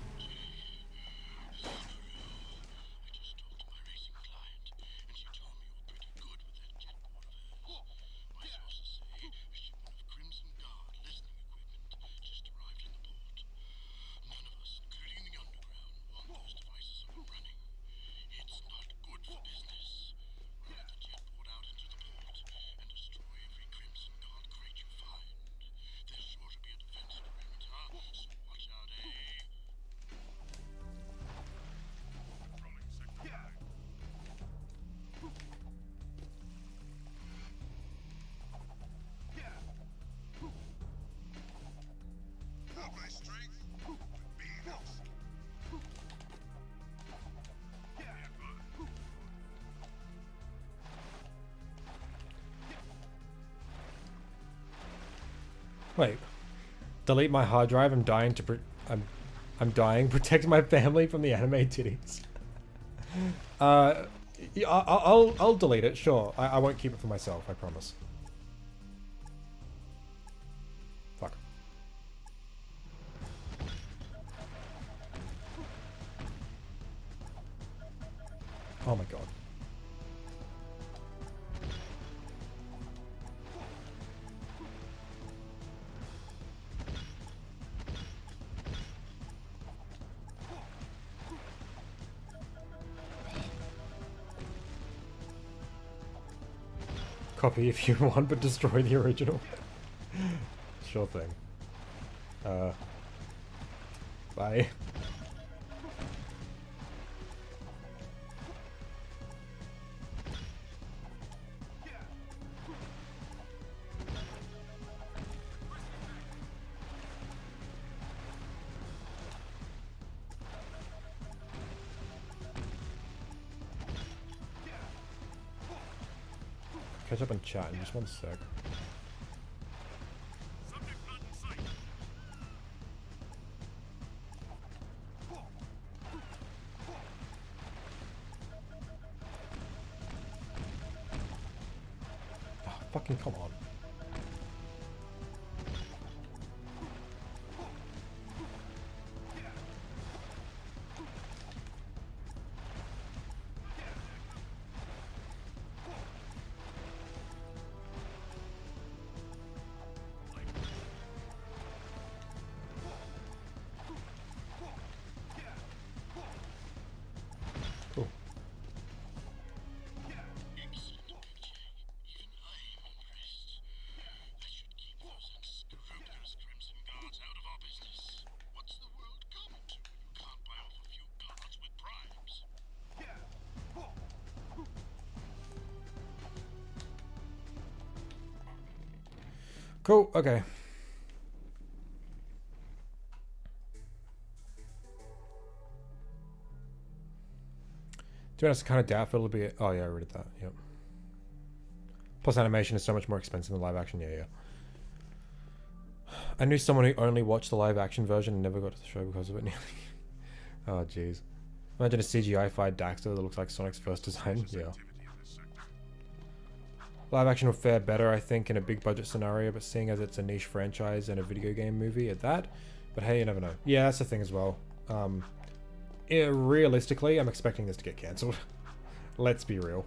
My strength would be this. Wait. Delete my hard drive. I'm dying to. I'm dying. Protect my family from the anime titties. Yeah, I'll delete it. Sure. I won't keep it for myself. I promise. Fuck. Oh my god. Copy if you want, but destroy the original. Sure thing. Bye. Catch up on chat in just one sec. Oh, fucking come on. Cool. Cool, okay. To be honest, I kind of doubt it'll be. Oh, yeah, I read that. Yep. Plus, animation is so much more expensive than live action. Yeah, yeah. I knew someone who only watched the live action version and never got to the show because of it. Oh, jeez. Imagine a CGI-fied Daxter that looks like Sonic's first design. Yeah. Live action will fare better, I think, in a big budget scenario, but seeing as it's a niche franchise and a video game movie at that. But hey, you never know. Yeah, that's the thing as well. Realistically, I'm expecting this to get cancelled. Let's be real.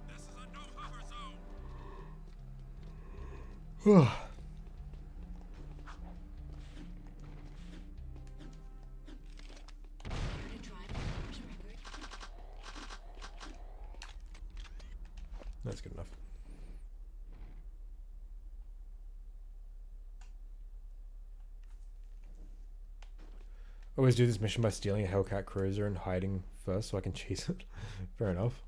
This is a no-hover zone. That's good enough. Always do this mission by stealing a Hellcat cruiser and hiding first so I can chase it. Fair enough.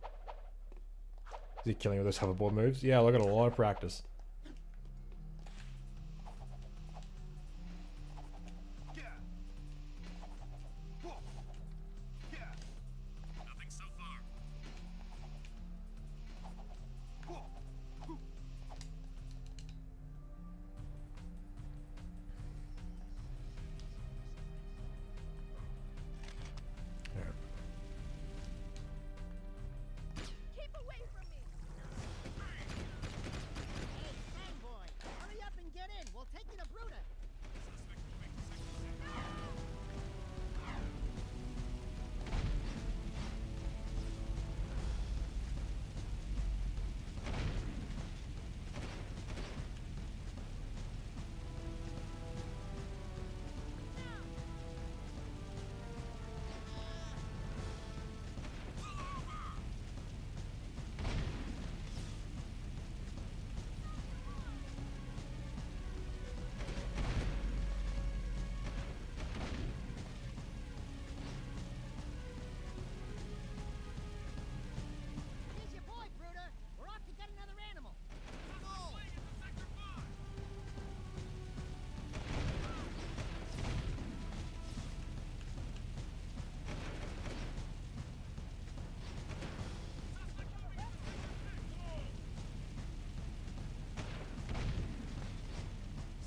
Is he killing with those hoverboard moves? Yeah, look at a lot of practice. Nothing so far. Keep away from me! Hey, fanboy! Hurry up and get in! We'll take you to Bruta! Here's your boy, Bruta! We're off to get another animal!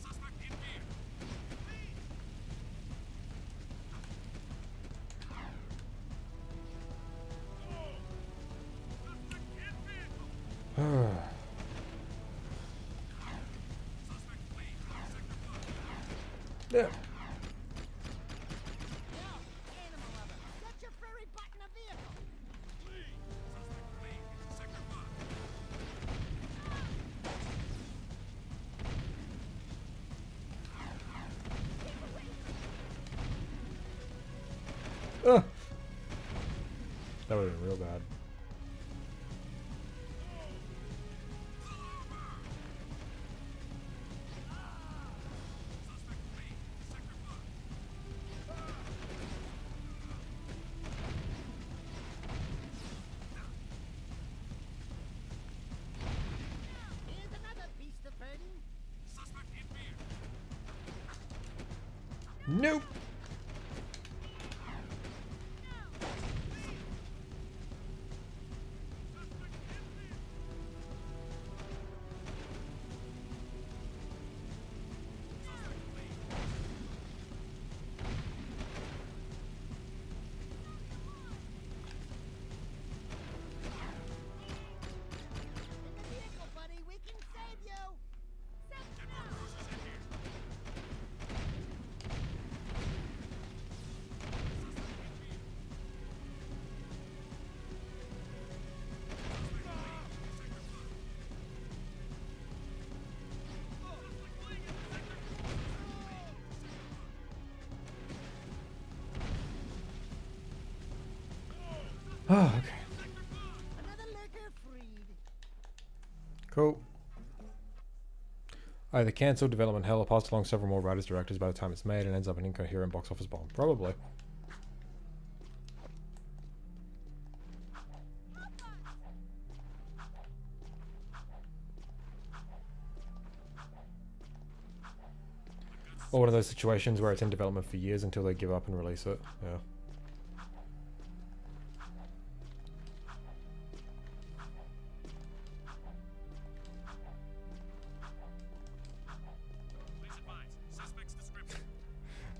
Suspect in here. Yeah. Yo, animal lover! Get your furry butt in a vehicle! Sector 5. That would have been real bad. Here's another beast of burden. Nope. In the vehicle, buddy. We can save you. Oh, okay. Another lurker freed. Cool. Either cancelled development hell or passed along several more writers directors by the time it's made and ends up an incoherent box office bomb. Probably. Or one of those situations where it's in development for years until they give up and release it. Yeah.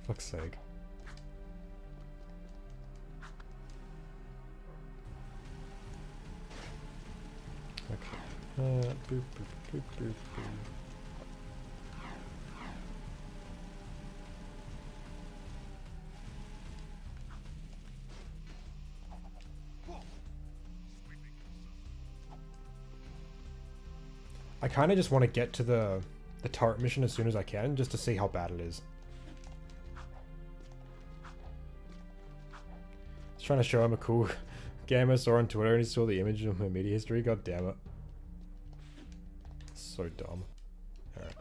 Fuck's sake. Okay. Boop, boop, boop, boop, boop. I kind of just want to get to the turret mission as soon as I can, just to see how bad it is. Just trying to show him a cool game I saw on Twitter and he saw the image of my media history. God damn it. So dumb. Alright.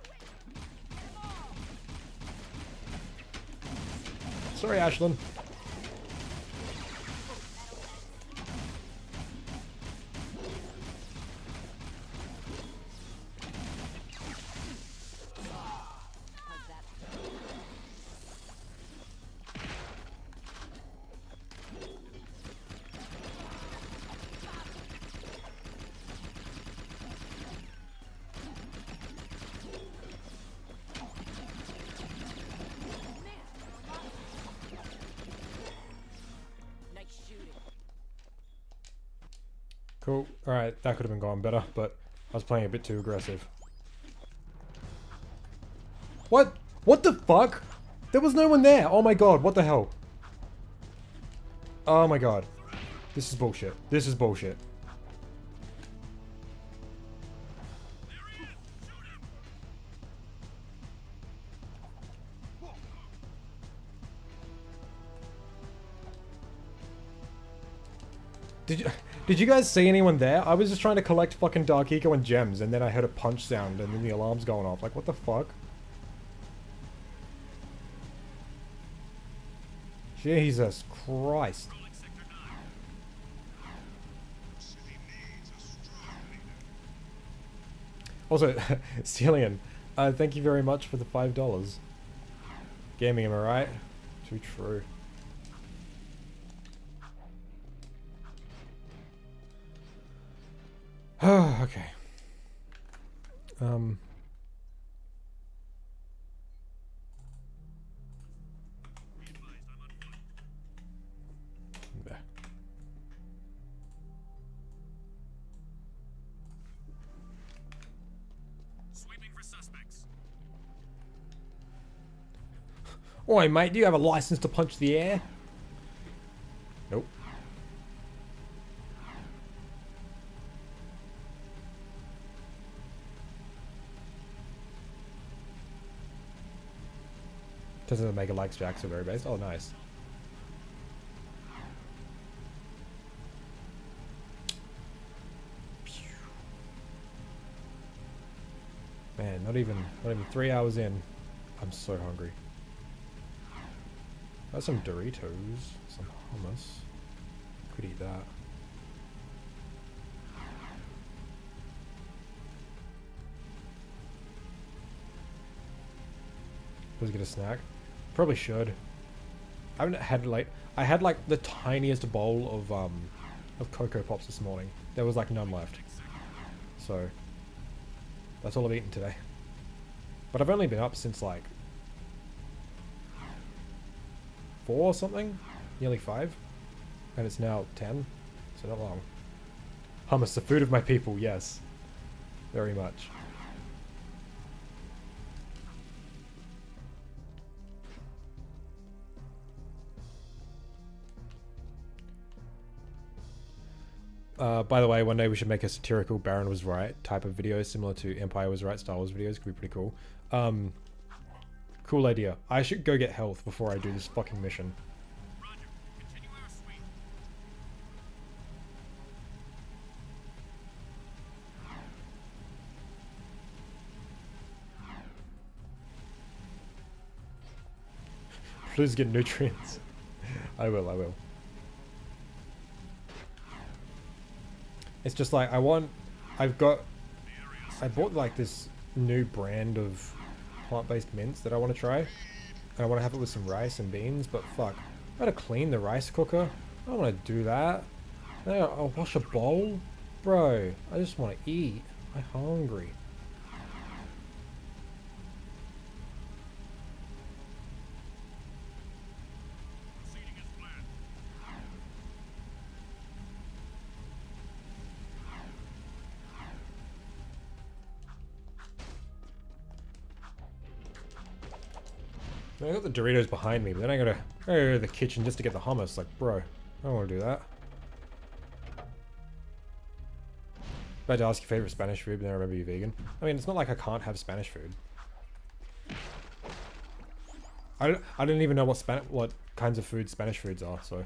Sorry, Ashlyn. Nice shooting. Cool. Alright, that could have been going better, but I was playing a bit too aggressive. What? What the fuck? There was no one there! Oh my god, what the hell? Oh my god. This is bullshit. This is bullshit. Did you guys see anyone there? I was just trying to collect fucking Dark Eco and gems, and then I heard a punch sound, and then the alarm's going off. Like, what the fuck? Jesus Christ. Also, Celian, thank you very much for the $5. Gaming, am I right? Too true. Oh, okay. There. Sweeping for suspects. Oi, mate, do you have a license to punch the air? Nope. Doesn't make it likes Jack so very base. Oh, nice. Man, not even 3 hours in. I'm so hungry. Got some Doritos, some hummus. Could eat that. Let's get a snack. Probably should. I haven't had like I had like the tiniest bowl of Cocoa Pops this morning. There was like none left. So that's all I've eaten today. But I've only been up since like 4 or something, nearly 5, and it's now 10, so not long. Hummus, the food of my people, yes, very much. By the way, one day we should make a satirical Baron was right type of video, similar to Empire was right Star Wars videos. Could be pretty cool. Cool idea. I should go get health before I do this fucking mission. Roger. Continue our sweep. Please get nutrients. I will. It's just like I bought like this new brand of plant-based mints that I want to try. And I want to have it with some rice and beans, but fuck. I gotta clean the rice cooker. I don't want to do that. I'll wash a bowl? Bro, I just want to eat. I'm hungry. Proceeding as planned. I got the Doritos behind me, but then I gotta go to the kitchen just to get the hummus. Like, bro, I don't want to do that. About to ask your favorite Spanish food, but then I remember you're vegan. I mean, it's not like I can't have Spanish food. I didn't even know what kinds of food Spanish foods are. So,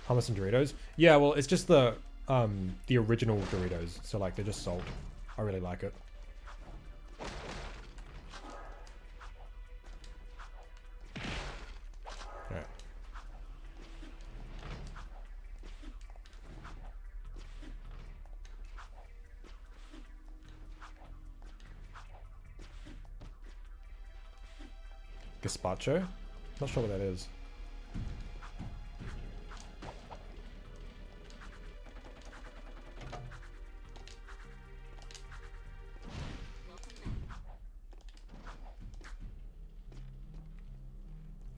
hummus and Doritos. Yeah, well, it's just the original Doritos. So like they're just salt. I really like it. Alright. Gazpacho? Not sure what that is.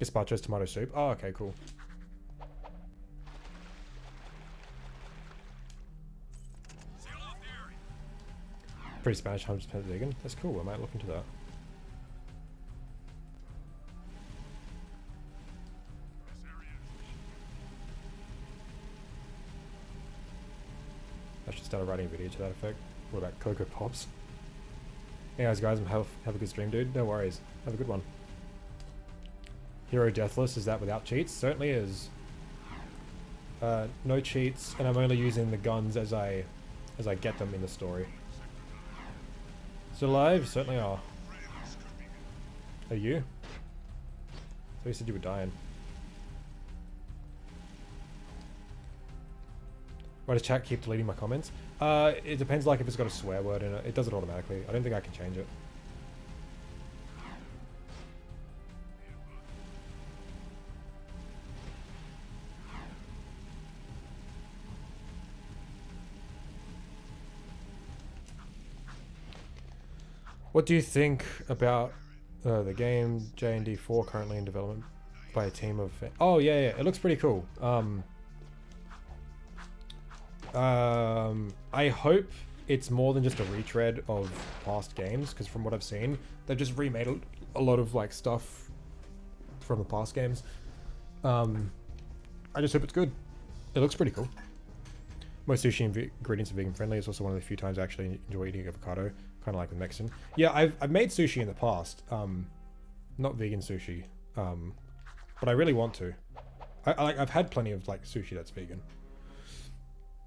Gazpacho's tomato soup. Oh, okay, cool. Seal off the area. Pretty Spanish, 100% vegan. That's cool. I might look into that. This area is I should start writing a video to that effect. What about Cocoa Pops? Anyways, guys, have a good stream, dude. No worries. Have a good one. Hero Deathless, is that without cheats? Certainly is. No cheats, and I'm only using the guns as I get them in the story. Still alive? Certainly are. Are you? So you said you were dying. Why does chat keep deleting my comments? It depends, like if it's got a swear word in it. It does it automatically. I don't think I can change it. What do you think about the game J&D 4 currently in development by a team of... Oh, yeah, it looks pretty cool. I hope it's more than just a retread of past games, because from what I've seen, they've just remade a lot of like stuff from the past games. I just hope it's good. It looks pretty cool. Most sushi ingredients are vegan friendly. It's also one of the few times I actually enjoy eating avocado, kind of like with Mexican. Yeah, I've made sushi in the past. Not vegan sushi, but I really want to. I've had plenty of like sushi that's vegan.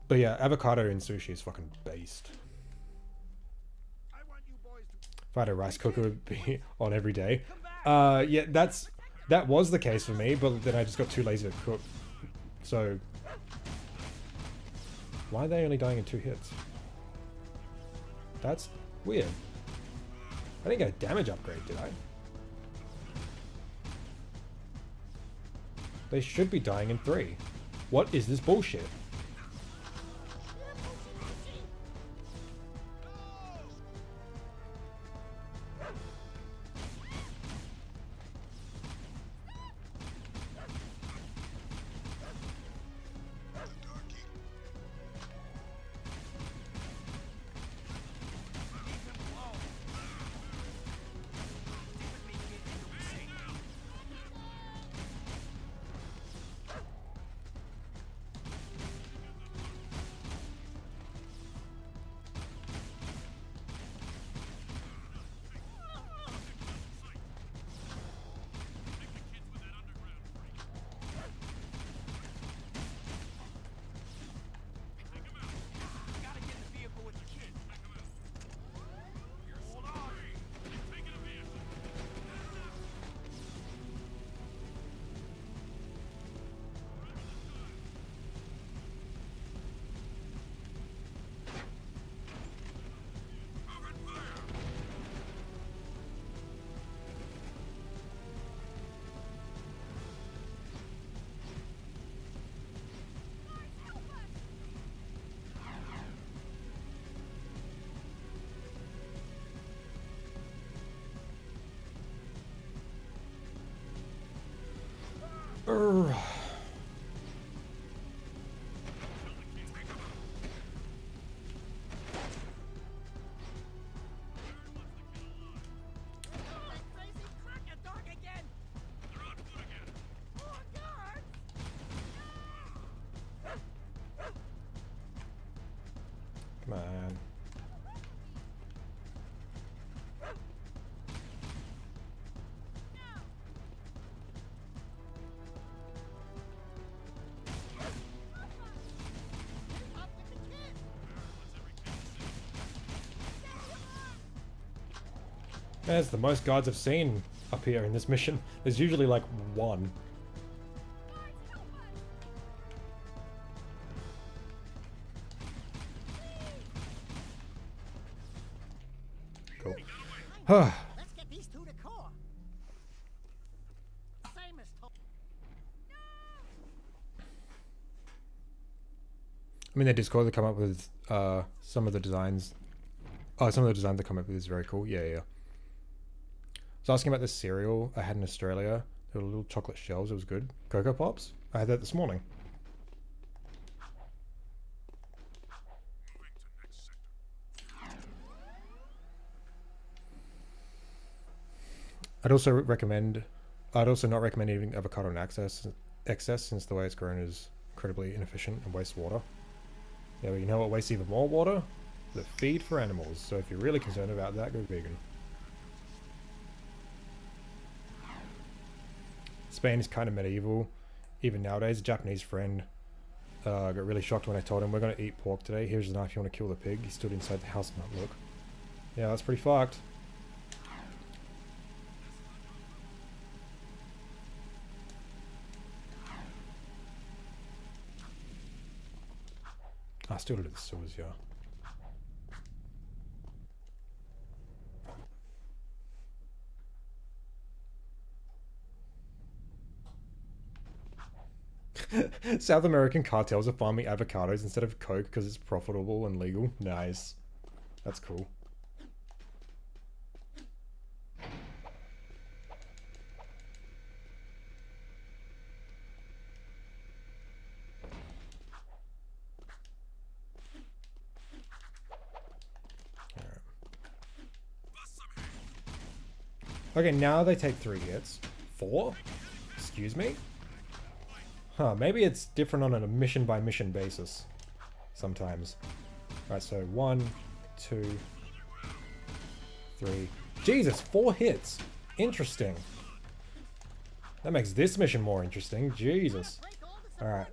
But yeah, avocado in sushi is fucking based. If I had a rice cooker, it would be on every day. Yeah, that was the case for me, but then I just got too lazy to cook. So, why are they only dying in 2 hits? That's weird. I didn't get a damage upgrade, did I? They should be dying in 3. What is this bullshit? Urgh. Come on. That's the most guards I've seen up here in this mission. There's usually like 1. Cool. Let's get these 2 to core. Same as told. I mean, their Discord, they come up with some of the designs. Oh, some of the designs they come up with is very cool. Yeah, yeah. I was asking about this cereal I had in Australia. There were little chocolate shells. It was good. Cocoa Pops. I had that this morning. I'd also not recommend eating avocado in excess since the way it's grown is incredibly inefficient and wastes water. Yeah, but you know what wastes even more water? The feed for animals. So if you're really concerned about that, go vegan. Spain is kind of medieval. Even nowadays, a Japanese friend got really shocked when I told him, we're going to eat pork today. Here's the knife, you want to kill the pig? He stood inside the house and not look. Yeah, that's pretty fucked. I still do the sewers, yeah. South American cartels are farming avocados instead of coke because it's profitable and legal. Nice. That's cool. Okay, now they take 3 hits. 4? Excuse me? Huh, maybe it's different on a mission by mission basis. Sometimes. Alright, so 1, 2, 3. Jesus, 4 hits! Interesting. That makes this mission more interesting. Jesus. Alright.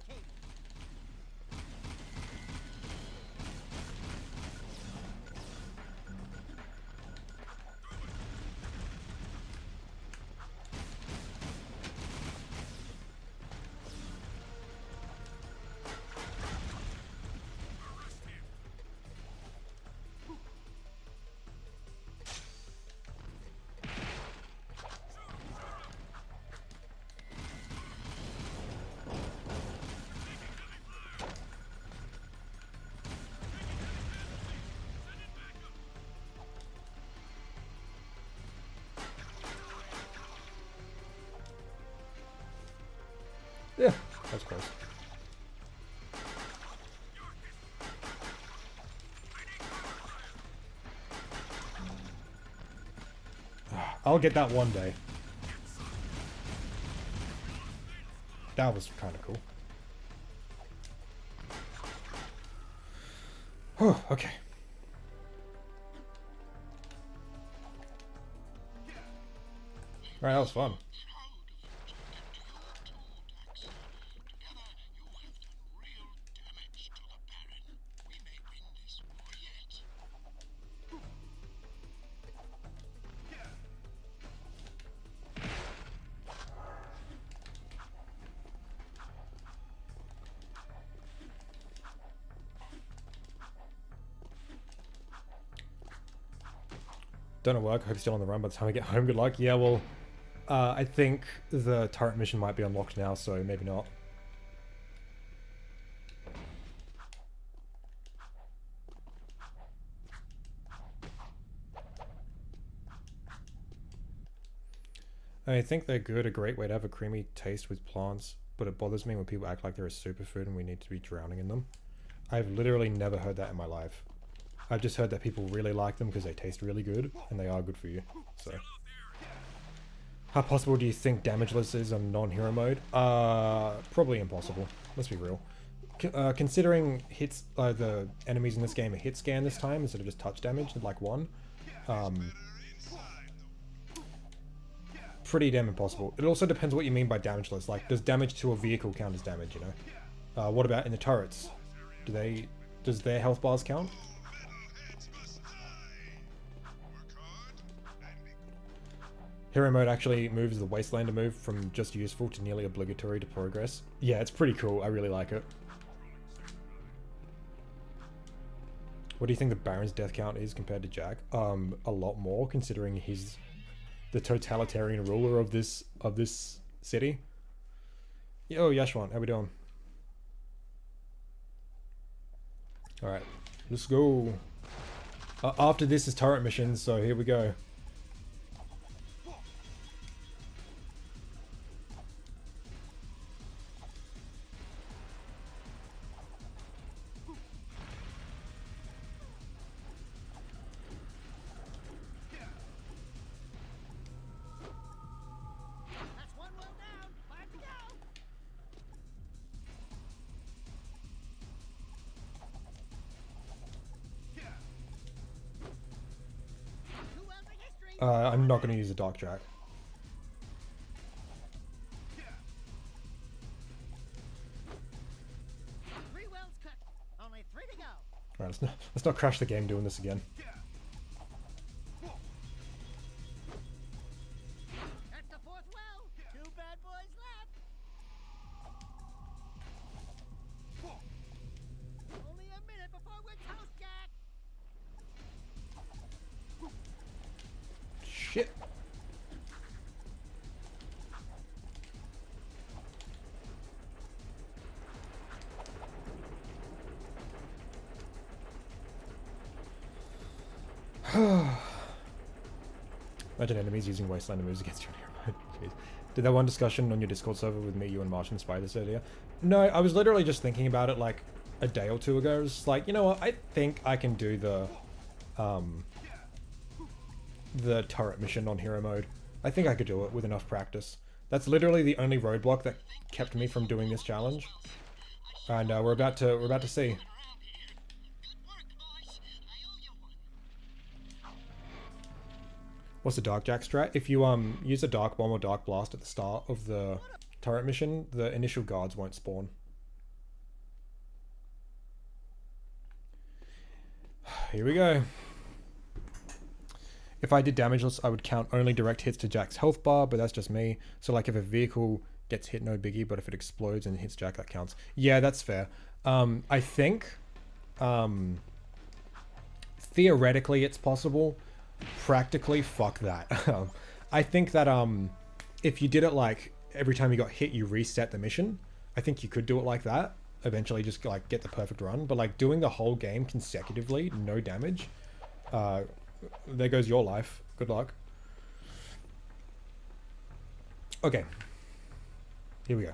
Yeah, that's close. I'll get that one day. That was kind of cool. Oh, okay. Alright, that was fun. Don't know work. Hope you're still on the run by the time I get home. Good luck. Yeah, well, I think the turret mission might be unlocked now, so maybe not. I think they're good, a great way to have a creamy taste with plants, but it bothers me when people act like they're a superfood and we need to be drowning in them. I've literally never heard that in my life. I've just heard that people really like them because they taste really good, and they are good for you, so. How possible do you think damageless is on non-hero mode? Probably impossible. Let's be real. Considering hits, the enemies in this game are hit scan this time instead of just touch damage, like one. Pretty damn impossible. It also depends what you mean by damageless. Like, does damage to a vehicle count as damage, you know? What about in the turrets? Does their health bars count? Hero mode actually moves the Wastelander move from just useful to nearly obligatory to progress. Yeah, it's pretty cool. I really like it. What do you think the Baron's death count is compared to Jak? A lot more, considering he's the totalitarian ruler of this city. Yo, Yashwan, how we doing? Alright, let's go. After this is turret missions, so here we go. That's one well down. 5 to go. Two wells in history. I'm not going to use a Dark Jak. 3 wells cooked. Only 3 to go. Alright, let's not crash the game doing this again. That's the 4th well. 2 bad boys left. Only a minute before we're toast, Jak. Shit. Imagine enemies using Wastelander moves against you in hero mode. Jeez. Did that one discussion on your Discord server with me, you, and Martian Spy this earlier? No, I was literally just thinking about it like a day or two ago. I was like, you know what? I think I can do the turret mission on hero mode. I think I could do it with enough practice. That's literally the only roadblock that kept me from doing this challenge. And we're about to see. What's the Dark Jak strat? If you use a Dark Bomb or Dark Blast at the start of the turret mission, the initial guards won't spawn. Here we go. If I did damageless, I would count only direct hits to Jak's health bar, but that's just me. So like if a vehicle gets hit, no biggie, but if it explodes and hits Jak, that counts. Yeah, that's fair. I think theoretically it's possible. Practically, fuck that. I think that if you did it like every time you got hit you reset the mission, I think you could do it like that. Eventually just like get the perfect run, but like doing the whole game consecutively, no damage, there goes your life. Good luck. Okay, here we go.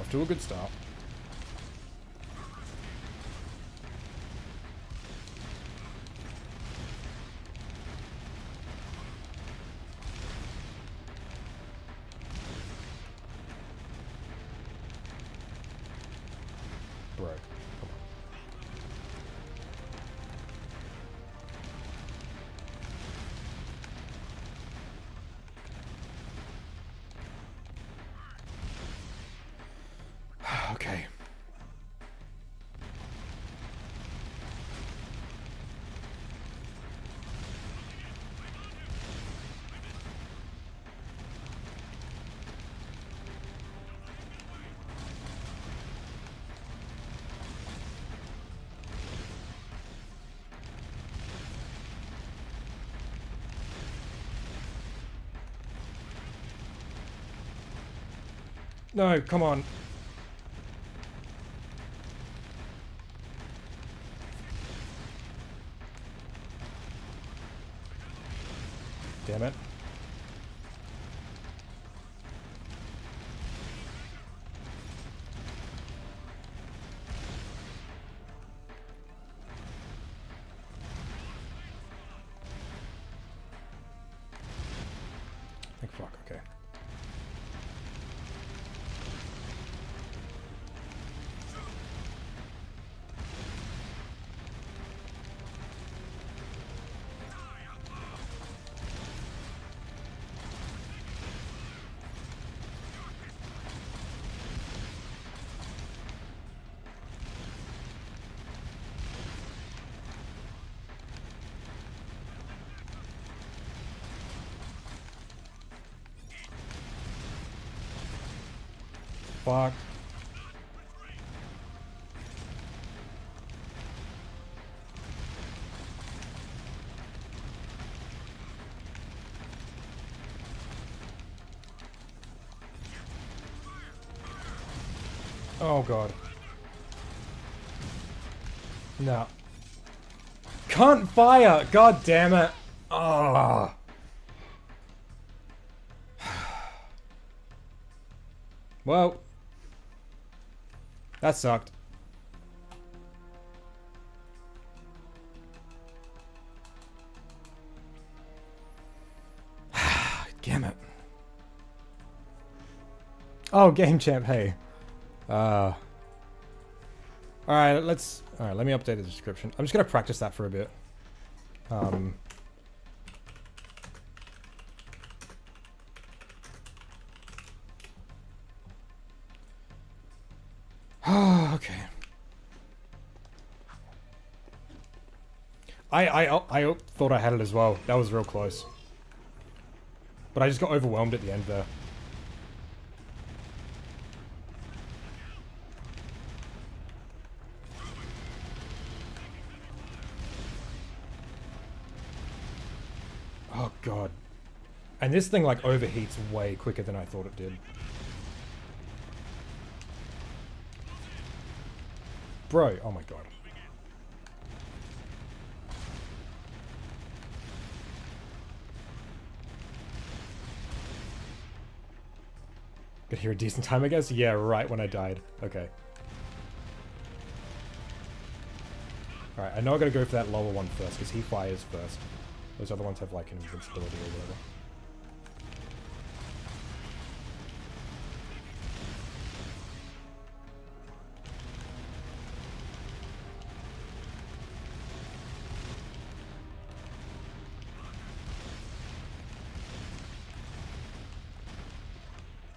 Off to a good start. Bro, come on. Okay. No, come on. Damn it. Thank fuck, okay. Fuck. Oh god. No. Can't fire! God damn it! Oh. Well. That sucked. Damn it. Oh, game champ, hey. Alright, let me update the description. I'm just gonna practice that for a bit. Okay. I thought I had it as well. That was real close. But I just got overwhelmed at the end there. Oh god. And this thing like overheats way quicker than I thought it did. Bro, oh my god. Got here a decent time, I guess? Yeah, right when I died. Okay. Alright, I know I gotta go for that lower one first, because he fires first. Those other ones have like an invincibility or whatever.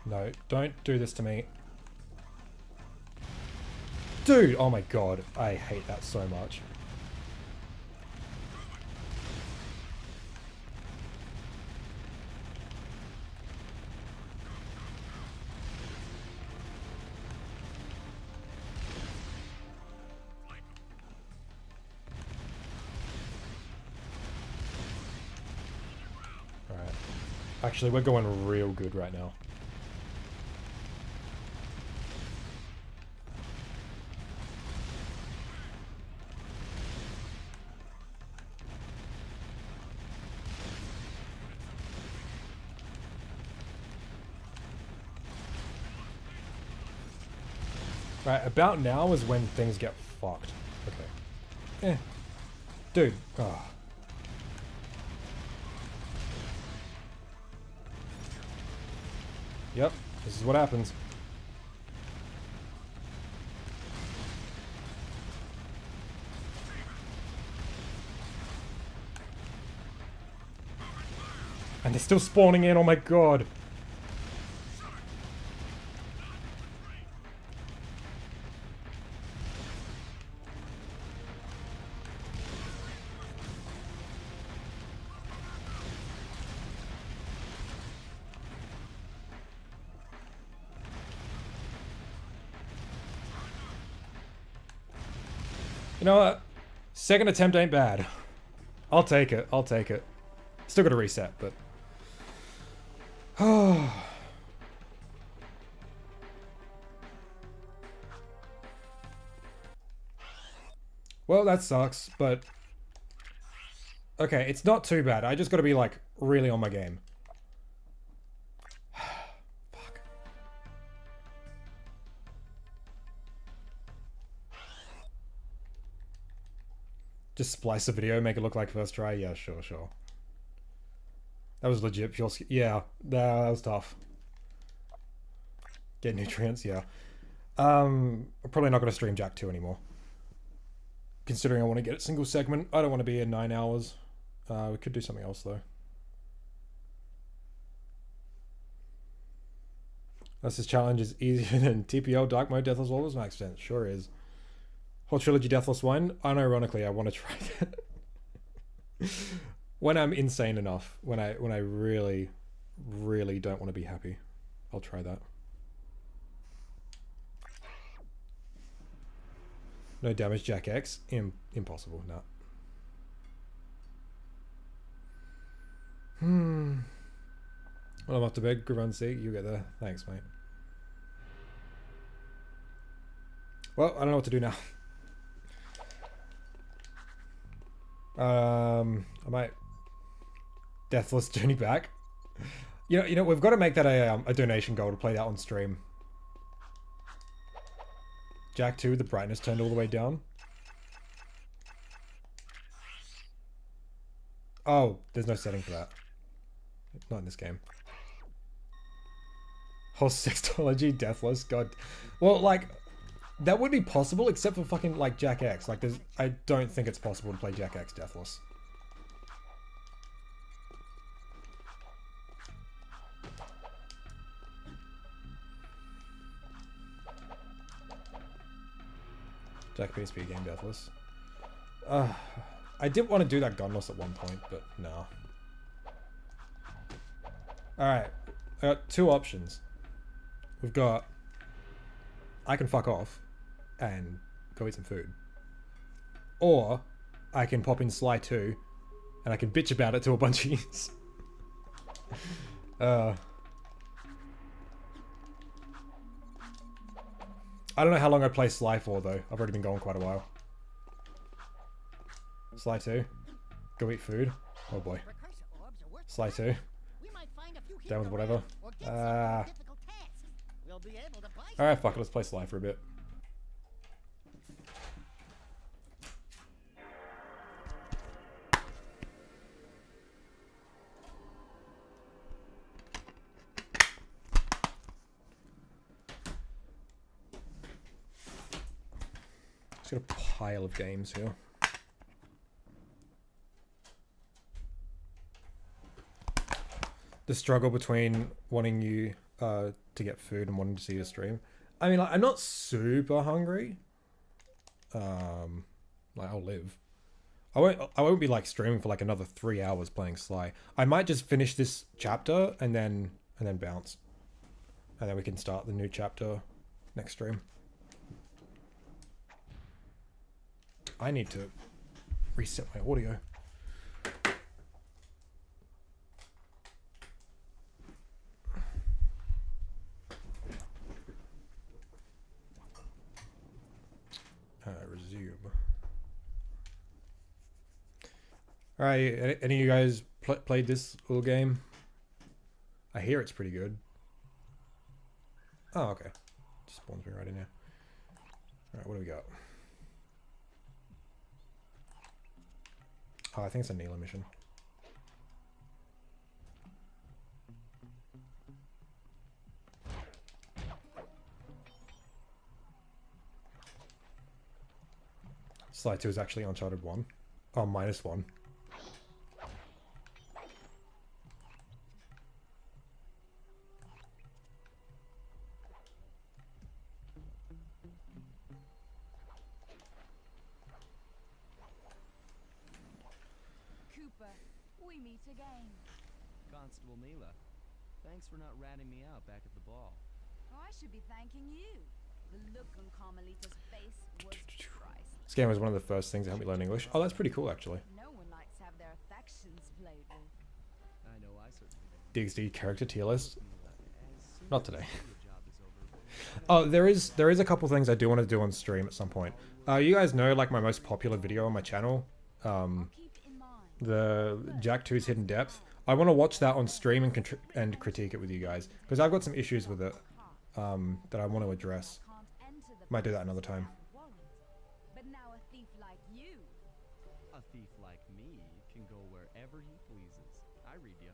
No, don't do this to me. Dude, oh my god, I hate that so much. Alright. Actually, we're going real good right now. Right, about now is when things get fucked. Okay. Dude. Oh. Yep, this is what happens. And they're still spawning in, oh my god. You know what? Second attempt ain't bad. I'll take it. I'll take it. Still gotta reset, but... Well, that sucks, but... Okay, it's not too bad. I just gotta be, like, really on my game. Fuck. Just splice the video, make it look like first try? Yeah, sure, sure. That was legit. Yeah, that was tough. Get nutrients, yeah. I'm probably not going to stream Jak II anymore. Considering I want to get a single segment. I don't want to be in 9 hours. We could do something else, though. This challenge is easier than TPL, Dark Mode, Deathless Walls, Max Sense. Sure is. Whole trilogy Deathless 1. Unironically, I want to try that. When I'm insane enough, when I really, really don't want to be happy, I'll try that. No damage, Jak X. Impossible, no. Well, I'm off to bed. Good run, see. You get there. Thanks, mate. Well, I don't know what to do now. I might Deathless Journey back. You know, we've got to make that a donation goal to play that on stream. Jak II, the brightness turned all the way down. Oh, there's no setting for that. Not in this game. Whole sextology, Deathless, god. Well, like, that would be possible, except for fucking, like, Jak X. Like, I don't think it's possible to play Jak X Deathless. Jak PSP game Deathless. I did want to do that gunless at one point, but no. Alright, I got two options. We've got... I can fuck off and go eat some food. Or I can pop in Sly 2 and I can bitch about it to a bunch of yous. I don't know how long I'd play Sly for, though. I've already been going quite a while. Sly 2. Go eat food. Oh boy. Sly 2. Down with whatever. Alright, fuck it. Let's play Sly for a bit. Got a pile of games here. The struggle between wanting you to get food and wanting to see your stream. I mean, like, I'm not super hungry. Like, I'll live. I won't be like streaming for like another 3 hours playing Sly. I might just finish this chapter and then bounce, and then we can start the new chapter next stream. I need to reset my audio. Resume. Alright, any of you guys played this little game? I hear it's pretty good. Oh, okay. Just spawns me right in here. Alright, what do we got? Oh, I think it's a Neela mission. Slide 2 is actually Uncharted 1. Oh, -1. Cooper, we meet again. Constable Neela, thanks for not ratting me out back at the ball. Oh, I should be thanking you. The look on Carmelita's face was priceless. This game was one of the first things that helped me learn English. Oh, that's pretty cool, actually. No one likes to have their affections played with. I know I certainly don't. DXD character tier list. As soon Not as today. the job is over, Oh, there is a couple things I do want to do on stream at some point. You guys know, like, my most popular video on my channel, Keep in mind, the Jak II's Hidden Depth. I want to watch that on stream and critique it with you guys, because I've got some issues with it that I want to address. can't enter the Might do that another time. wallet. But now a thief like you. a thief like me can go wherever he pleases. I read you.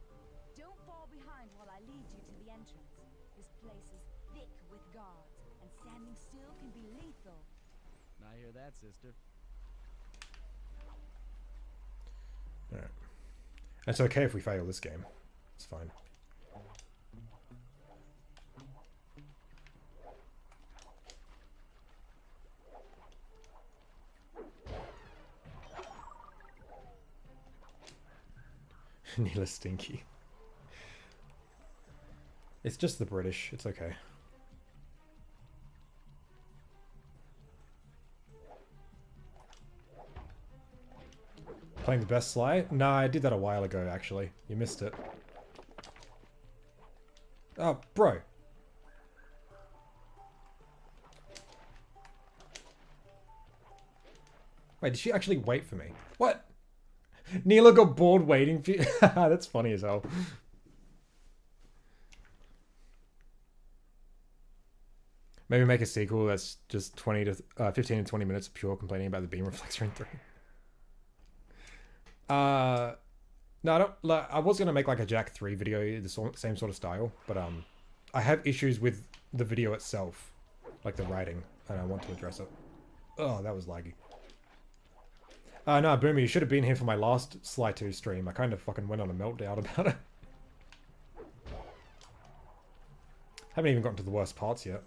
Don't fall behind while I lead you to the entrance. This place is thick with guards, and standing still can be lethal. I hear that, sister. Alright. It's okay if we fail this game. It's fine. Neela Stinky. It's just the British. It's okay. Playing the best Sly? Nah, I did that a while ago, actually. You missed it. Oh, bro. Wait, did she actually wait for me? What? Neela got bored waiting for you? That's funny as hell. Maybe make a sequel that's just 15 to 20 minutes of pure complaining about the beam reflector in 3. No, I don't. Like, I was gonna make like a Jak III video, the same sort of style, but I have issues with the video itself, like the writing, and I want to address it. Oh, that was laggy. No, Boomer, you should have been here for my last Sly 2 stream. I kind of fucking went on a meltdown about it. Haven't even gotten to the worst parts yet.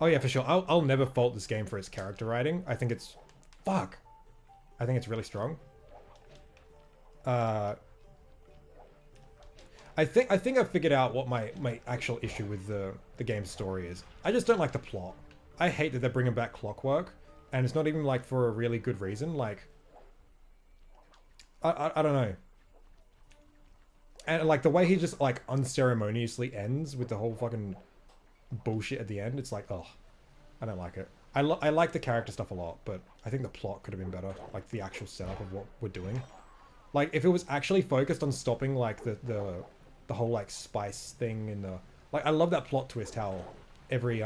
Oh yeah, for sure. I'll never fault this game for its character writing. I think it's... Fuck! I think it's really strong. I think I figured out what my actual issue with the game's story is. I just don't like the plot. I hate that they're bringing back Clockwork, and it's not even like for a really good reason. Like, I don't know. And like the way he just like unceremoniously ends with the whole fucking bullshit at the end, it's like, oh, I don't like it. I like the character stuff a lot, but I think the plot could have been better. Like the actual setup of what we're doing. Like if it was actually focused on stopping like the whole like spice thing in the... Like I love that plot twist, how every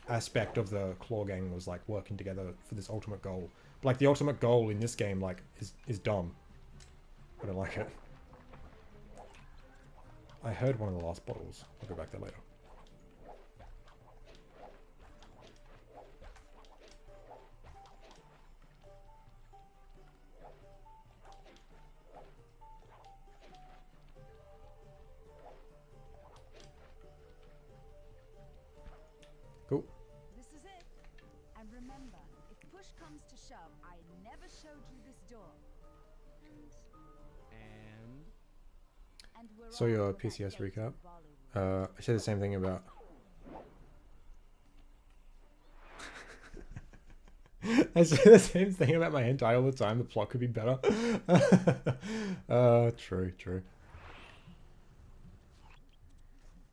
aspect of the Claw Gang was like working together for this ultimate goal. But like the ultimate goal in this game like is dumb. I don't like it. I heard one of the last bottles. I'll go back there later. Cool. This is it. And remember, if push comes to shove, I never showed you this door. And we're So on your to that PCS date recap. in Bollywood. I said the same thing about... I say the same thing about my hentai all the time. The plot could be better. True.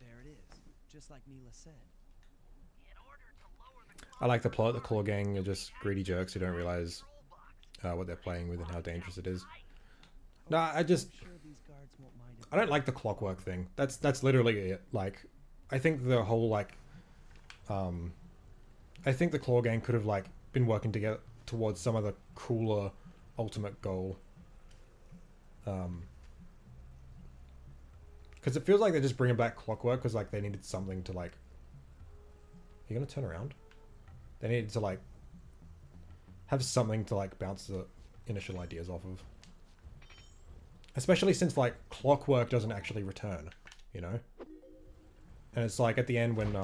There it is. just like Mila said. I like the plot. The Claw Gang are just greedy jerks who don't realize what they're playing with and how dangerous it is. No, I don't like the clockwork thing. That's literally it. Like, I think the whole like, I think the Claw Gang could have like been working together towards some other cooler ultimate goal. Because it feels like they're just bringing back clockwork because like they needed something to like. You're gonna turn around? They needed to like have something to like bounce the initial ideas off of. Especially since like clockwork doesn't actually return, you know? And it's like at the end when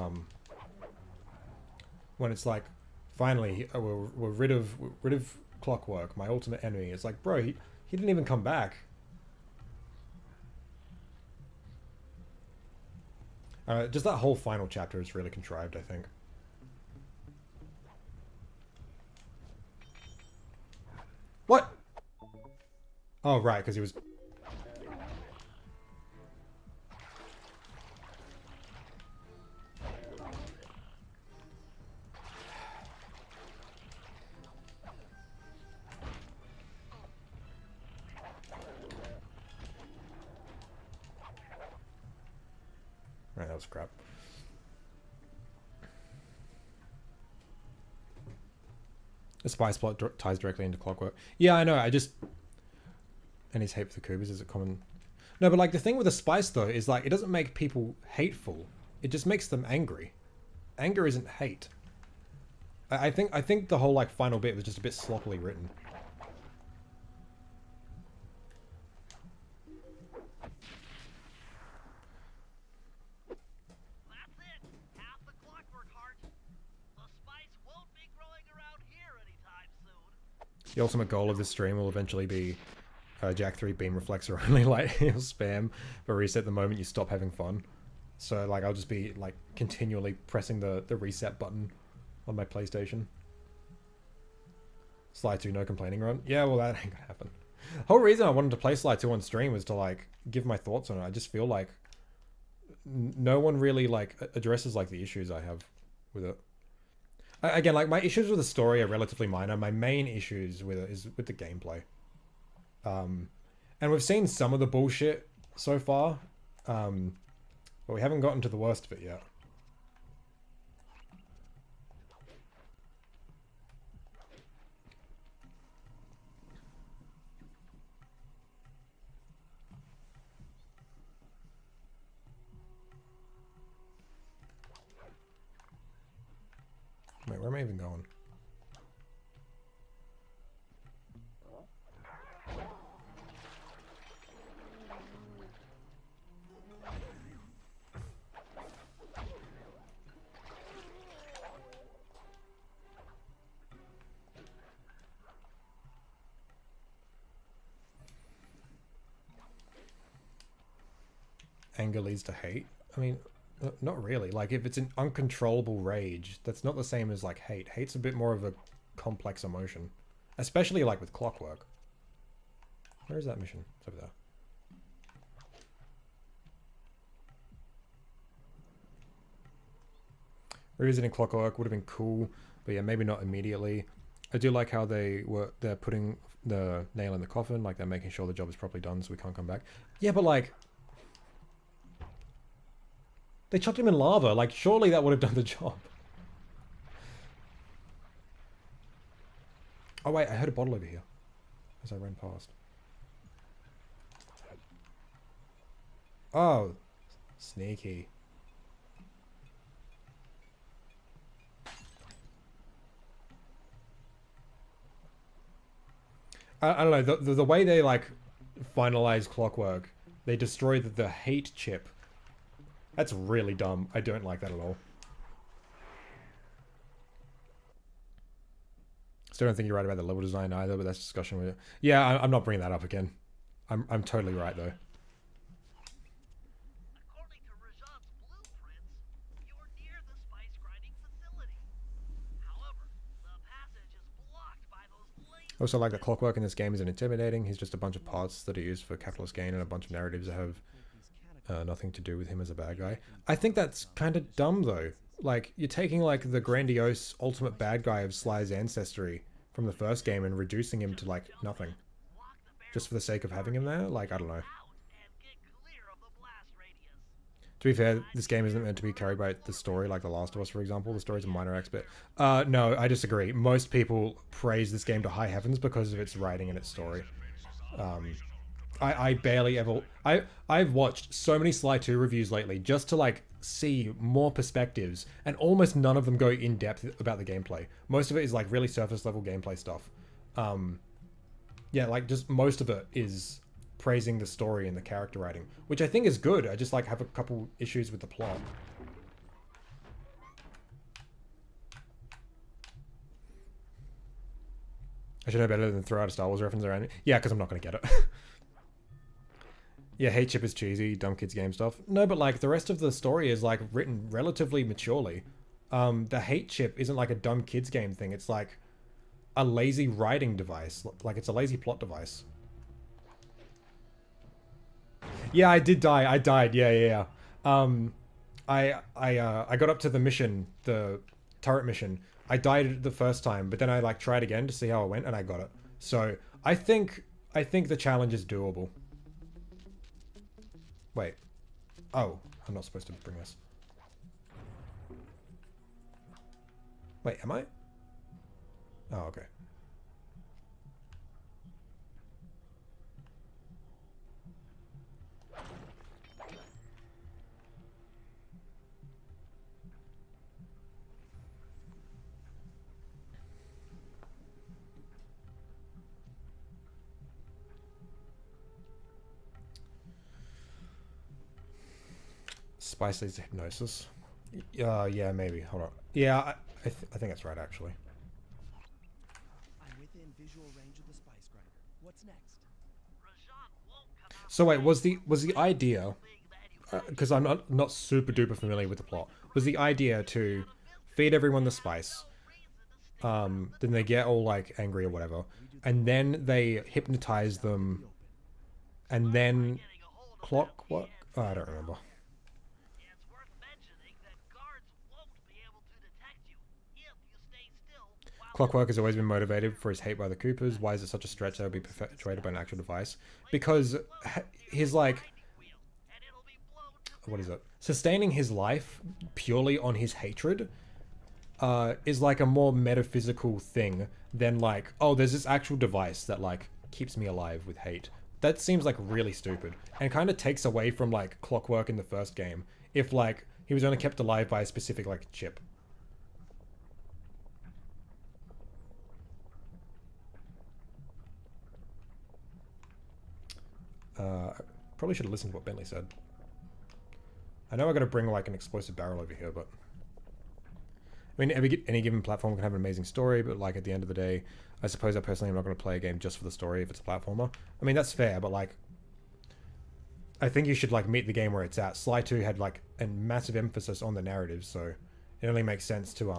it's like finally we're rid of clockwork, my ultimate enemy. It's like, bro, he didn't even come back. Just that whole final chapter is really contrived, I think. What? Oh, right, because he was... Right, that was crap. The spice plot ties directly into clockwork. Yeah, I know, I just... And his hate for the Kubas is a common... No, but like the thing with the spice though is like it doesn't make people hateful. It just makes them angry. Anger isn't hate. I think the whole like final bit was just a bit sloppily written. That's it. Half the clockwork heart. The spice won't be growing around here anytime soon. The ultimate goal of this stream will eventually be Jak III beam reflexer only light heal spam, but reset the moment you stop having fun. So like I'll just be like continually pressing the reset button on my PlayStation. Sly 2 no complaining run. Yeah, well that ain't gonna happen. The whole reason I wanted to play Sly 2 on stream was to like give my thoughts on it. I just feel like no one really like addresses like the issues I have with it. Again, like my issues with the story are relatively minor. My main issues with it is with the gameplay. And we've seen some of the bullshit so far, but we haven't gotten to the worst of it yet. Wait, where am I even going? Anger leads to hate? I mean, not really. Like, if it's an uncontrollable rage, that's not the same as, like, hate. Hate's a bit more of a complex emotion. Especially, like, with clockwork. Where is that mission? It's over there. Revisiting clockwork would have been cool, but yeah, maybe not immediately. I do like how they're putting the nail in the coffin, like they're making sure the job is properly done so we can't come back. Yeah, but like... They chucked him in lava. Like, surely that would have done the job. Oh, wait. I heard a bottle over here as I ran past. Oh. Sneaky. I don't know. The way they, like, finalize clockwork, they destroy the hate chip. That's really dumb. I don't like that at all. Still don't think you're right about the level design either, but that's discussion with it. Yeah, I'm not bringing that up again. I'm totally right though. According to Rajan's blueprints, you're near the spice grinding facility. However, the passage is blocked by those lazy... Also, like the clockwork in this game isn't intimidating. He's just a bunch of parts that are used for capitalist gain and a bunch of narratives that have nothing to do with him as a bad guy. I think that's kind of dumb though. Like, you're taking like the grandiose ultimate bad guy of Sly's ancestry from the first game and reducing him to like nothing. Just for the sake of having him there? Like, I don't know. To be fair, this game isn't meant to be carried by the story like The Last of Us, for example. The story's a minor aspect. No, I disagree. Most people praise this game to high heavens because of its writing and its story. I barely ever... I've watched so many Sly 2 reviews lately just to, like, see more perspectives, and almost none of them go in depth about the gameplay. Most of it is, like, really surface level gameplay stuff. Yeah, like, just most of it is praising the story and the character writing, which I think is good. I just, like, have a couple issues with the plot. I should know better than throw out a Star Wars reference around it. Yeah, because I'm not going to get it. Yeah, Hate Chip is cheesy, dumb kids game stuff. No, but like the rest of the story is like written relatively maturely. The Hate Chip isn't like a dumb kids game thing. It's like a lazy writing device. Like it's a lazy plot device. Yeah, I did die. I died. Yeah. I got up to the mission, the turret mission. I died the first time, but then I like tried again to see how it went, and I got it. So I think the challenge is doable. Wait. Oh, I'm not supposed to bring this. Wait, am I? Oh, okay. Spice leads to hypnosis. Yeah, maybe. Hold on. Yeah, I think that's right, actually. I'm within visual range of the spice grinder. What's next? So wait, was the idea? Because I'm not super duper familiar with the plot. Was the idea to feed everyone the spice? Then they get all like angry or whatever, and then they hypnotize them, and then clockwork. Oh, I don't remember. Clockwork has always been motivated for his hate by the Coopers. Why is it such a stretch that would be perpetuated by an actual device? Because his, like... What is it? Sustaining his life purely on his hatred is like a more metaphysical thing than like, oh, there's this actual device that like keeps me alive with hate. That seems like really stupid and kind of takes away from like Clockwork in the first game if like he was only kept alive by a specific like chip. Probably should have listened to what Bentley said. I know I got to bring like an explosive barrel over here, but I mean, any given platform can have an amazing story, but like at the end of the day, I suppose I personally am not going to play a game just for the story if it's a platformer. I mean, that's fair, but like, I think you should like meet the game where it's at. Sly 2 had like a massive emphasis on the narrative, so it only makes sense to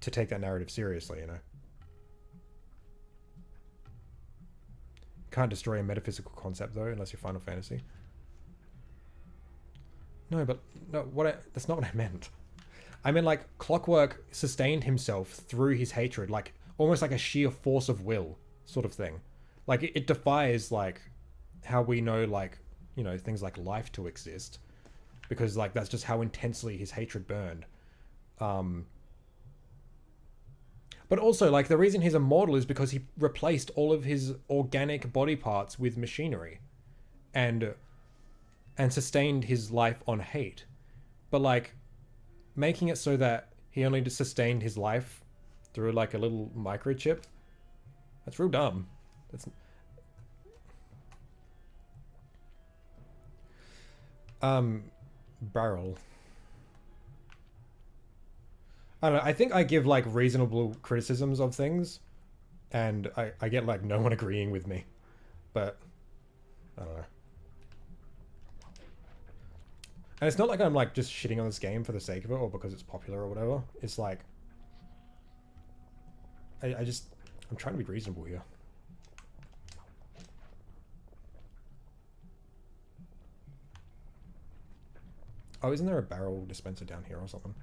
take that narrative seriously, you know. Can't destroy a metaphysical concept though, unless you're Final Fantasy. No, but no, that's not what I meant. I meant like Clockwork sustained himself through his hatred, like almost like a sheer force of will sort of thing. Like it defies like how we know like, you know, things like life to exist, because like that's just how intensely his hatred burned. But also, like, the reason he's immortal is because he replaced all of his organic body parts with machinery. And sustained his life on hate. But, like, making it so that he only sustained his life through, like, a little microchip, that's real dumb. That's... Barrel. I don't know, I think I give, like, reasonable criticisms of things, and I get, like, no one agreeing with me. But, I don't know. And it's not like I'm, like, just shitting on this game for the sake of it, or because it's popular or whatever. It's like... I'm trying to be reasonable here. Oh, isn't there a barrel dispenser down here or something?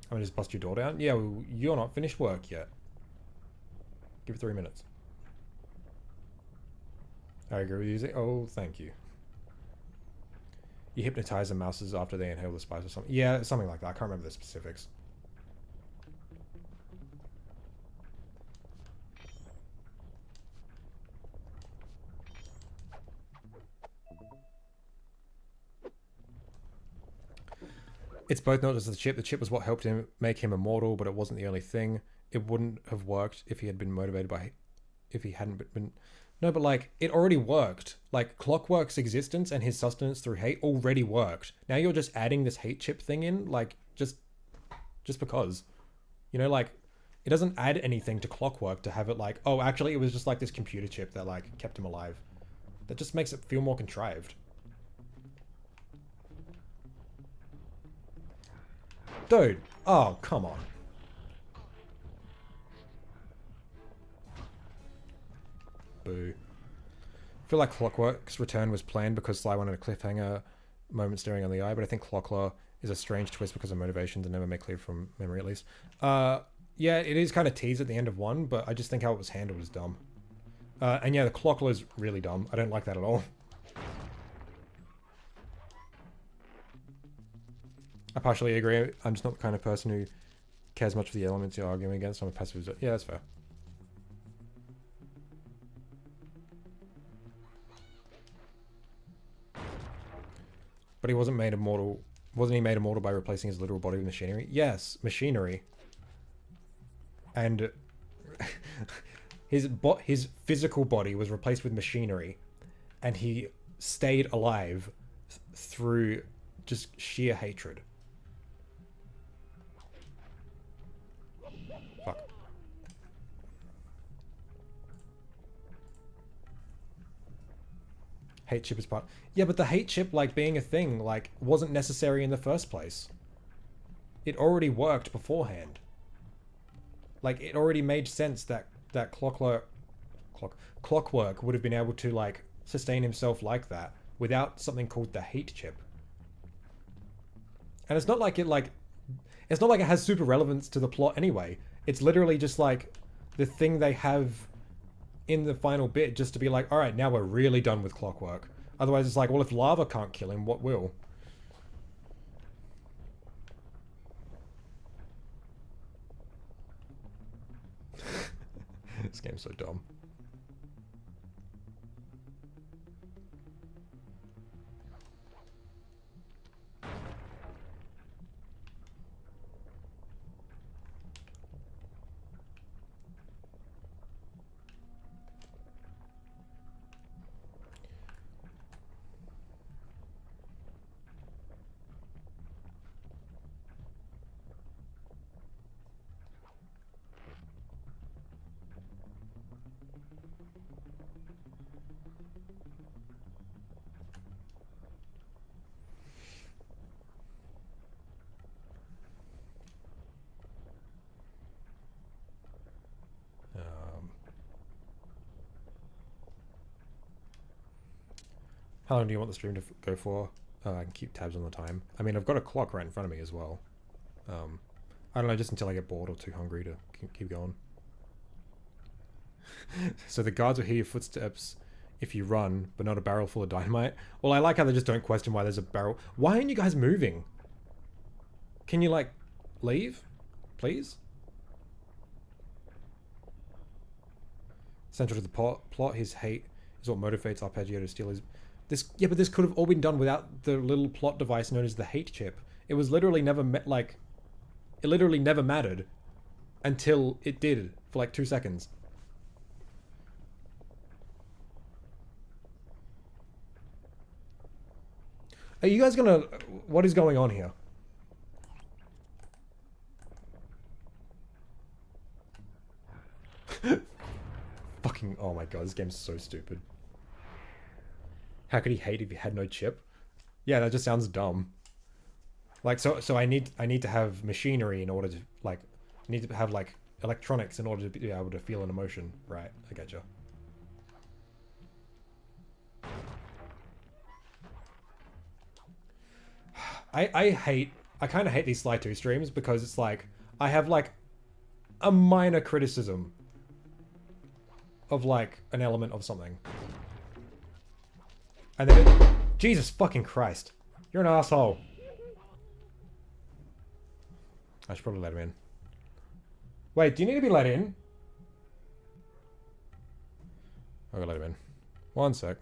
I'm gonna just bust your door down? Yeah, well, you're not finished work yet. Give it 3 minutes. I agree with you. Oh, thank you. You hypnotize the mouses after they inhale the spice or something. Yeah, something like that. I can't remember the specifics. It's both not just the chip. The chip was what helped him make him immortal, but it wasn't the only thing. It wouldn't have worked if he had been motivated by... If he hadn't been... No, but like, it already worked. Like, Clockwork's existence and his sustenance through hate already worked. Now you're just adding this hate chip thing in, like, just because. You know, like, it doesn't add anything to Clockwork to have it like, oh, actually, it was just like this computer chip that, like, kept him alive. That just makes it feel more contrived. Dude, oh, come on. Boo. I feel like Clockwork's return was planned because Sly wanted a cliffhanger moment staring on the eye, but I think Clocklaw is a strange twist because of motivations and never made clear from memory at least. Yeah, it is kind of teased at the end of 1, but I just think how it was handled is dumb. And yeah, the Clocklaw is really dumb. I don't like that at all. I partially agree. I'm just not the kind of person who cares much for the elements you're arguing against. I'm a pacifist. Yeah, that's fair. But he wasn't made immortal. Wasn't he made immortal by replacing his literal body with machinery? Yes, machinery. And his physical body was replaced with machinery, and he stayed alive through just sheer hatred. Fuck. Hate chip is part... Yeah, but the hate chip, like, being a thing, like, wasn't necessary in the first place. It already worked beforehand. Like, it already made sense that Clockwork would have been able to, like, sustain himself like that without something called the hate chip. And it's not like it, like... It's not like it has super relevance to the plot anyway. It's literally just, like, the thing they have in the final bit just to be like, alright, now we're really done with Clockwork. Otherwise it's like, well, if lava can't kill him, what will? This game's so dumb. How long do you want the stream to go for? I can keep tabs on the time. I mean, I've got a clock right in front of me as well. I don't know, just until I get bored or too hungry to keep going. So the guards will hear your footsteps if you run, but not a barrel full of dynamite. Well, I like how they just don't question why there's a barrel. Why aren't you guys moving? Can you, like, leave? Please? Central to the plot, his hate is what motivates Arpeggio to steal his... Yeah, but this could have all been done without the little plot device known as the hate chip. It was literally never it literally never mattered until it did for like 2 seconds. Are you guys gonna... What is going on here? Fucking... Oh my god, this game's so stupid. How could he hate if he had no chip? Yeah, that just sounds dumb. Like, so I need to have machinery in order to, like... I need to have, like, electronics in order to be able to feel an emotion. Right, I getcha. I kind of hate these Sly 2 streams because it's like, I have like a minor criticism of like an element of something. And then Jesus fucking Christ. You're an asshole. I should probably let him in. Wait, do you need to be let in? I'm gonna let him in. One sec.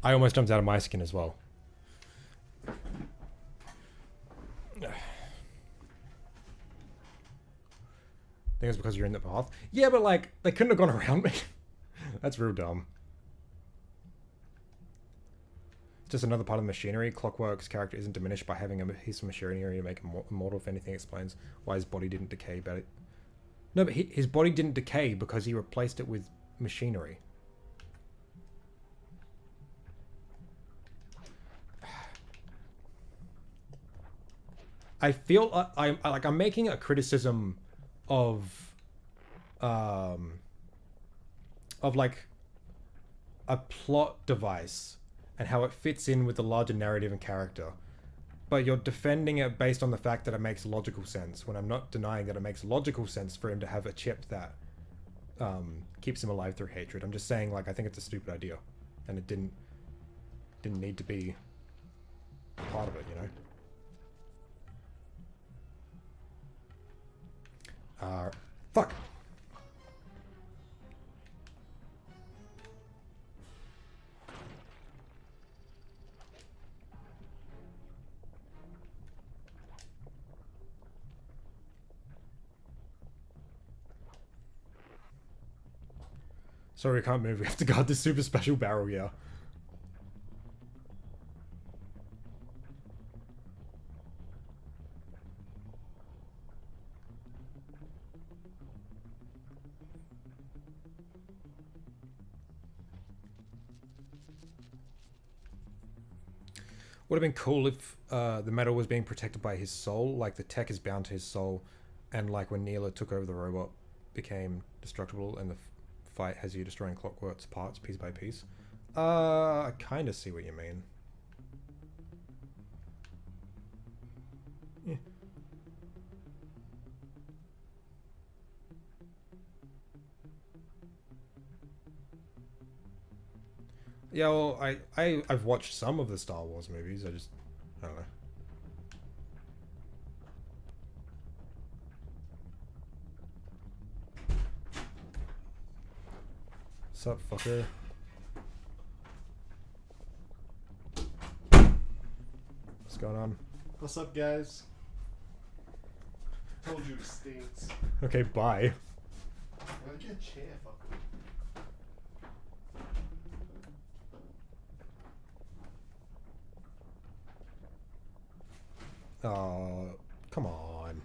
I almost jumped out of my skin as well. I think it's because you're in the path. Yeah, but like, they couldn't have gone around me. That's real dumb. Just another part of the machinery. Clockwork's character isn't diminished by having a piece of machinery to make him immortal. If anything, explains why his body didn't decay. But no, but his body didn't decay because he replaced it with machinery. I feel I'm making a criticism of like a plot device and how it fits in with the larger narrative and character, but you're defending it based on the fact that it makes logical sense, when I'm not denying that it makes logical sense for him to have a chip that keeps him alive through hatred. I'm just saying, like, I think it's a stupid idea and it didn't need to be part of it, you know. Fuck. Sorry, we can't move. We have to guard this super special barrel, yeah. Would have been cool if the metal was being protected by his soul, like the tech is bound to his soul, and like when Neela took over the robot, became destructible, and the fight has you destroying Clockwork's parts piece by piece. I kind of see what you mean. Yeah. Yeah, well, I've watched some of the Star Wars movies. I don't know. Sup, fucker? What's going on? What's up, guys? Told you it stinks. Okay, bye. Well, get a chair, fucker. Oh, come on.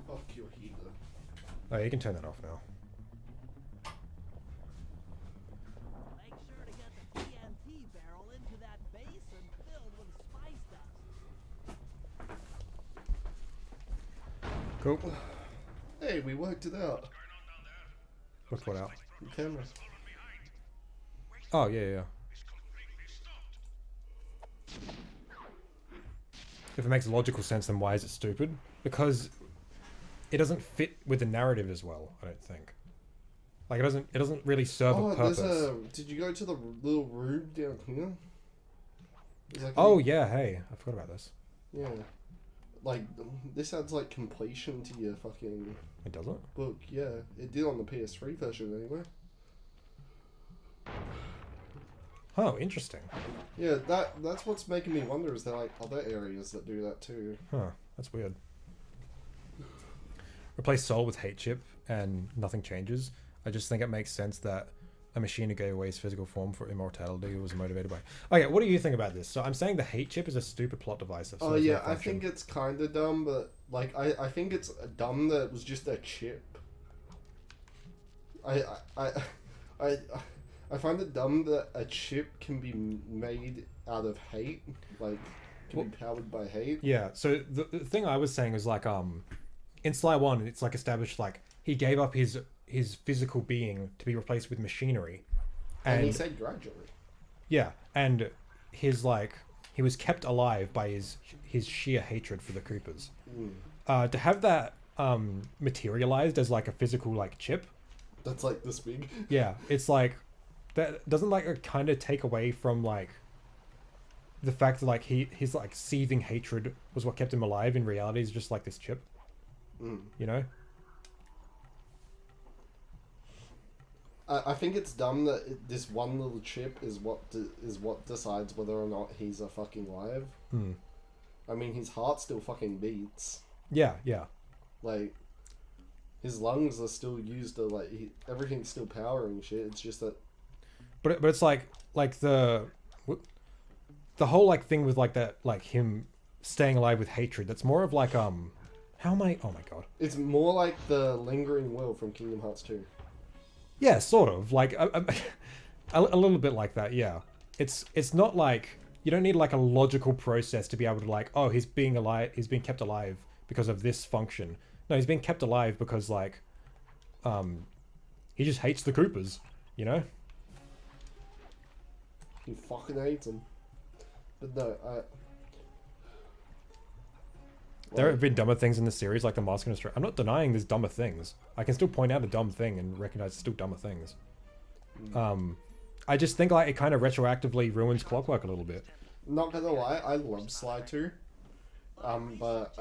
Fuck your heater. Oh, you can turn that off now. Make sure to get the TNT barrel into that basin filled with spice dust. Cool. Hey, we worked it out. What's what out? The camera. Oh, yeah. If it makes logical sense, then why is it stupid? Because it doesn't fit with the narrative as well, I don't think. Like, it doesn't really serve a purpose. Did you go to the little room down here? Like oh, yeah, hey. I forgot about this. Yeah. like, this adds like completion to your fucking It doesn't? book. Yeah, it did on the PS3 version anyway. Oh, interesting. Yeah, that's what's making me wonder, is there like other areas that do that too? Huh, that's weird. Replace soul with hate chip and nothing changes. I just think it makes sense that a machine who gave away his physical form for immortality was motivated by... Okay, what do you think about this? So I'm saying the hate chip is a stupid plot device. Oh yeah, I think it's kind of dumb, but like I think it's dumb that it was just a chip. I find it dumb that a chip can be made out of hate, like can be powered by hate. Yeah. So the thing I was saying was like in Sly 1, it's like established like he gave up his physical being to be replaced with machinery, And he said gradually. Yeah, and his like he was kept alive by his sheer hatred for the Coopers. To have that materialized as like a physical like chip, that's like this big. Yeah, it's like that doesn't like kind of take away from like the fact that like his like seething hatred was what kept him alive. In reality, is just like this chip. You know. I think it's dumb that this one little chip is what decides whether or not he's a fucking alive. I mean, his heart still fucking beats. Yeah, yeah. Like, his lungs are still used to like everything's still powering shit. It's just that. But it's like the whole like thing with like that like him staying alive with hatred. That's more of like how am I? Oh my god. It's more like the lingering will from Kingdom Hearts 2. Yeah, sort of like a little bit like that. Yeah, it's not like you don't need like a logical process to be able to like, oh, he's being kept alive because of this function. No, he's being kept alive because like he just hates the Coopers, you know. He fucking hates them. But no, there have been dumber things in the series, like the Mask and Australia. I'm not denying there's dumber things. I can still point out a dumb thing and recognize it's still dumber things. I just think like it kind of retroactively ruins Clockwork a little bit. Not gonna lie, I love Sly 2. But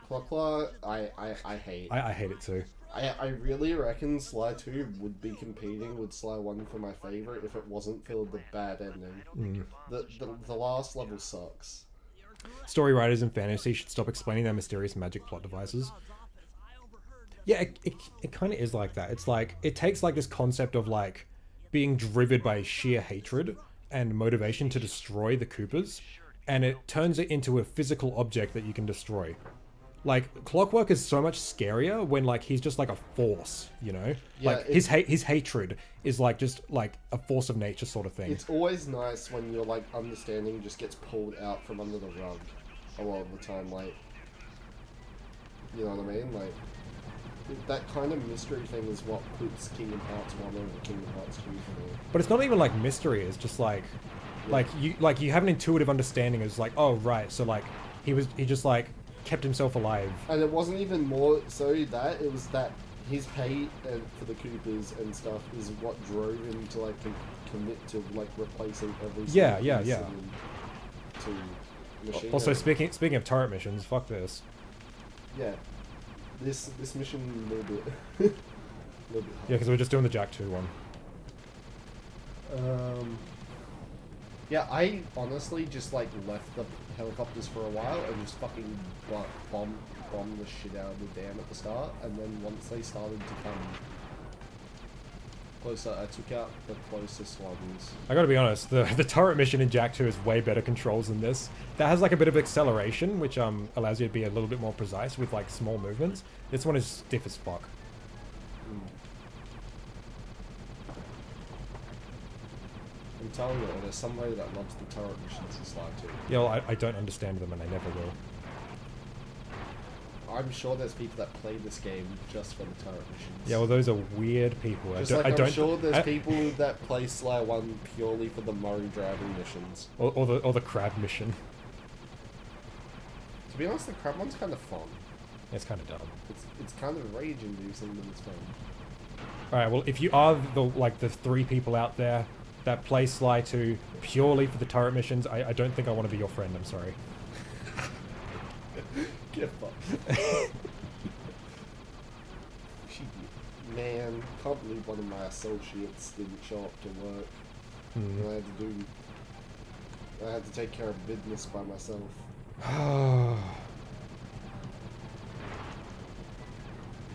Clockwork, I hate. I hate it too. I really reckon Sly 2 would be competing with Sly 1 for my favorite if it wasn't for the bad ending. The last level sucks. Story writers in fantasy should stop explaining their mysterious magic plot devices. Yeah, it kind of is like that. It's like, it takes like this concept of like being driven by sheer hatred and motivation to destroy the Coopers, and it turns it into a physical object that you can destroy. Like, Clockwork is so much scarier when like he's just like a force, you know? Yeah, like his hatred is like just like a force of nature sort of thing. It's always nice when your like understanding just gets pulled out from under the rug a lot of the time, like, you know what I mean? Like, that kind of mystery thing is what puts Kingdom Hearts 1 over Kingdom Hearts 2 for me. But it's not even like mystery, it's just like you have an intuitive understanding. It's like, oh right, so like he just like kept himself alive. And it wasn't even more so that, it was that his hate for the Coopers and stuff is what drove him to like commit to like replacing every Yeah. to machine. Also, speaking of turret missions, fuck this. Yeah, this mission a little bit, Yeah, because we're just doing the Jak II one. Yeah, I honestly just like left the helicopters for a while and just fucking bombed the shit out of the dam at the start, and then once they started to come closer, I took out the closest ones. I gotta be honest, the turret mission in Jak II is way better controls than this. That has like a bit of acceleration, which allows you to be a little bit more precise with like small movements. This one is stiff as fuck. I'm telling you, there's somebody that loves the turret missions in Sly 2. Yeah, well, I don't understand them and I never will. I'm sure there's people that play this game just for the turret missions. Yeah, well, those are weird people. Just I'm sure there's people that play Sly 1 purely for the Murray driving missions. Or the crab mission. To be honest, the crab one's kind of fun. It's kind of dumb. It's kind of rage-inducing, but it's fun. Alright, well, if you are the 3 people out there that play Sly 2 purely for the turret missions, I don't think I want to be your friend, I'm sorry. Get fucked. Man, can't believe one of my associates didn't show up to work. And I had to take care of business by myself.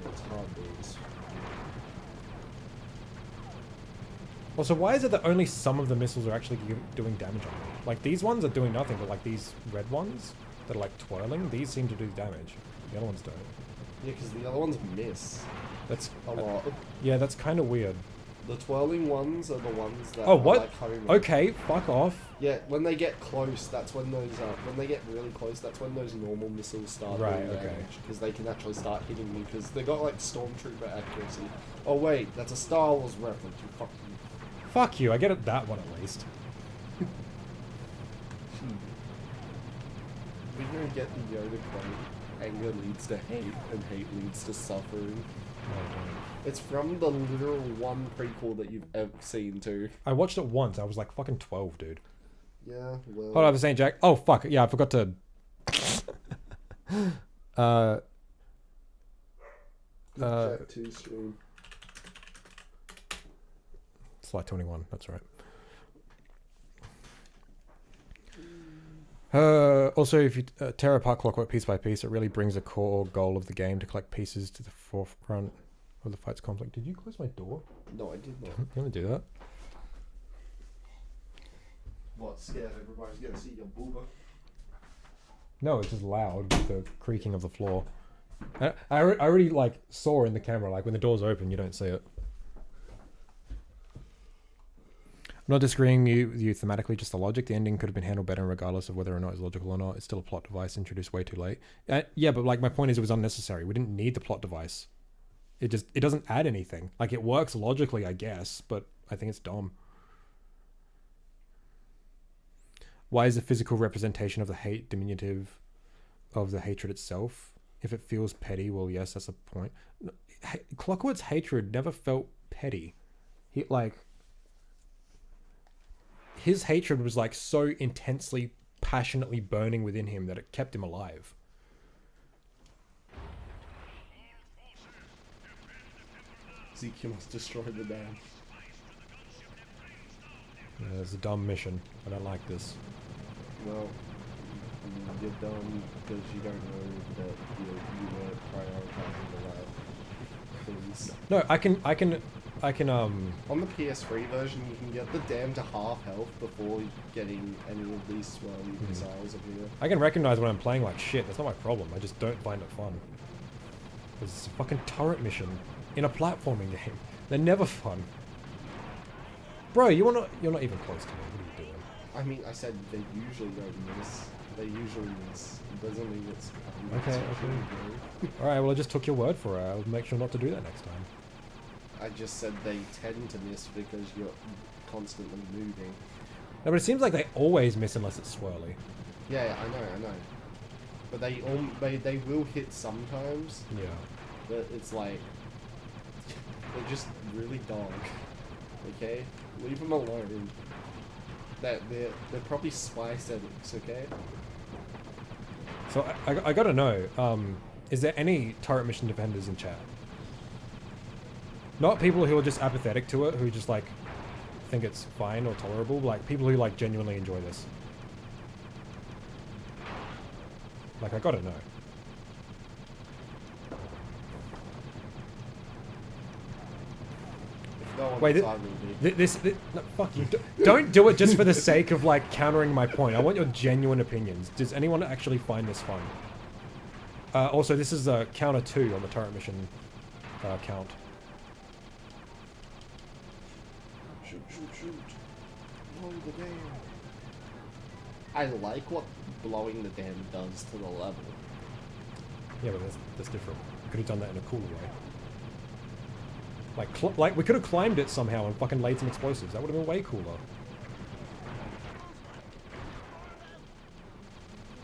It's hard, dudes. Also, why is it that only some of the missiles are actually doing damage on me? Like, these ones are doing nothing, but like these red ones that are like twirling, these seem to do damage. The other ones don't. Yeah, because the other ones miss. That's a lot. Yeah, that's kind of weird. The twirling ones are the ones that Oh, are what? like homing. Okay, fuck off. Yeah, when they get close, that's when those, when they get really close, that's when those normal missiles start Right, doing okay. damage. Because they can actually start hitting me, because they got like stormtrooper accuracy. Oh wait, that's a Star Wars reference, you fucking... Fuck you, I get it that one at least. We're gonna get the Yoda quote, anger leads to hate, and hate leads to suffering. It's from the literal one prequel that you've ever seen too. I watched it once, I was like fucking 12, dude. Yeah, well... Hold on, I was saying, Jack. Oh, fuck, yeah, I forgot to... Jak II stream. Slide 21, that's right. Also, if you tear apart Clockwork piece by piece, it really brings a core goal of the game to collect pieces to the forefront of the fight's conflict. Did you close my door? No, I did not. You want to do that? What, scared everybody's gonna see your booba? No, it's just loud with the creaking of the floor. I already like saw in the camera, like when the door's open, you don't see it. I'm not disagreeing with you thematically, just the logic. The ending could have been handled better regardless of whether or not it's logical or not. It's still a plot device introduced way too late. Yeah, but like my point is it was unnecessary. We didn't need the plot device. It doesn't add anything. Like it works logically, I guess, but I think it's dumb. Why is the physical representation of the hate diminutive of the hatred itself? If it feels petty, well, yes, that's the point. Clockwork's hatred never felt petty. His hatred was like so intensely, passionately burning within him that it kept him alive. Ezekiel must destroy the dam. Yeah, it's a dumb mission. I don't like this. Well, you're dumb because you don't know that you weren't prioritizing the right things. No, I can On the PS3 version, you can get the dam to half health before getting any of these swirly missiles appear. I can recognize when I'm playing like shit. That's not my problem. I just don't find it fun. It's a fucking turret mission in a platforming game. They're never fun. Bro, you're not even close to me. What are you doing? I mean, I said they usually don't miss. They usually miss. It doesn't mean it's... Okay. Alright, well I just took your word for it. I'll make sure not to do that next time. I just said they tend to miss because you're constantly moving. No, but it seems like they always miss unless it's swirly. Yeah, I know. But they will hit sometimes. Yeah. But it's like... They're just really dog. Okay? Leave them alone. They're probably spy settings, okay? So I gotta know, is there any turret mission defenders in chat? Not people who are just apathetic to it, who just like think it's fine or tolerable, like people who like genuinely enjoy this. Like I gotta know. Wait, no, fuck you. Don't do it just for the sake of like countering my point. I want your genuine opinions. Does anyone actually find this fun? Also, this is counter 2 on the turret mission count. Shoot. Blow the dam. I like what blowing the dam does to the level. Yeah, but that's different. Could have done that in a cooler way. Like we could have climbed it somehow and fucking laid some explosives. That would have been way cooler.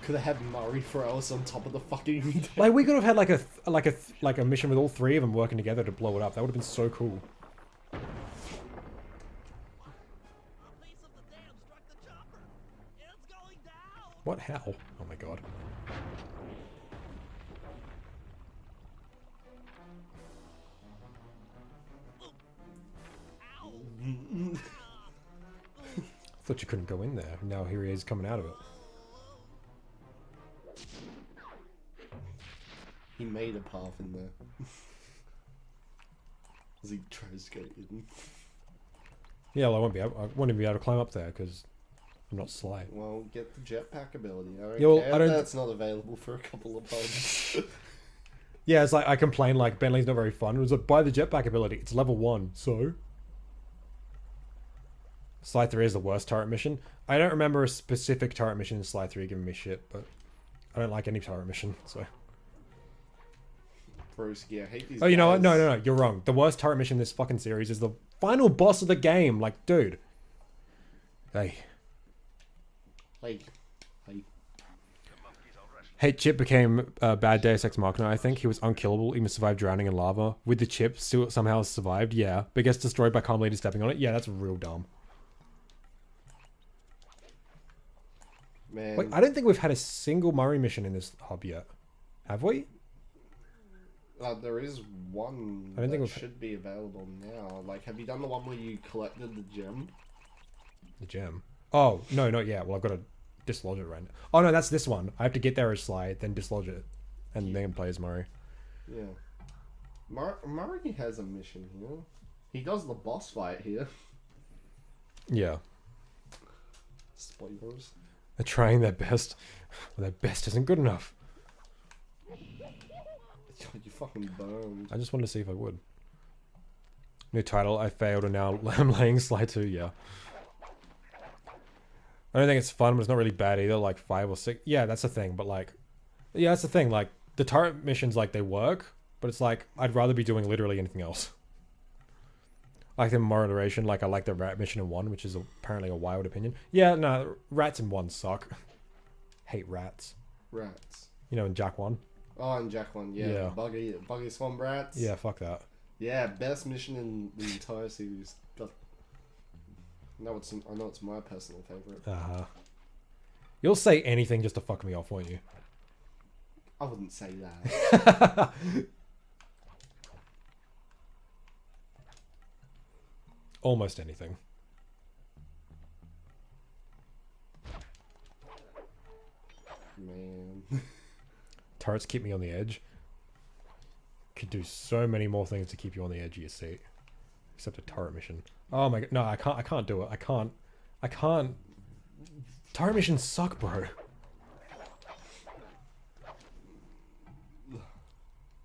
Could have had Murray throw us on top of the fucking... Like we could have had like a mission with all 3 of them working together to blow it up. That would have been so cool. What? How? Oh my god. Thought you couldn't go in there. Now here he is coming out of it. He made a path in there. As he tries to go in. Yeah, well, I won't be able to climb up there because I'm not Sly. Well, get the jetpack ability. I don't Yeah, well, care I don't- if that's not available for a couple of pubs. Yeah, it's like I complain like Bentley's not very fun. It was like, buy the jetpack ability. It's level 1, so. Sly 3 is the worst turret mission. I don't remember a specific turret mission in Sly 3 giving me shit, but I don't like any turret mission, so. Broski, I hate these Oh, you know what? guys. No, you're wrong. The worst turret mission in this fucking series is the final boss of the game. Like, dude. Hey. Hey. Hey, Chip became a bad Deus Ex Machina, I think. He was unkillable, even survived drowning in lava. With the chip, still somehow survived, yeah. But gets destroyed by calm leader stepping on it. Yeah, that's real dumb. Man. Wait, I don't think we've had a single Murray mission in this hub yet. Have we? There is one I don't think that we've- should be available now. Like, have you done the one where you collected the gem? The gem. Oh, no, not yet. Well, I've got to dislodge it right now. Oh, no, that's this one. I have to get there as Sly, then dislodge it. And then play as Murray. Yeah. Murray has a mission here. He does the boss fight here. Yeah. Spoilers. They're trying their best. Well, their best isn't good enough. You fucking burned. I just wanted to see if I would. New title, I failed, and now I'm laying Sly 2, yeah. I don't think it's fun, but it's not really bad either, like 5 or 6. Yeah, that's the thing, but like... Yeah, that's the thing, like, the turret missions, like, they work, but it's like, I'd rather be doing literally anything else. I like them in moderation, like, I like the rat mission in 1, which is apparently a wild opinion. Yeah, no, rats in 1 suck. Hate rats. Rats. You know, in Jak 1? Oh, and Jak 1, yeah. Yeah. Buggy Swamp Rats. Yeah, fuck that. Yeah, best mission in the entire series. God. I know it's my personal favorite. Uh-huh. You'll say anything just to fuck me off, won't you? I wouldn't say that. Almost anything. Man. Turrets keep me on the edge. Could do so many more things to keep you on the edge of your seat. Except a turret mission. Oh my god, no, I can't do it. I can't. Turret missions suck, bro.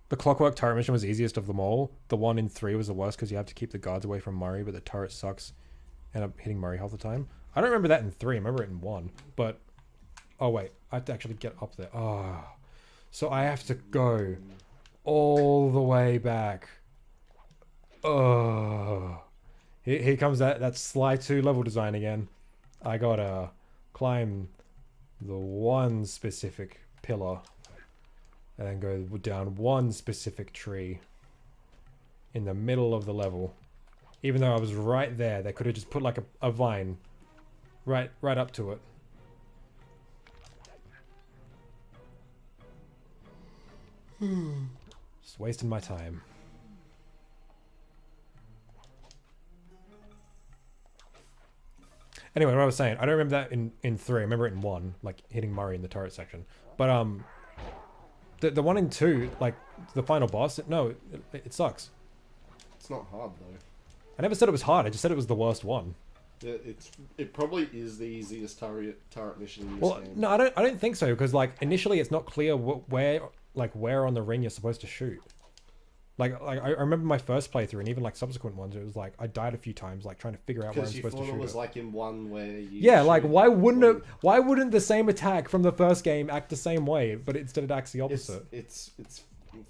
The clockwork turret mission was easiest of them all. The one in 3 was the worst because you have to keep the guards away from Murray, but the turret sucks. End up hitting Murray half the time. I don't remember that in 3, I remember it in 1. But, oh wait, I have to actually get up there. Oh, so I have to go all the way back. Oh, here comes that Sly 2 level design again. I gotta climb the one specific pillar and then go down one specific tree in the middle of the level. Even though I was right there, they could have just put like a vine right up to it. Just wasting my time. Anyway, what I was saying, I don't remember that in 3. I remember it in 1, like hitting Murray in the turret section. But the one in 2, like the final boss, no, it sucks. It's not hard though. I never said it was hard. I just said it was the worst one. Yeah, it probably is the easiest turret mission in this Well, game. no, I don't think so, because like initially it's not clear where on the ring you're supposed to shoot. Like I remember my first playthrough and even like subsequent ones, it was like I died a few times like trying to figure out where I'm Because you supposed to thought shoot it was it. like in one where you Yeah, like shoot why wouldn't one- it? Why wouldn't the same attack from the first game act the same way, but instead it acts the opposite? It's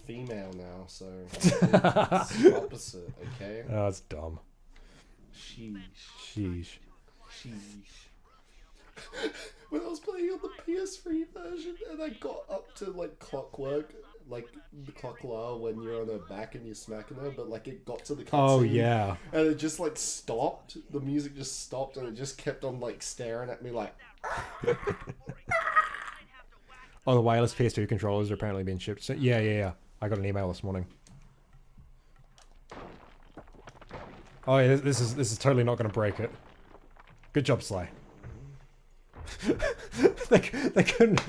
female now, so it's opposite. Okay. Oh, it's dumb. Sheesh. Sheesh. Sheesh. When I was playing on the PS3 version and I got up to like clockwork, like the clock law when you're on her back and you're smacking her, but like it got to the cutscene. Oh yeah. And it just like stopped. The music just stopped and it just kept on like staring at me like. Oh, the wireless PS2 controllers are apparently being shipped. So yeah. I got an email this morning. Oh yeah, this is totally not going to break it. Good job, Sly. they couldn't.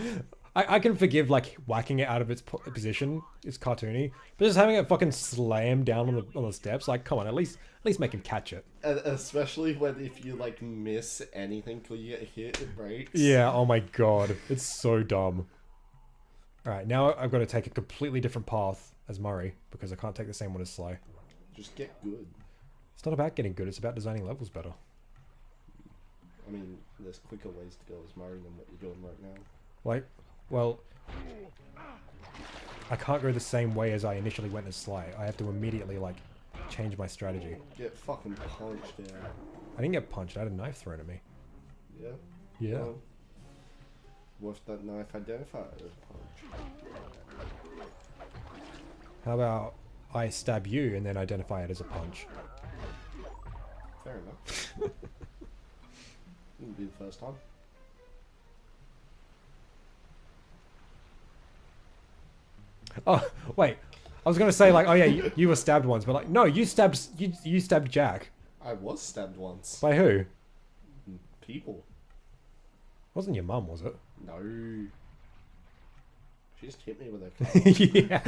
I can forgive like whacking it out of its position. It's cartoony, but just having it fucking slam down on the steps, like, come on, at least make him catch it. And especially when if you like miss anything till you get hit, it breaks. Yeah. Oh my god, it's so dumb. All right, now I've got to take a completely different path as Murray because I can't take the same one as Sly. Just get good. It's not about getting good. It's about designing levels better. I mean, there's quicker ways to go as Murray than what you're doing right now. Like, well, I can't go the same way as I initially went as Sly. I have to immediately, like, change my strategy. Get fucking punched out. I didn't get punched. I had a knife thrown at me. Yeah? Yeah. Well, what if that knife identified as a punch? How about I stab you and then identify it as a punch? Fair enough. Wouldn't be the first time. Oh, wait. I was gonna say, like, oh yeah, you were stabbed once, but like, no, you stabbed Jack. I was stabbed once. By who? People. Wasn't your mum, was it? No. She just hit me with her car. Yeah.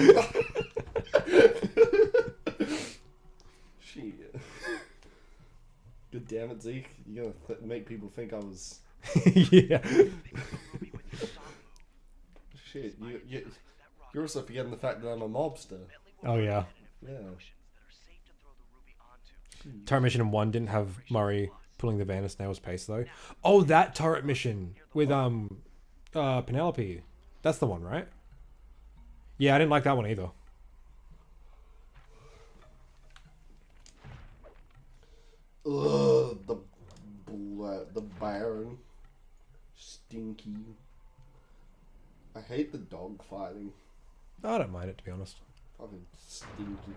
Shit. Good damn it, Zeke. You're gonna make people think I was... Yeah. Shit, you're also forgetting the fact that I'm a mobster. Oh yeah. Yeah. Turret mission 1 didn't have Murray pulling the van at snail's pace though. Oh, that turret mission with Penelope. That's the one, right? Yeah, I didn't like that one either. Ugh, the Baron. Stinky. I hate the dog fighting. I don't mind it, to be honest. Fucking stinky.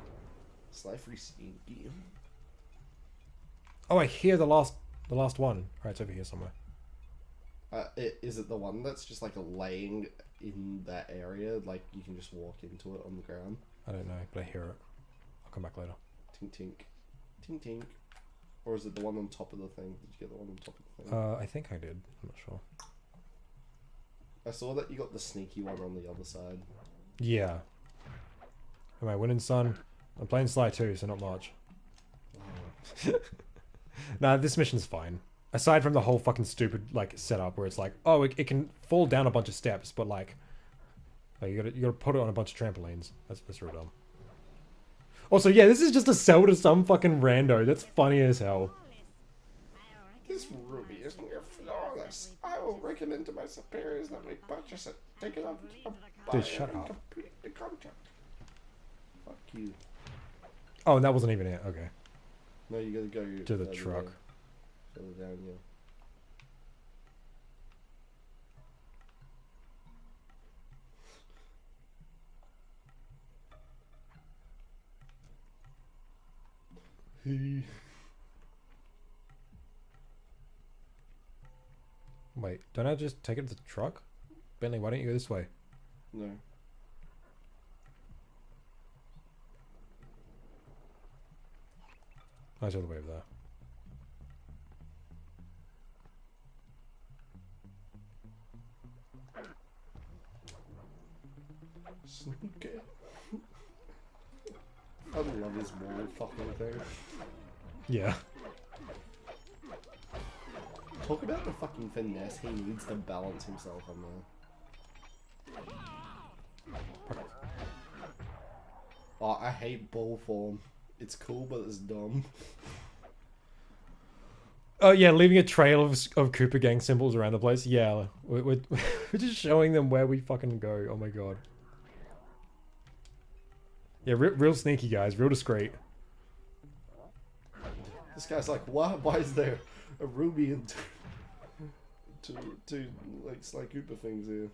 Slifery stinky. Oh, I hear the last one. Alright, it's over here somewhere. Is it the one that's just like laying in that area? Like you can just walk into it on the ground? I don't know, but I hear it. I'll come back later. Tink tink. Tink tink. Or is it the one on top of the thing? Did you get the one on top of the thing? I think I did. I'm not sure. I saw that you got the sneaky one on the other side. Yeah. Am I winning, son? I'm playing Sly 2, so not much. Nah, this mission's fine. Aside from the whole fucking stupid, like, setup where it's like, oh, it can fall down a bunch of steps, but, like you gotta put it on a bunch of trampolines. That's real dumb. Also, yeah, this is just a sell to some fucking rando. That's funny as hell. This ruby is near flawless. I will recommend to my superiors that we purchase it. Take it up to the buyer Dude, shut and up. complete the contract. Fuck you. Oh, and that wasn't even it. Okay. No, you gotta go To the truck. Further down, yeah. Wait, don't I just take it to the truck? Bentley, why don't you go this way? No. Oh, it's all the way over there. Okay. I love his wall fucking thing. Yeah. Talk about the fucking finesse he needs to balance himself on there. Oh, I hate ball form. It's cool, but it's dumb. Oh yeah, leaving a trail of Cooper Gang symbols around the place. Yeah, we're just showing them where we fucking go. Oh my god. Yeah, real sneaky guys, real discreet. This guy's like, why is there a ruby and two like Sly Cooper things here?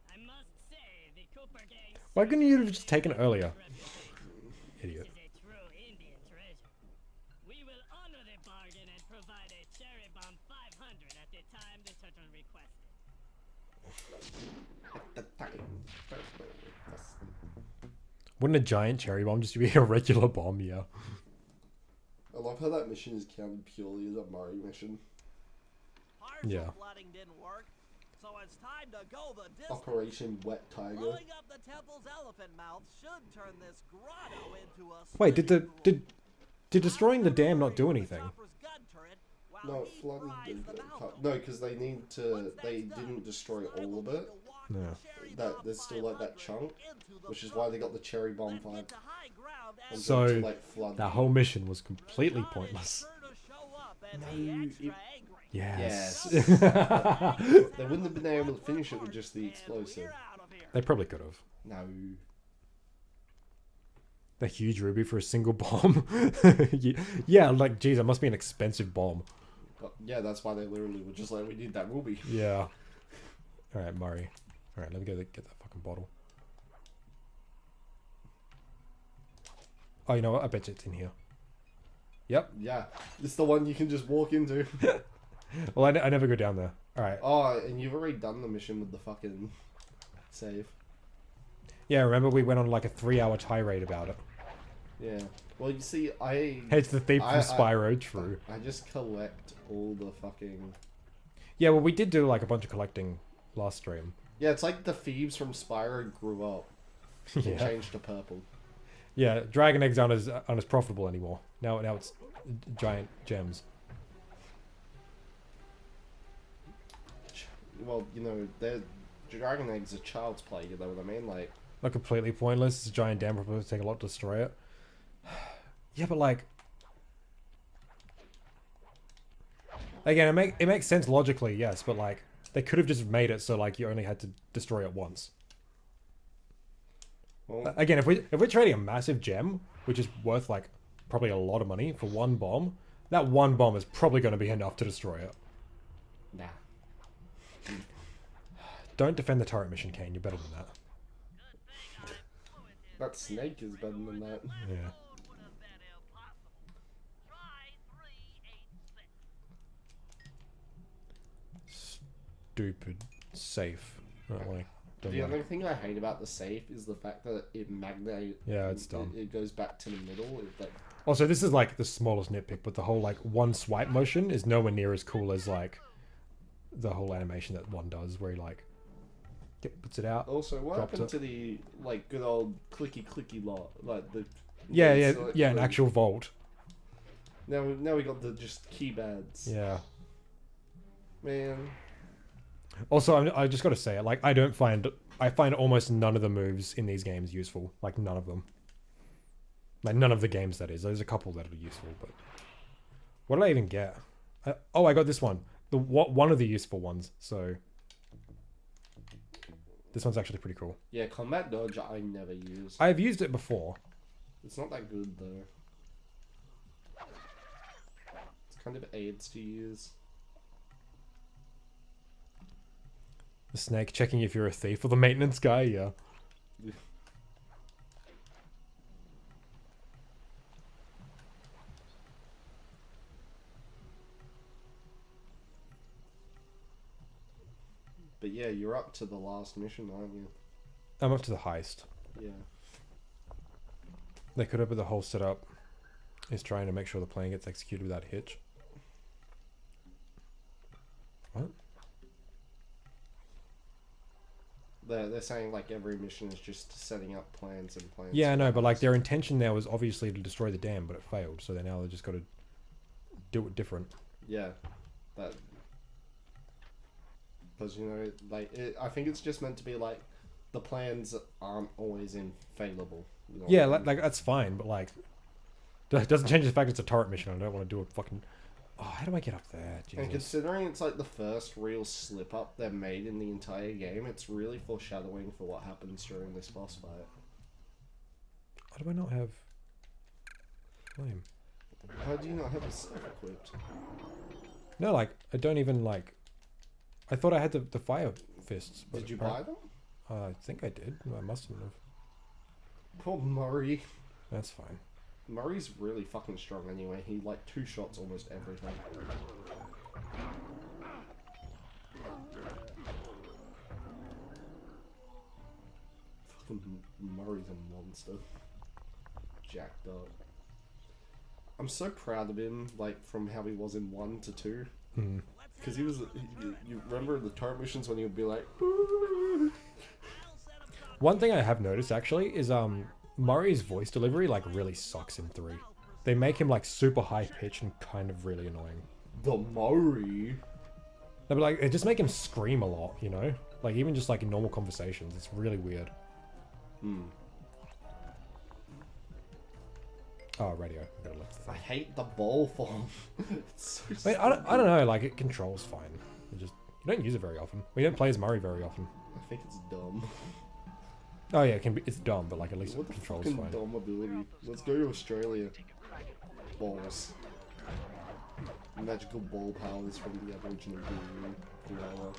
I must say, the Cooper Gang Why couldn't you have just taken it earlier? Idiot. is a true Indian treasure. We will honor the bargain and provide a cherry bomb 500 at the time the Turtle requested. At the time. Wouldn't a giant cherry bomb just be a regular bomb? Yeah. I love how that mission is counted purely as a Murray mission. partial Yeah. flooding didn't work, so it's time to go the distance. Operation Wet Tiger. Blowing up the temple's elephant mouth should turn this grotto into a Wait, did swimming the pool. did destroying the dam not do anything? Chopper's gun turret while No, he flooded fries the mouth no, because they need to. They didn't destroy all of it. No. There's still like that chunk, which is why they got the cherry bomb vibe. So to, like, flood. that whole mission was completely pointless. No, Yes. they wouldn't have been able to finish it with just the explosive. They probably could have. No. The huge ruby for a single bomb. Yeah, like, geez, that must be an expensive bomb. But yeah, that's why they literally were just like, we need that ruby. Yeah. Alright, Murray. Alright, let me go get that fucking bottle. Oh, you know what? I bet you it's in here. Yep. Yeah, it's the one you can just walk into. Well, I never go down there. Alright. Oh, and you've already done the mission with the fucking save. Yeah, remember we went on like a 3-hour tirade about it. Yeah. Well, you see, I... Hey, it's the thief from Spyro, true. I just collect all the fucking... Yeah, well, we did do like a bunch of collecting last stream. Yeah, it's like the thieves from Spyro grew up. And Yeah. changed to purple. Yeah, dragon eggs aren't as profitable anymore. Now it's giant gems. Well, you know, dragon eggs are child's play, you know what I mean? Like... Not completely pointless. It's a giant dam, probably take a lot to destroy it. Yeah, but like... Again, it makes sense logically, yes, but like... They could have just made it so like you only had to destroy it once. Well, again, if we're trading a massive gem, which is worth like probably a lot of money for one bomb, that one bomb is probably going to be enough to destroy it. Nah. Don't defend the turret mission, Kane. You're better than that. That snake is better than that. Yeah. Stupid safe. Not like. The only thing I hate about the safe is the fact that it magnates. Yeah, it's dumb. It goes back to the middle. Like... Also, this is like the smallest nitpick, but the whole like one swipe motion is nowhere near as cool as like the whole animation that one does, where he like puts it out. Also, what happened it. to the like good old clicky lot? Like the an actual vault. Now we got the just keypads. Yeah. Man. Also, I just got to say it. Like, I find almost none of the moves in these games useful. Like, none of them. Like, none of the games, that is. There's a couple that are useful, but... What did I even get? I got this one. One of the useful ones, so... This one's actually pretty cool. Yeah, combat dodge I never use. I've used it before. It's not that good, though. It's kind of aids to use. The snake checking if you're a thief or the maintenance guy, yeah. But yeah, you're up to the last mission, aren't you? I'm up to the heist. Yeah. They could have, but the whole setup is trying to make sure the plan gets executed without hitch. What? They're saying like every mission is just setting up plans and plans. Yeah, I know, but like their intention there was obviously to destroy the dam, but it failed. So now they just got to do it different. Yeah, that because you know, like I think it's just meant to be like the plans aren't always infallible. You know Yeah, what I mean? like that's fine, but like that doesn't change the fact it's a turret mission. I don't want to do a fucking. Oh, how do I get up there? Jesus. And considering it's like the first real slip up they've made in the entire game, it's really foreshadowing for what happens during this boss fight. Why do I not have flame? How do you not have a stuff equipped? No, like I don't even like. I thought I had the fire fists. But Did you buy them? I think I did. I must have. Poor Murray. That's fine. Murray's really fucking strong anyway. He like two shots almost everything. Fucking Murray's a monster. Jak II. I'm so proud of him, like from how he was in 1 to 2. Hmm. Because he was. You remember the turret missions when he would be like. One thing I have noticed actually is Murray's voice delivery like really sucks in 3. They make him like super high pitched and kind of really annoying. The Murray. No, but like it just make him scream a lot, you know? Like even just like in normal conversations, it's really weird. Oh, radio. I gotta lift the I thing. hate the ball form. It's so Wait, I don't know. Like it controls fine. It just you don't use it very often. We don't play as Murray very often. I think it's dumb. Oh yeah, it can be. It's dumb, but like at least What it the controls fucking fine. dumb ability? Let's go to Australia. Balls. Magical ball powers from the Aboriginal Koala.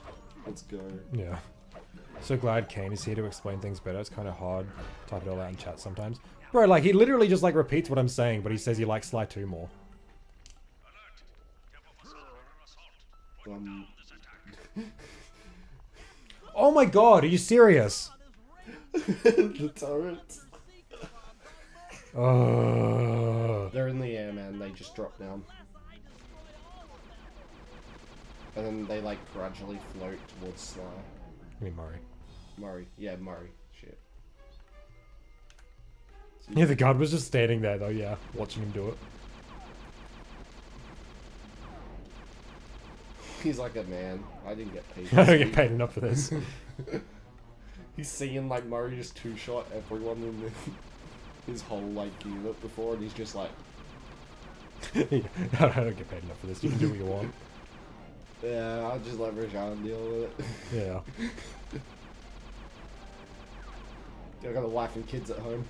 Let's go. Yeah. So glad Kane is here to explain things better. It's kind of hard to type it all out in chat sometimes. Bro, like he literally just like repeats what I'm saying, but he says he likes Sly 2 more. Oh my god, are you serious? The turrets. They're in the air, man. They just drop down. And then they like gradually float towards Sly. I mean Murray. Murray. Yeah, Murray. Shit. So Yeah, the guard was just standing there though, yeah, watching him do it. He's like a man. I didn't get paid. I don't get paid enough for this. He's seeing like Murray just two-shot everyone in his whole like unit before, and he's just like, I don't get paid enough for this. You can do what you want. yeah, I'll just let Rajan deal with it. Yeah. I got a wife and kids at home.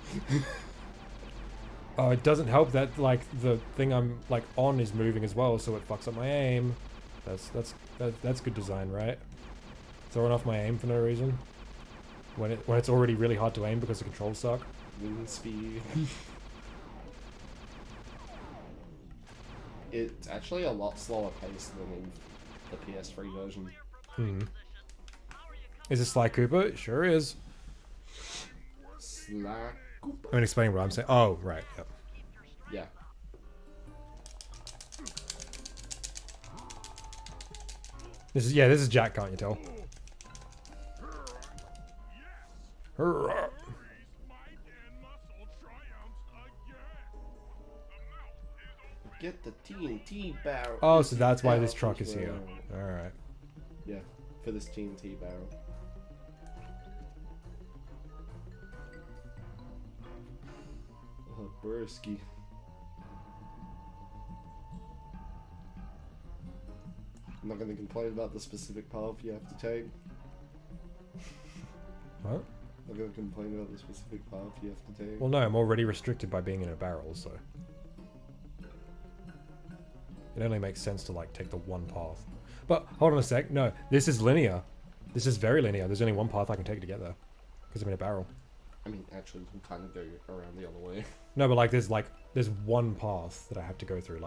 Oh, it doesn't help that like the thing I'm like on is moving as well, so it fucks up my aim. That's good design, right? Throwing off my aim for no reason. When it's already really hard to aim because the controls suck. Wind speed. It's actually a lot slower paced than in the PS3 version. Is it Sly Cooper? It sure is. Sly Cooper. I mean, explaining what I'm saying. Oh, right. Yep. Yeah. This is Jack, can't you tell? Hurrah. Get the TNT barrel. Oh, so that's why this truck is here. Alright. Yeah, for this TNT barrel. Oh, broski. I'm not going to complain about the specific path you have to take. What? I'm not going to complain about the specific path you have to take. Well, no, I'm already restricted by being in a barrel, so... It only makes sense to, like, take the one path. But, hold on a sec. No, this is linear. This is very linear. There's only one path I can take together. Because I'm in a barrel. I mean, actually, you can kind of go around the other way. No, but, there's one path that I have to go through,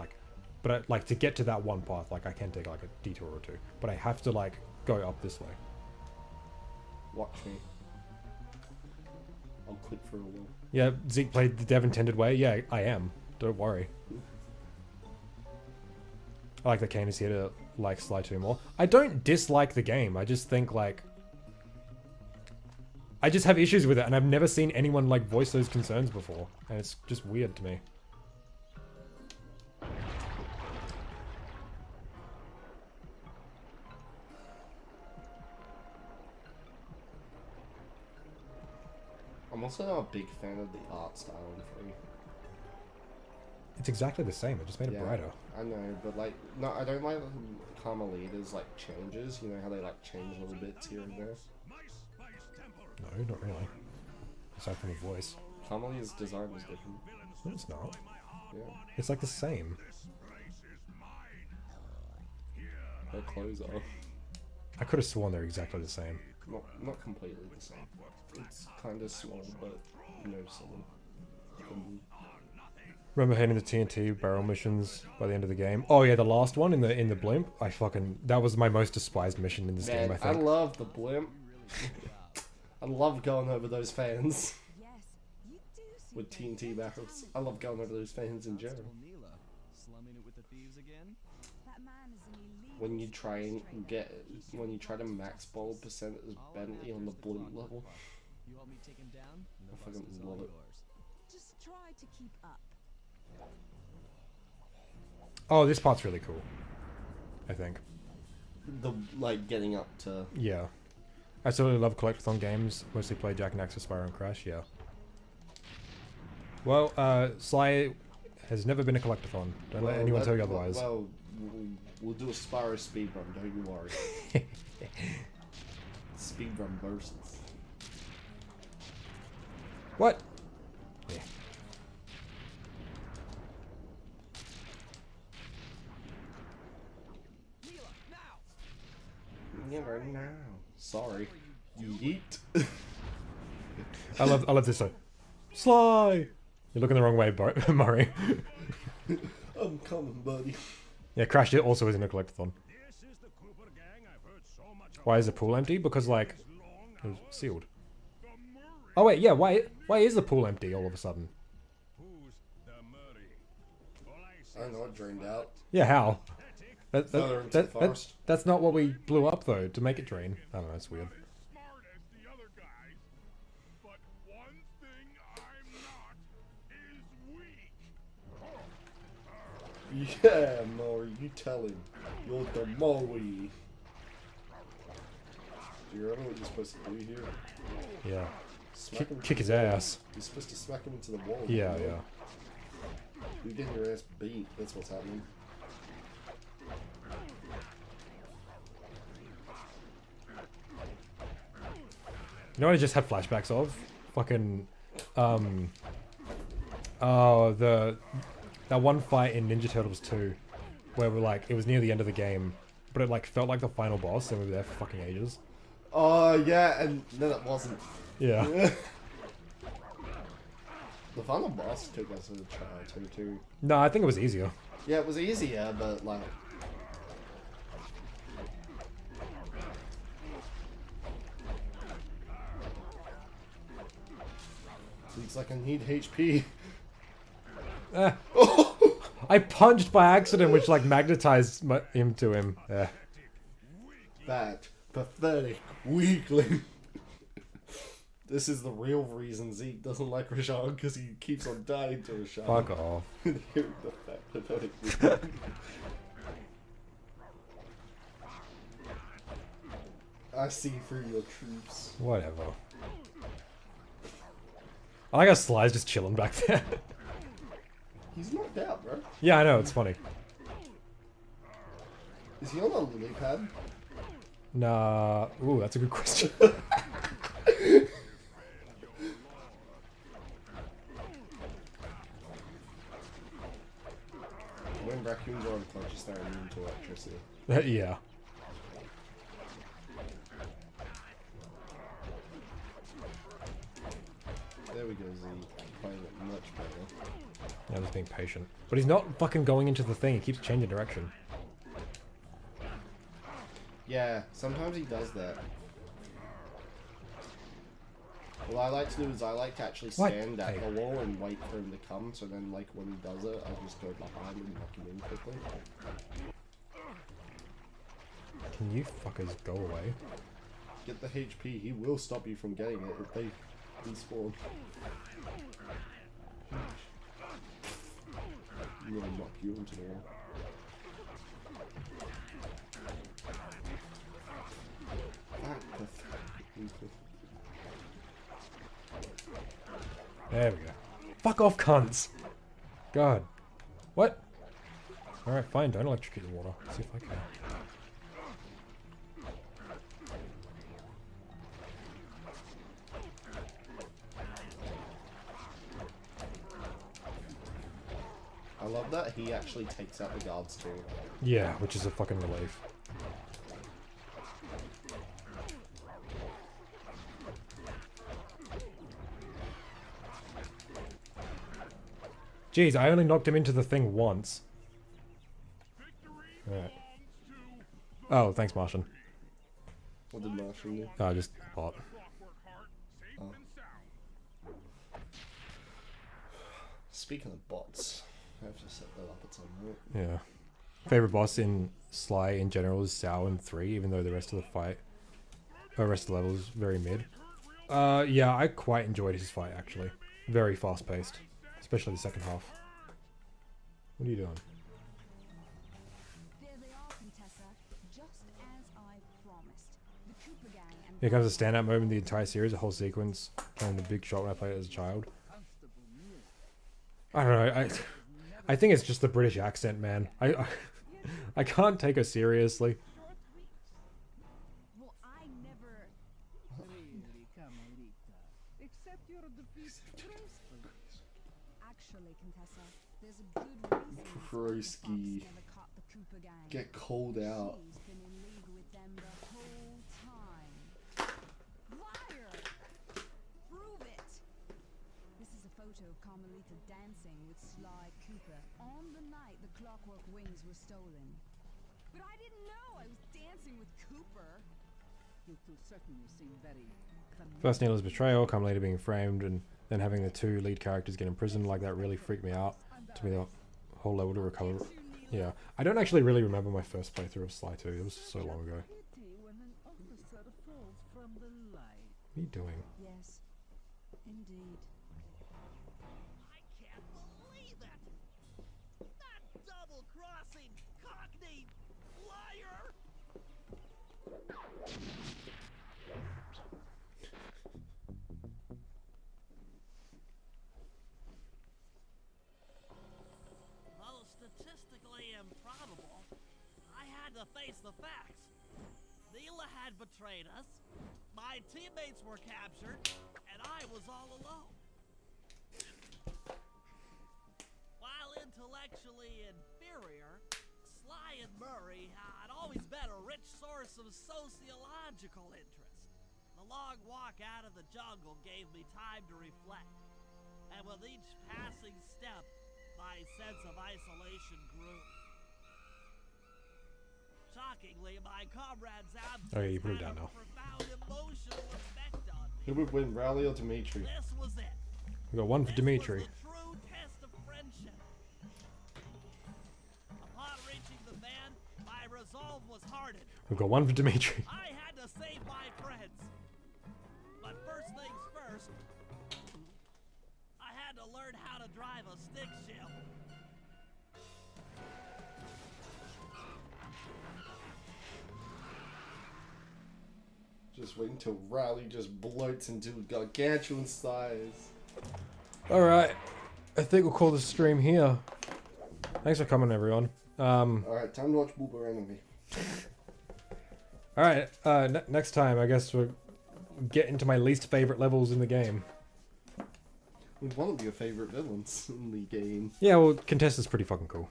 But, to get to that one path, I can take, a detour or two. But I have to, go up this way. Watch me. I'll quit for a while. Yeah, Zeke played the dev intended way. Yeah, I am. Don't worry. I like that Kane is here to like Sly 2 more. I don't dislike the game. I just think I just have issues with it, and I've never seen anyone voice those concerns before, and it's just weird to me. I'm also not a big fan of the art style in 3. It's exactly the same. I just made it brighter. I know, but no, I don't like Carmelita's changes. You know how they change little bits here and there. No, not really. Aside from the voice. Carmelita's design was different. No, it's not. Yeah. It's the same. Her clothes are. I could have sworn they're exactly the same. Not completely the same. It's kind of small, but noticeable. Remember hitting the TNT barrel missions by the end of the game? Oh yeah, the last one in the blimp. That was my most despised mission in this game. I think. I love the blimp. I love going over those fans with TNT barrels. I love going over those fans in general. in it with the thieves again? That man is an illegal When you try and trader. to max ball percent as Bentley on the blunt level. You help me take him down, and the I bust fucking is love all it. yours. Just try to keep up. Oh, this part's really cool. I think. The like getting up to Yeah. I absolutely love collectathon games. Mostly play Jak II, Spyro, and Crash. Yeah. Well, Sly has never been a collectathon. Don't let anyone tell you otherwise. Well, we'll do a Spyro speedrun, don't you worry. Speedrun versus. What? Yeah. Never now. Sorry. Yeet. I love this song. Sly! You're looking the wrong way, Murray. I'm coming, buddy. Yeah, Crash also isn't a collectathon. Why is the pool empty? Because, like, it was sealed. Oh, wait, yeah, why is the pool empty all of a sudden? I don't know, it drained out. Yeah, how? Further into the forest. That's not what we blew up, though, to make it drain. I don't know, it's weird. Yeah, Maury, you tell him. You're the Maury. Do you remember what you're supposed to do here? Yeah. Smack him Kick his into the wall. ass. You're supposed to smack him into the wall. Yeah, you know? yeah. You're getting your ass beat. That's what's happening. You know what I just had flashbacks of? Fucking, oh, that one fight in Ninja Turtles 2, where we're like, it was near the end of the game, but it like felt like the final boss, and we were there for fucking ages. Oh, yeah, and then it wasn't. Yeah. The final boss took us a try too. No, I think it was easier. Yeah, it was easier, but like... Looks like I need HP. I punched by accident, which like magnetized him to him. That pathetic weakling. This is the real reason Zeke doesn't like Rashawn, because he keeps on dying to Rashawn. Fuck off. The fat, pathetic weakling. I see through your troops. Whatever. I like how Sly's just chilling back there. He's knocked out, bro. Yeah, I know, it's funny. Is he on a lily pad? Nah. Ooh, that's a good question. When raccoons are unconscious, they're immune to electricity. Yeah. There we go, Z. Playing it much better. Yeah, I'm just being patient. But he's not fucking going into the thing, he keeps changing direction. Yeah, sometimes he does that. What I like to do is I like to actually stand at the wall and wait for him to come, so then like when he does it, I just go behind and knock him in quickly. Can you fuckers go away? Get the HP, he will stop you from getting it if they despawn. I'm gonna knock you into the wall. There we go. Fuck off, cunts! God. What? Alright, fine, don't electrocute the water. Let's see if I can. I love that he actually takes out the guards too. Yeah, which is a fucking relief. Jeez, I only knocked him into the thing once. Alright. Oh, thanks, Martian. What did Martian do? Oh, just bot. Oh. Speaking of bots, I have to set that up at some point. Yeah. Favorite boss in Sly in general is Sao in 3, even though the rest of the fight, rest of the level is very mid. Yeah, I quite enjoyed his fight actually. Very fast paced, especially the second half. What are you doing? There they are, Contessa, just as I promised. The Cooper gang and Here comes a standout moment in the entire series, a whole sequence, playing the big shot when I played it as a child. I don't know, I think it's just the British accent, man. I can't take her seriously. Well, I never Really, Carmelita. Accept your defeat gracefully. actually, Contessa. There's a good reason this Broski. never caught the Cooper gang. Get called out. She's been in league with them the whole time. Liar! Prove it! This is a photo of Carmelita dancing with Sly Cooper on the night the Clockwork Wings were stolen. But I didn't know I was dancing with Cooper. You two certainly seem very First Neela's betrayal, come later being framed, and then having the two lead characters get imprisoned like that really freaked me out. Took me the whole level to recover. Yeah, I don't actually really remember my first playthrough of Sly 2. It was so long ago. pity when an officer falls from the light. What are you doing? Yes, indeed. I can't believe it! That double-crossing, cockney liar! Though statistically improbable, I had to face the facts. Neela had betrayed us, my teammates were captured, and I was all alone. While intellectually inferior, Sly and Murray had always been a rich source of sociological interest. The long walk out of the jungle gave me time to reflect, and with each passing step, my sense of isolation grew. Shockingly, my comrades' absence Oh, yeah, you put it had down a now. profound emotional effect on me. Who would win, Rally or Dimitri? This was it. We got one for Dimitri. This was the true test of friendship. Upon reaching the van, my resolve was hardened. We've got one for Dimitri. I had to save my friends. But first things first, I had to learn how to drive a stick shift. Just wait until Rally just bloats into gargantuan size. Alright, I think we'll call the stream here. Thanks for coming, everyone. Alright, time to watch Boober Enemy. Alright, next time I guess we'll get into my least favorite levels in the game. With one of your favorite villains in the game. Yeah, well, Contessa's pretty fucking cool.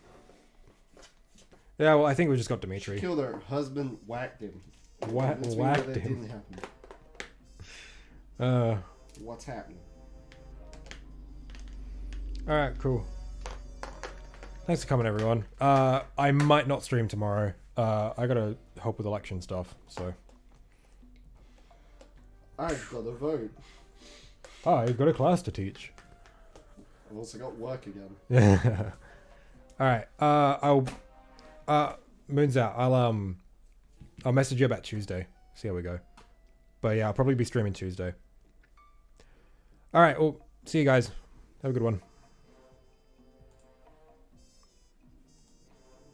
Yeah, well, I think we just got Dimitri. Killed her husband, whacked him. Whacked that him. didn't happen. Uh, What's happening? Alright, cool. Thanks for coming, everyone. I might not stream tomorrow. I gotta help with election stuff, so. I've got to vote. I've got a class to teach. I've also got work again. Yeah. Alright, Moon's out. I'll message you about Tuesday. See how we go. But yeah, I'll probably be streaming Tuesday. Alright, well, see you guys. Have a good one.